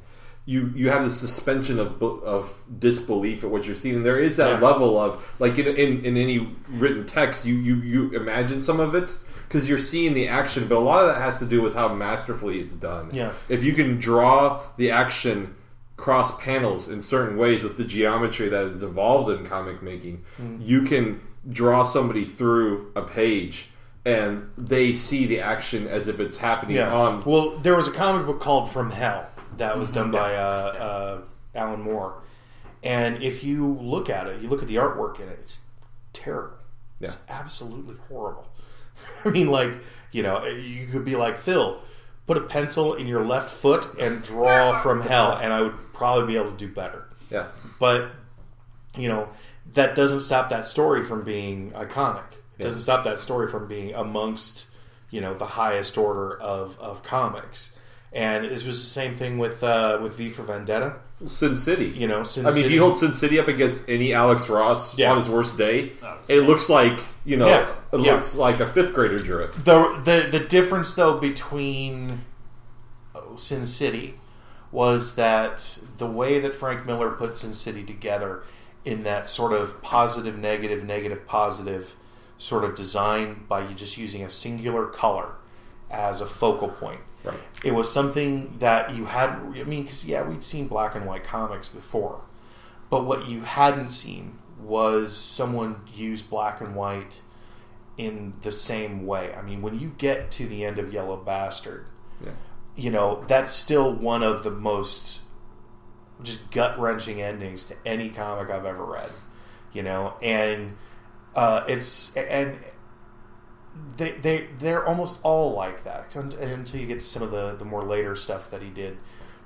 you have this suspension of disbelief at what you're seeing. And there is that level of, like in any written text, you imagine some of it because you're seeing the action, but a lot of that has to do with how masterfully it's done. Yeah. If you can draw the action cross panels in certain ways with the geometry that is involved in comic making, you can draw somebody through a page and they see the action as if it's happening on... Well, there was a comic book called From Hell that was done by Alan Moore. And if you look at it, you look at the artwork in it, it's terrible. Yeah. It's absolutely horrible. I mean, you could be like, Phil, put a pencil in your left foot and draw From Hell, and I would probably be able to do better. Yeah. But, that doesn't stop that story from being iconic. It doesn't stop that story from being amongst, the highest order of comics. And this was the same thing with V for Vendetta. Sin City. Sin City. If you hold Sin City up against any Alex Ross on his worst day, it looks like, looks like a fifth grader drew it. The difference, though, between Sin City was that the way that Frank Miller put Sin City together in that sort of positive, negative, positive sort of design by you just using a singular color as a focal point. Right. It was something that you had, because we'd seen black and white comics before, But what you hadn't seen was someone use black and white in the same way. I mean, when you get to the end of Yellow Bastard, that's still one of the most just gut-wrenching endings to any comic I've ever read. And they're almost all like that until you get to some of the more later stuff that he did,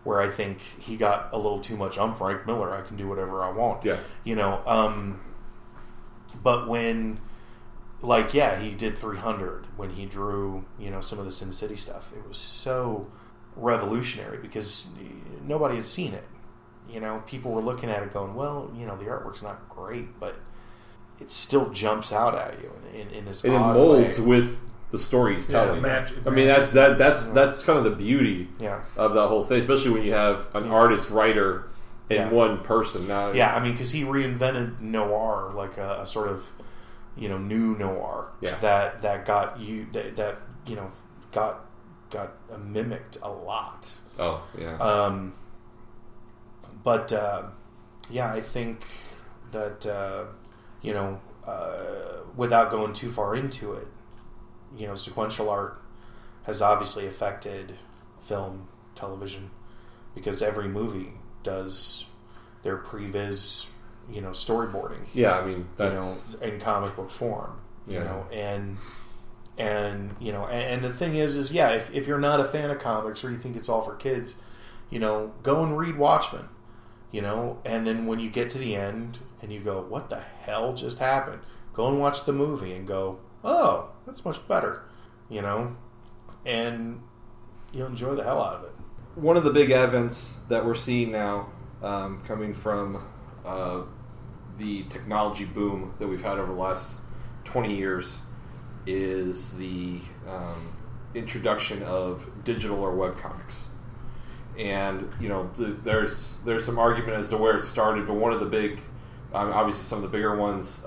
where I think he got a little too much. I'm Frank Miller. I can do whatever I want. Yeah. But when, he did 300 when he drew, some of the Sin City stuff. It was so revolutionary because nobody had seen it. People were looking at it going, well, the artwork's not great, but it still jumps out at you in this and odd it molds way. with the story he's telling. That's kind of the beauty of that whole thing, especially when you have an artist writer in one person. Now, because he reinvented noir, like a sort of new noir that got you that got mimicked a lot. Oh yeah. But I think that without going too far into it, sequential art has obviously affected film, television, because every movie does their previs, storyboarding. Yeah, I mean, that's... in comic book form. Yeah. And the thing is if you're not a fan of comics or you think it's all for kids, go and read Watchmen. And then when you get to the end and you go, what the hell just happened? Go and watch the movie and go, oh, that's much better, and you'll enjoy the hell out of it. One of the big advents that we're seeing now, coming from the technology boom that we've had over the last 20 years, is the introduction of digital or webcomics. And there's some argument as to where it started, but one of the big, obviously some of the bigger ones,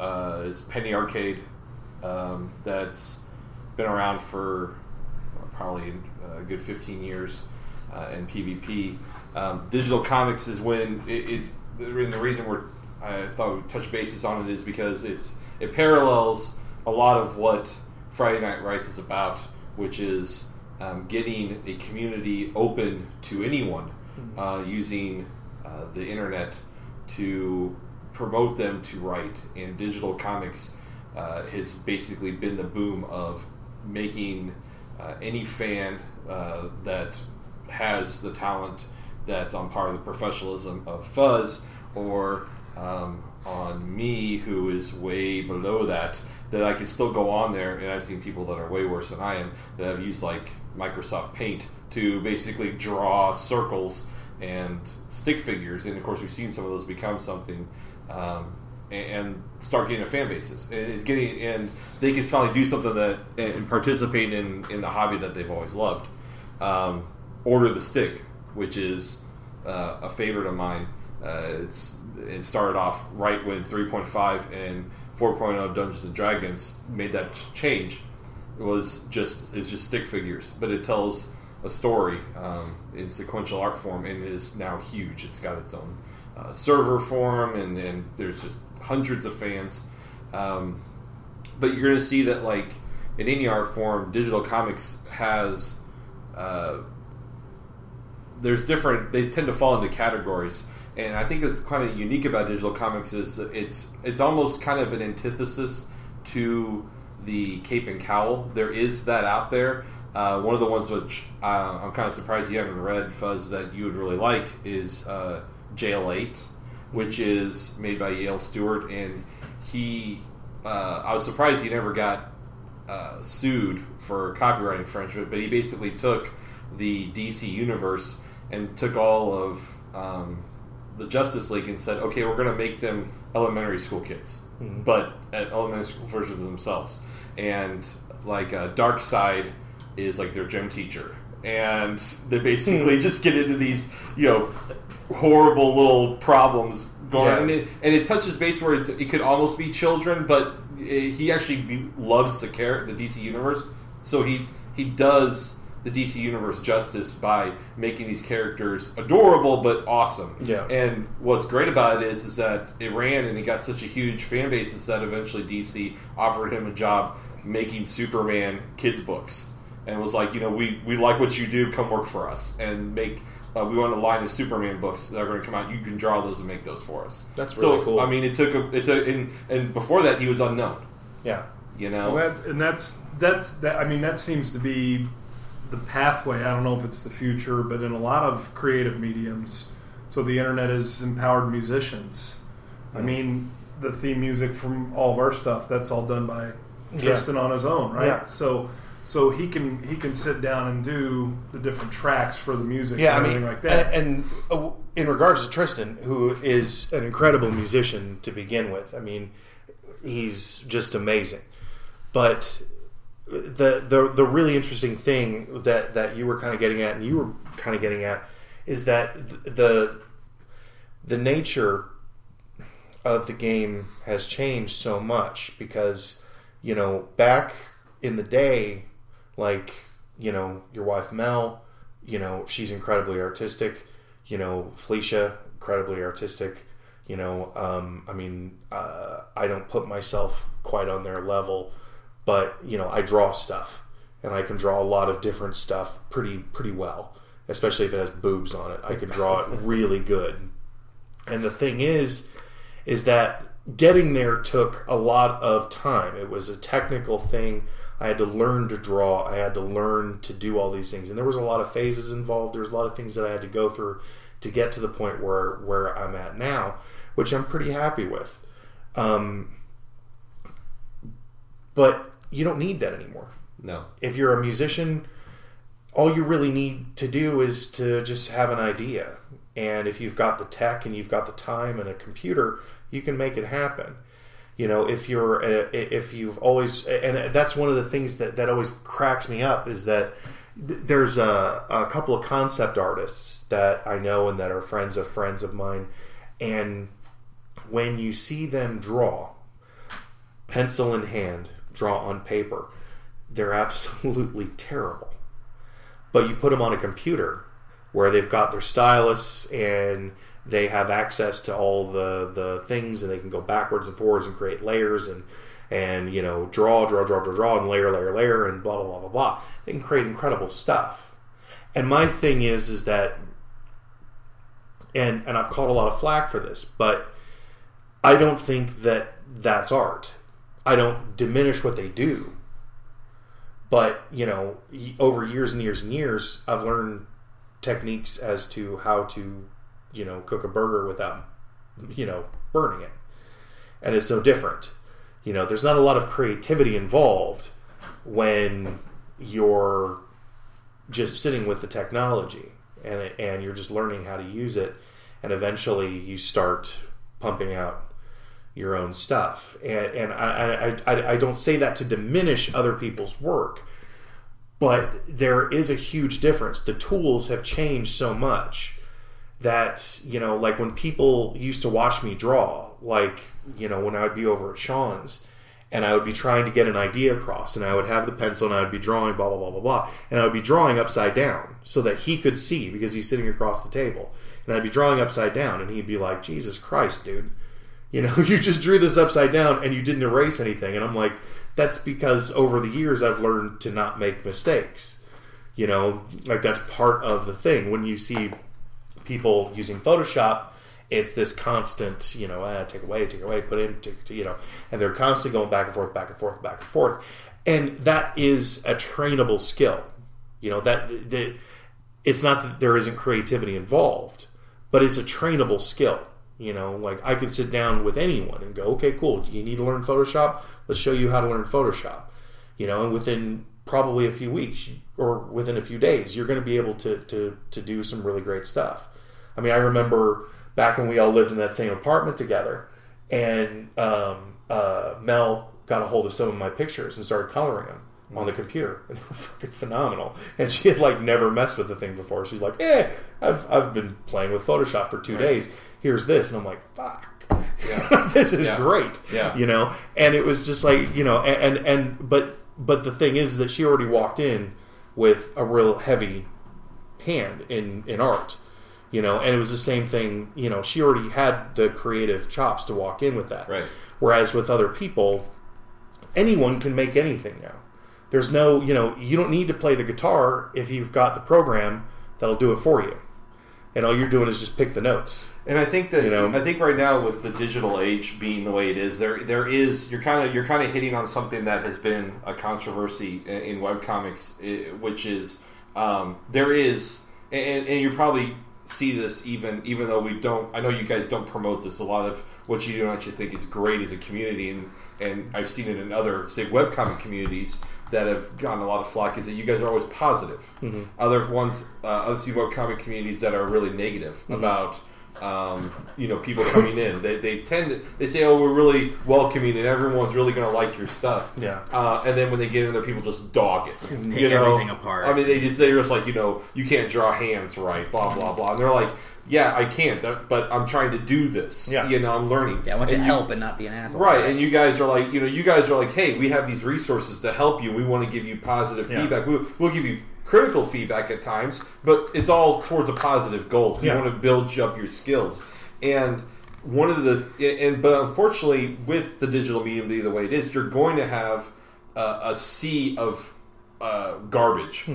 is Penny Arcade. That's been around for probably a good 15 years, and PvP. Digital comics is when and the reason I thought we'd touch bases on it is because it parallels a lot of what Friday Night Rights is about, which is getting a community open to anyone, using the internet to promote them to write. And digital comics has basically been the boom of making any fan that has the talent that's on par with the professionalism of Fuzz, or on me, who is way below that I can still go on there. And I've seen people that are way worse than I am that have used Microsoft Paint to basically draw circles and stick figures, and of course we've seen some of those become something, and start getting a fan bases. And they can finally do something and participate in the hobby that they've always loved. Order the Stick, which is a favorite of mine. It started off right when 3.5 and 4.0 Dungeons and Dragons made that change. It's just stick figures, but it tells a story in sequential art form, and is now huge. It's got its own server form, and there's just hundreds of fans. But you're going to see that, in any art form, digital comics has there's different. They tend to fall into categories, and I think that's kind of unique about digital comics is that it's almost kind of an antithesis to the Cape and Cowl. There is that out there. One of the ones which I'm kind of surprised you haven't read, Fuzz, that you would really like is Jail 8, which is made by Yale Stewart, and I was surprised he never got sued for copyright infringement, but he basically took the DC universe and took all of the Justice League and said, okay, we're going to make them elementary school kids, but at elementary school versions of themselves. And Darkseid is their gym teacher, and they basically just get into these horrible little problems going on. And it touches base where it could almost be children, but he actually loves the DC universe, so he does the DC Universe justice by making these characters adorable but awesome. Yeah. And what's great about it is that it ran and it got such a huge fan base that eventually DC offered him a job making Superman kids books. And was like, we like what you do, come work for us. And make, we want a line of Superman books that are going to come out. You can draw those and make those for us. That's really cool. I mean, and before that, he was unknown. Yeah. Well, that seems to be the pathway. I don't know if it's the future, but in a lot of creative mediums, so the internet has empowered musicians. I mean, the theme music from all of our stuff, that's all done by Tristan on his own, right? Yeah. So he can sit down and do the different tracks for the music and everything like that. And in regards to Tristan, who is an incredible musician to begin with, I mean, he's just amazing. But the really interesting thing that you were kind of getting at, and you were kind of getting at, is that the nature of the game has changed so much because, back in the day, like, your wife Mel, she's incredibly artistic, Felicia, incredibly artistic, I don't put myself quite on their level, but, I draw stuff, and I can draw a lot of different stuff pretty well, especially if it has boobs on it. I can draw it really good. And the thing is that getting there took a lot of time. It was a technical thing. I had to learn to draw. I had to learn to do all these things. And there was a lot of phases involved. There was a lot of things that I had to go through to get to the point where I'm at now, which I'm pretty happy with. But you don't need that anymore. No. If you're a musician, all you really need to do is to just have an idea. And if you've got the tech and you've got the time and a computer, you can make it happen. If you've always, and that's one of the things that always cracks me up, is that there's a couple of concept artists that I know and that are friends of mine, and when you see them draw, pencil in hand, draw on paper, they're absolutely terrible. But you put them on a computer where they've got their stylus and they have access to all the things, and they can go backwards and forwards and create layers and draw and layer and blah blah blah blah blah. They can create incredible stuff. And my thing is that, and I've caught a lot of flack for this, but I don't think that that's art. I don't diminish what they do. But, over years and years and years, I've learned techniques as to how to, cook a burger without, burning it. And it's no different. There's not a lot of creativity involved when you're just sitting with the technology and you're just learning how to use it, and eventually you start pumping out your own stuff. And I don't say that to diminish other people's work, but there is a huge difference. The tools have changed so much that, like when people used to watch me draw, like, when I would be over at Sean's and I would be trying to get an idea across, and I would have the pencil and I would be drawing blah, blah, blah, blah, blah, and I would be drawing upside down so that he could see because he's sitting across the table. And I'd be drawing upside down and he'd be like, Jesus Christ, dude. You just drew this upside down and you didn't erase anything. And I'm like, that's because over the years I've learned to not make mistakes. Like that's part of the thing. When you see people using Photoshop, it's this constant, take away, put in, and they're constantly going back and forth, back and forth, back and forth. And that is a trainable skill. It's not that there isn't creativity involved, but it's a trainable skill. Like I could sit down with anyone and go, okay, cool. Do you need to learn Photoshop? Let's show you how to learn Photoshop. And within probably a few weeks or within a few days, you're going to be able to do some really great stuff. I mean, I remember back when we all lived in that same apartment together, and Mel got a hold of some of my pictures and started coloring them on the computer, and they were fucking phenomenal. And she had never messed with the thing before. She's like, I've been playing with Photoshop for 2 days. Here's this, and I'm like, fuck, this is great, And it was just like, but the thing is that she already walked in with a real heavy hand in art. And it was the same thing. She already had the creative chops to walk in with that. Right. Whereas with other people, anyone can make anything now. There's no, you don't need to play the guitar if you've got the program that'll do it for you. And all you're doing is just pick the notes. And I think that I think right now with the digital age being the way it is, there is you're kind of hitting on something that has been a controversy in webcomics, which is there is, and you probably see this even though we don't. I know you guys don't promote this. A lot of what you do actually think is great as a community, and I've seen it in other, say, webcomic communities that have gotten a lot of flack, is that you guys are always positive. Mm-hmm. Other webcomic communities that are really negative about people coming in. They say, oh, we're really welcoming and everyone's really going to like your stuff. Yeah. And then when they get in there, people just dog it. Pick everything apart. I mean, they're just like, you can't draw hands right, blah, blah, blah. And they're like, yeah, I can't, but I'm trying to do this. Yeah. I'm learning. Yeah, I want you to help and not be an asshole. Right, and you guys are like, hey, we have these resources to help you. We want to give you positive feedback. We'll give you critical feedback at times, but it's all towards a positive goal. You want to build up your skills. And one of but unfortunately, with the digital medium the way it is, you're going to have a sea of garbage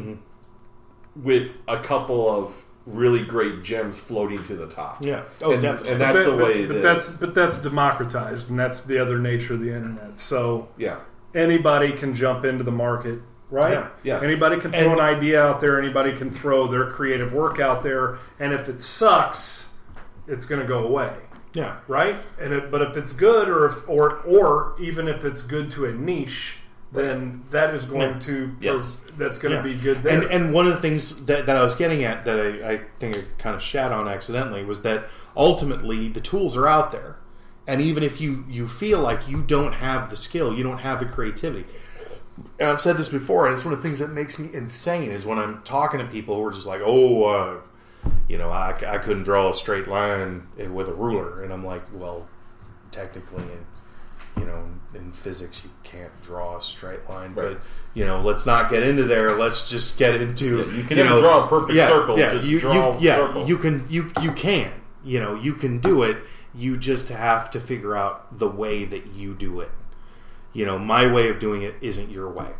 with a couple of really great gems floating to the top. Yeah. Definitely. And that's the way it is. But that's democratized, and that's the other nature of the internet. So yeah, anybody can jump into the market, right? Yeah. Anybody can throw an idea out there. Anybody can throw their creative work out there, and if it sucks, it's going to go away. Yeah. Right. But if it's good, or even if it's good to a niche, then that is going to that's going to be good there. And one of the things that I was getting at that I think I kind of shat on accidentally was that ultimately the tools are out there, and even if you feel like you don't have the skill, you don't have the creativity. And I've said this before, and it's one of the things that makes me insane is when I'm talking to people who are just like, I couldn't draw a straight line with a ruler, and I'm like, well, technically, in physics, you can't draw a straight line, right. But let's not get into there. Let's just get into you can never draw a perfect circle. Yeah, just draw a circle. You can you can do it. You just have to figure out the way that you do it. My way of doing it isn't your way.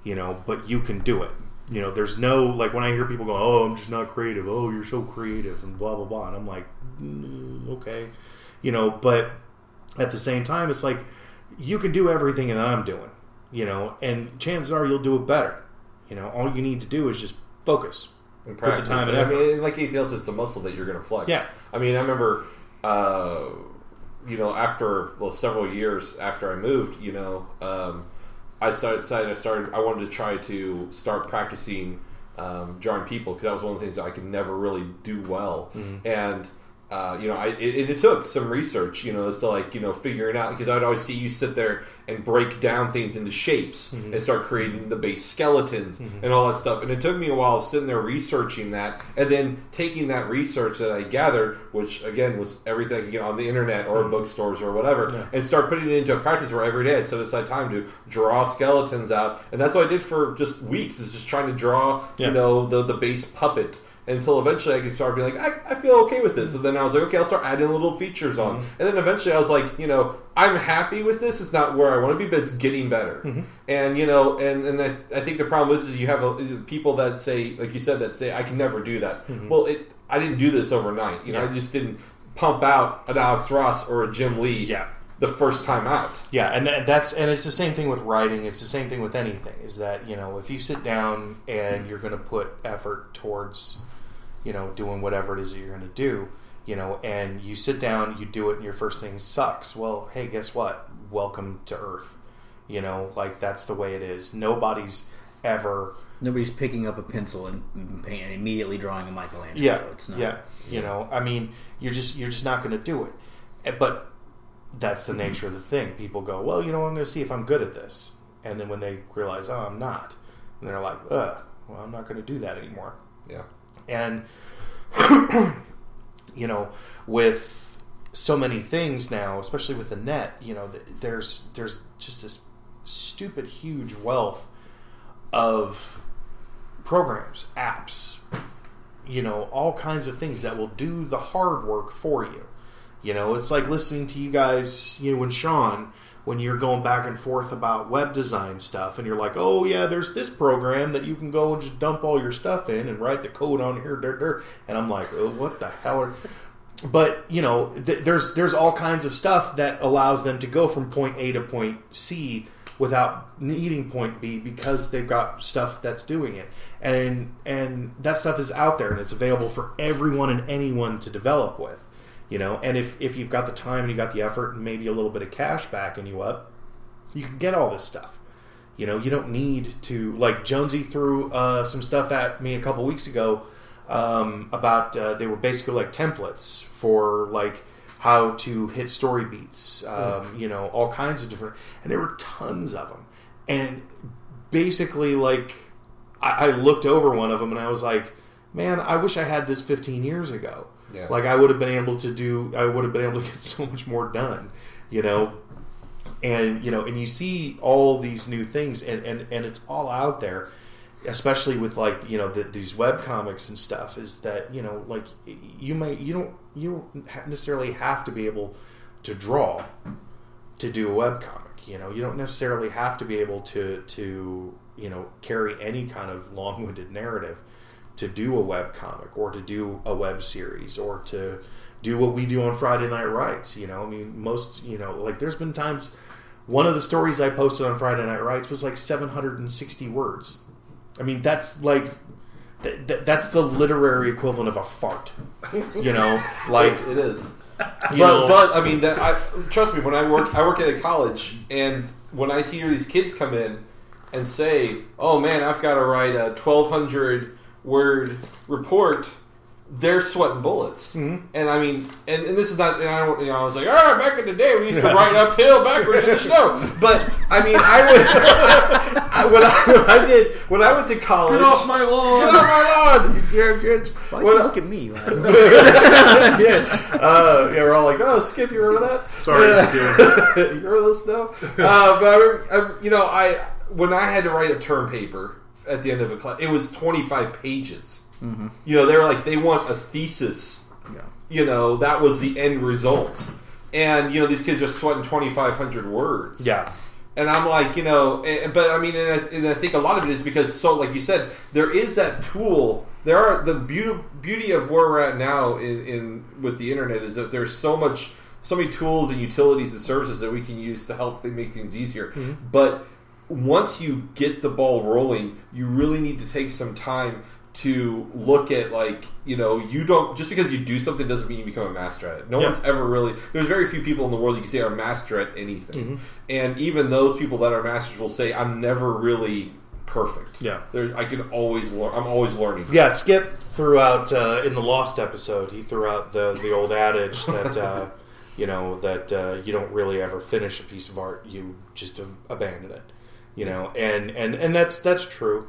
But you can do it. There's no, like, when I hear people go, oh, I'm just not creative. Oh, you're so creative and blah blah blah, and I'm like, okay, but at the same time, it's like, you can do everything that I'm doing, and chances are you'll do it better. All you need to do is just focus, and put the time and effort. I mean, like anything else, it's a muscle that you're going to flex. Yeah. I mean, I remember, after several years after I moved, I wanted to try to start practicing drawing people, because that was one of the things that I could never really do well, and. It took some research, as to figuring out, because I'd always see you sit there and break down things into shapes and start creating the base skeletons and all that stuff. And it took me a while sitting there researching that, and then taking that research that I gathered, which again was everything I could get on the internet or in bookstores or whatever, and start putting it into a practice where every day I set aside time to draw skeletons out. And that's what I did for just weeks, is just trying to draw, the base puppet. Until eventually I could start being like, I feel okay with this. And then I was like, okay, I'll start adding little features on. And then eventually I was like, I'm happy with this. It's not where I want to be, but it's getting better. And, and I think the problem is you have people that say, like you said, that say, I can never do that. Well, I didn't do this overnight. I just didn't pump out an Alex Ross or a Jim Lee. Yeah. The first time out. Yeah, and it's the same thing with writing. It's the same thing with anything. Is that if you sit down and you're going to put effort towards, doing whatever it is that you're going to do, and you sit down, you do it, and your first thing sucks. Well, hey, guess what? Welcome to Earth. That's the way it is. Nobody's picking up a pencil and immediately drawing a Michelangelo. Yeah, it's not. Yeah. I mean, you're just not going to do it. But that's the nature of the thing. People go, well, I'm going to see if I'm good at this. And then when they realize, oh, I'm not. And they're like, well, I'm not going to do that anymore. Yeah. And, with so many things now, especially with the net, there's just this stupid, huge wealth of programs, apps, all kinds of things that will do the hard work for you. It's like listening to you guys, and Sean, when you're going back and forth about web design stuff, and you're like, oh yeah, there's this program that you can go and just dump all your stuff in and write the code on here, and I'm like, oh, what the hell? But there's all kinds of stuff that allows them to go from point A to point C without needing point B because they've got stuff that's doing it, and that stuff is out there and it's available for everyone and anyone to develop with. And if you've got the time and you got the effort and maybe a little bit of cash backing you up, you can get all this stuff. You don't need to, like Jonesy threw some stuff at me a couple weeks ago about they were basically like templates for like how to hit story beats, all kinds of different, and there were tons of them. And basically, like I looked over one of them and I was like, man, I wish I had this 15 years ago. Yeah. Like I would have been able to get so much more done, and you see all these new things and it's all out there, especially with like, these web comics and stuff, is that, like you don't necessarily have to be able to draw to do a web comic. You don't necessarily have to be able to carry any kind of long-winded narrative to do a web comic or to do a web series or to do what we do on Friday Night Writes. Most, like there's been times, one of the stories I posted on Friday Night Writes was like 760 words. That's like, that's the literary equivalent of a fart, like it is. But trust me, when I work at a college, and when I hear these kids come in and say, oh man, I've got to write a 1,200 word report, they're sweating bullets. Mm-hmm. And and this is not, and I don't, I was like, back in the day we used to write uphill backwards in the snow. But when I went to college, get off my lawn, Why'd you look at me? We're all like, oh, Skip, you remember that? Sorry, Skip. You remember those stuff? But when I had to write a term paper at the end of a class, it was 25 pages. Mm-hmm. They were like, they want a thesis. Yeah. That was the end result. And, these kids are sweating 2,500 words. Yeah. And I'm like, but I think a lot of it is because, so like you said, there is that tool. There are the beauty of where we're at now in with the internet is that there's so many tools and utilities and services that we can use to help make things easier. Mm-hmm. But once you get the ball rolling, you really need to take some time to look at, like, you don't, just because you do something doesn't mean you become a master at it. No one's ever really, there's very few people in the world you can say are master at anything. Mm-hmm. And even those people that are masters will say, I'm never really perfect. Yeah. I can always learn. I'm always learning. Yeah, Skip threw out, in the Lost episode, he threw out the old adage that, you don't really ever finish a piece of art, you just abandon it. And that's true.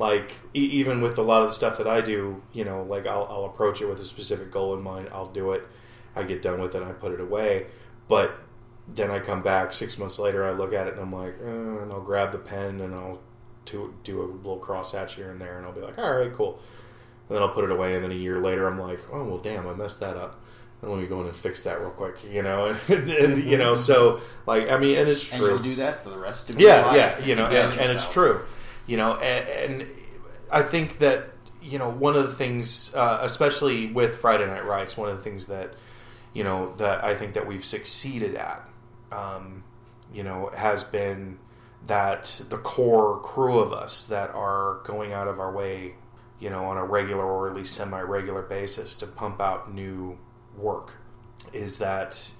Like even with a lot of the stuff that I do, like I'll approach it with a specific goal in mind. I'll do it. I get done with it. I put it away. But then I come back 6 months later. I look at it and I'm like, and I'll grab the pen and I'll do a little crosshatch here and there, and I'll be like, all right, cool. And then I'll put it away. And then a year later, I'm like, oh well, damn, I messed that up. And let me go in and fix that real quick, and so like, and it's true. And you'll do that for the rest of your life. And it's true, and I think that, one of the things, especially with Friday Night Writes, one of the things that, that I think that we've succeeded at, has been that the core crew of us that are going out of our way, on a regular or at least semi-regular basis to pump out new work, is that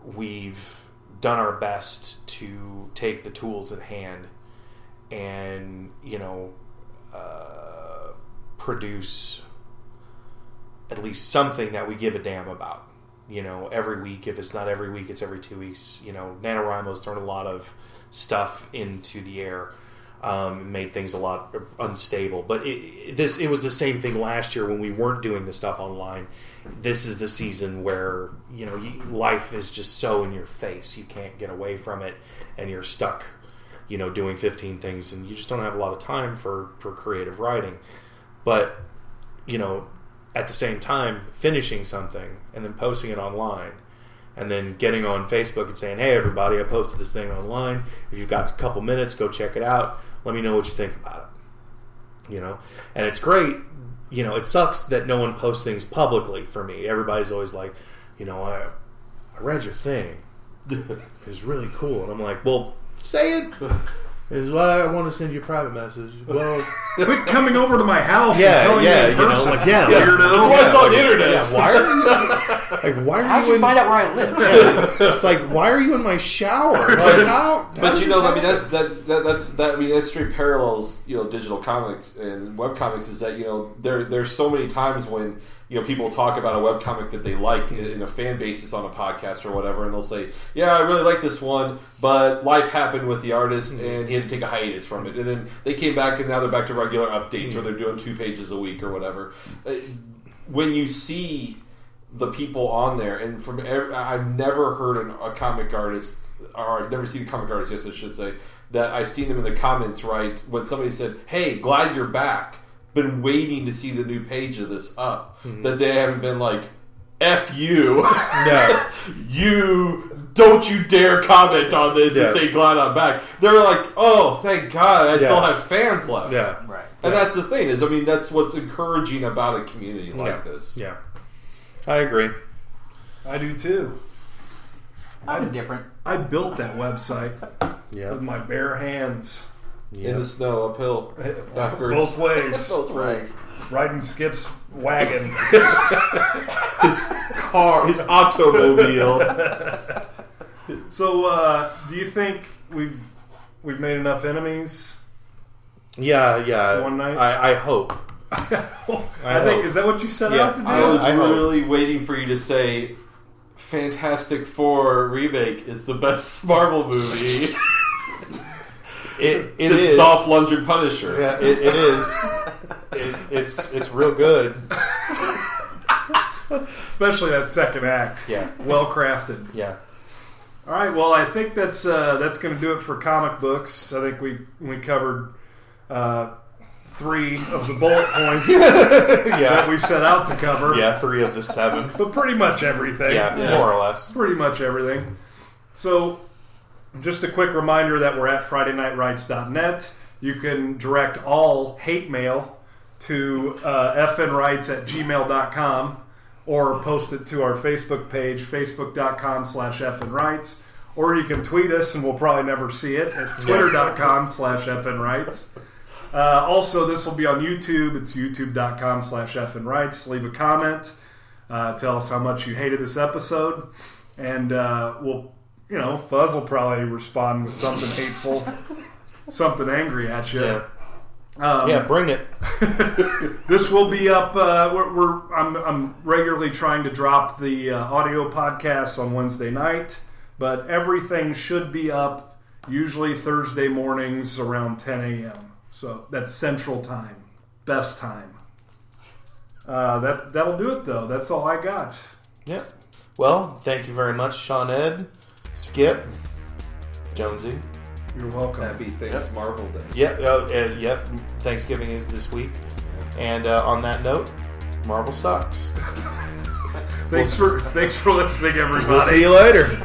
we've done our best to take the tools at hand and produce at least something that we give a damn about. Every week. If it's not every week, it's every 2 weeks. NaNoWriMo's thrown a lot of stuff into the air. Made things a lot unstable, but it was the same thing last year when we weren't doing the stuff online. This is the season where life is just so in your face, you can't get away from it, and you're stuck doing 15 things, and you just don't have a lot of time for creative writing. But, at the same time, finishing something and then posting it online and then getting on Facebook and saying, hey, everybody, I posted this thing online. If you've got a couple minutes, go check it out. Let me know what you think about it. And it's great. It sucks that no one posts things publicly for me. Everybody's always like, I read your thing. It was really cool. And I'm like, well, say it. Is why I want to send you a private message. Well, quit coming over to my house. And telling me in person. Weirdo. That's why it's on the internet. Yeah, why are you? How'd you find out where I live? It's like, why are you in my shower? Like, how but that's straight parallels. Digital comics and webcomics is that there's so many times when people talk about a webcomic that they like in a fan basis on a podcast or whatever, and they'll say, yeah, I really like this one, but life happened with the artist and he had to take a hiatus from it. And then they came back and now they're back to regular updates or they're doing 2 pages a week or whatever. When you see the people on there, and I've never heard a comic artist, or I've never seen a comic artist, yes, I should say, that I've seen them in the comments, right, when somebody said, hey, glad you're back. Been waiting to see the new page of this up, that they haven't been like, F you. No. Don't you dare comment on this and say glad I'm back. They're like, oh, thank God, I still have fans left. Yeah. Right. And that's the thing, that's what's encouraging about a community like this. Yeah. I agree. I do too. I'm different. I built that website with my bare hands. In the snow, uphill, backwards. Both ways. Both ways. Riding Skip's wagon. His car, his automobile. So, do you think we've made enough enemies? Yeah. One night? I hope. I think, is that what you set out to do? I was really waiting for you to say Fantastic Four remake is the best Marvel movie. It Since is. Dolph Lundgren Punisher. Yeah, it is. It's real good. Especially that second act. Yeah. Well crafted. Yeah. All right. Well, I think that's going to do it for comic books. I think we covered 3 of the bullet points that we set out to cover. Yeah, 3 of the 7. But pretty much everything. Yeah, more or less. Pretty much everything. So, just a quick reminder that we're at FridayNightWrites.net. You can direct all hate mail to fnrights@gmail.com or post it to our Facebook page, facebook.com/fnrights. Or you can tweet us, and we'll probably never see it, at twitter.com/fnrights. Also, this will be on YouTube. It's youtube.com/fnrights. Leave a comment. Tell us how much you hated this episode. And Fuzz will probably respond with something hateful, something angry at you. Yeah, bring it. This will be up. I'm regularly trying to drop the audio podcasts on Wednesday night, but everything should be up usually Thursday mornings around 10 a.m. So that's Central Time, best time. That'll do it though. That's all I got. Yeah. Well, thank you very much, Sean Ed, Skip, Jonesy. You're welcome. Happy Thanks Marvel Day. Yep. Thanksgiving is this week. And on that note, Marvel sucks. Thanks for listening, everybody. We'll see you later.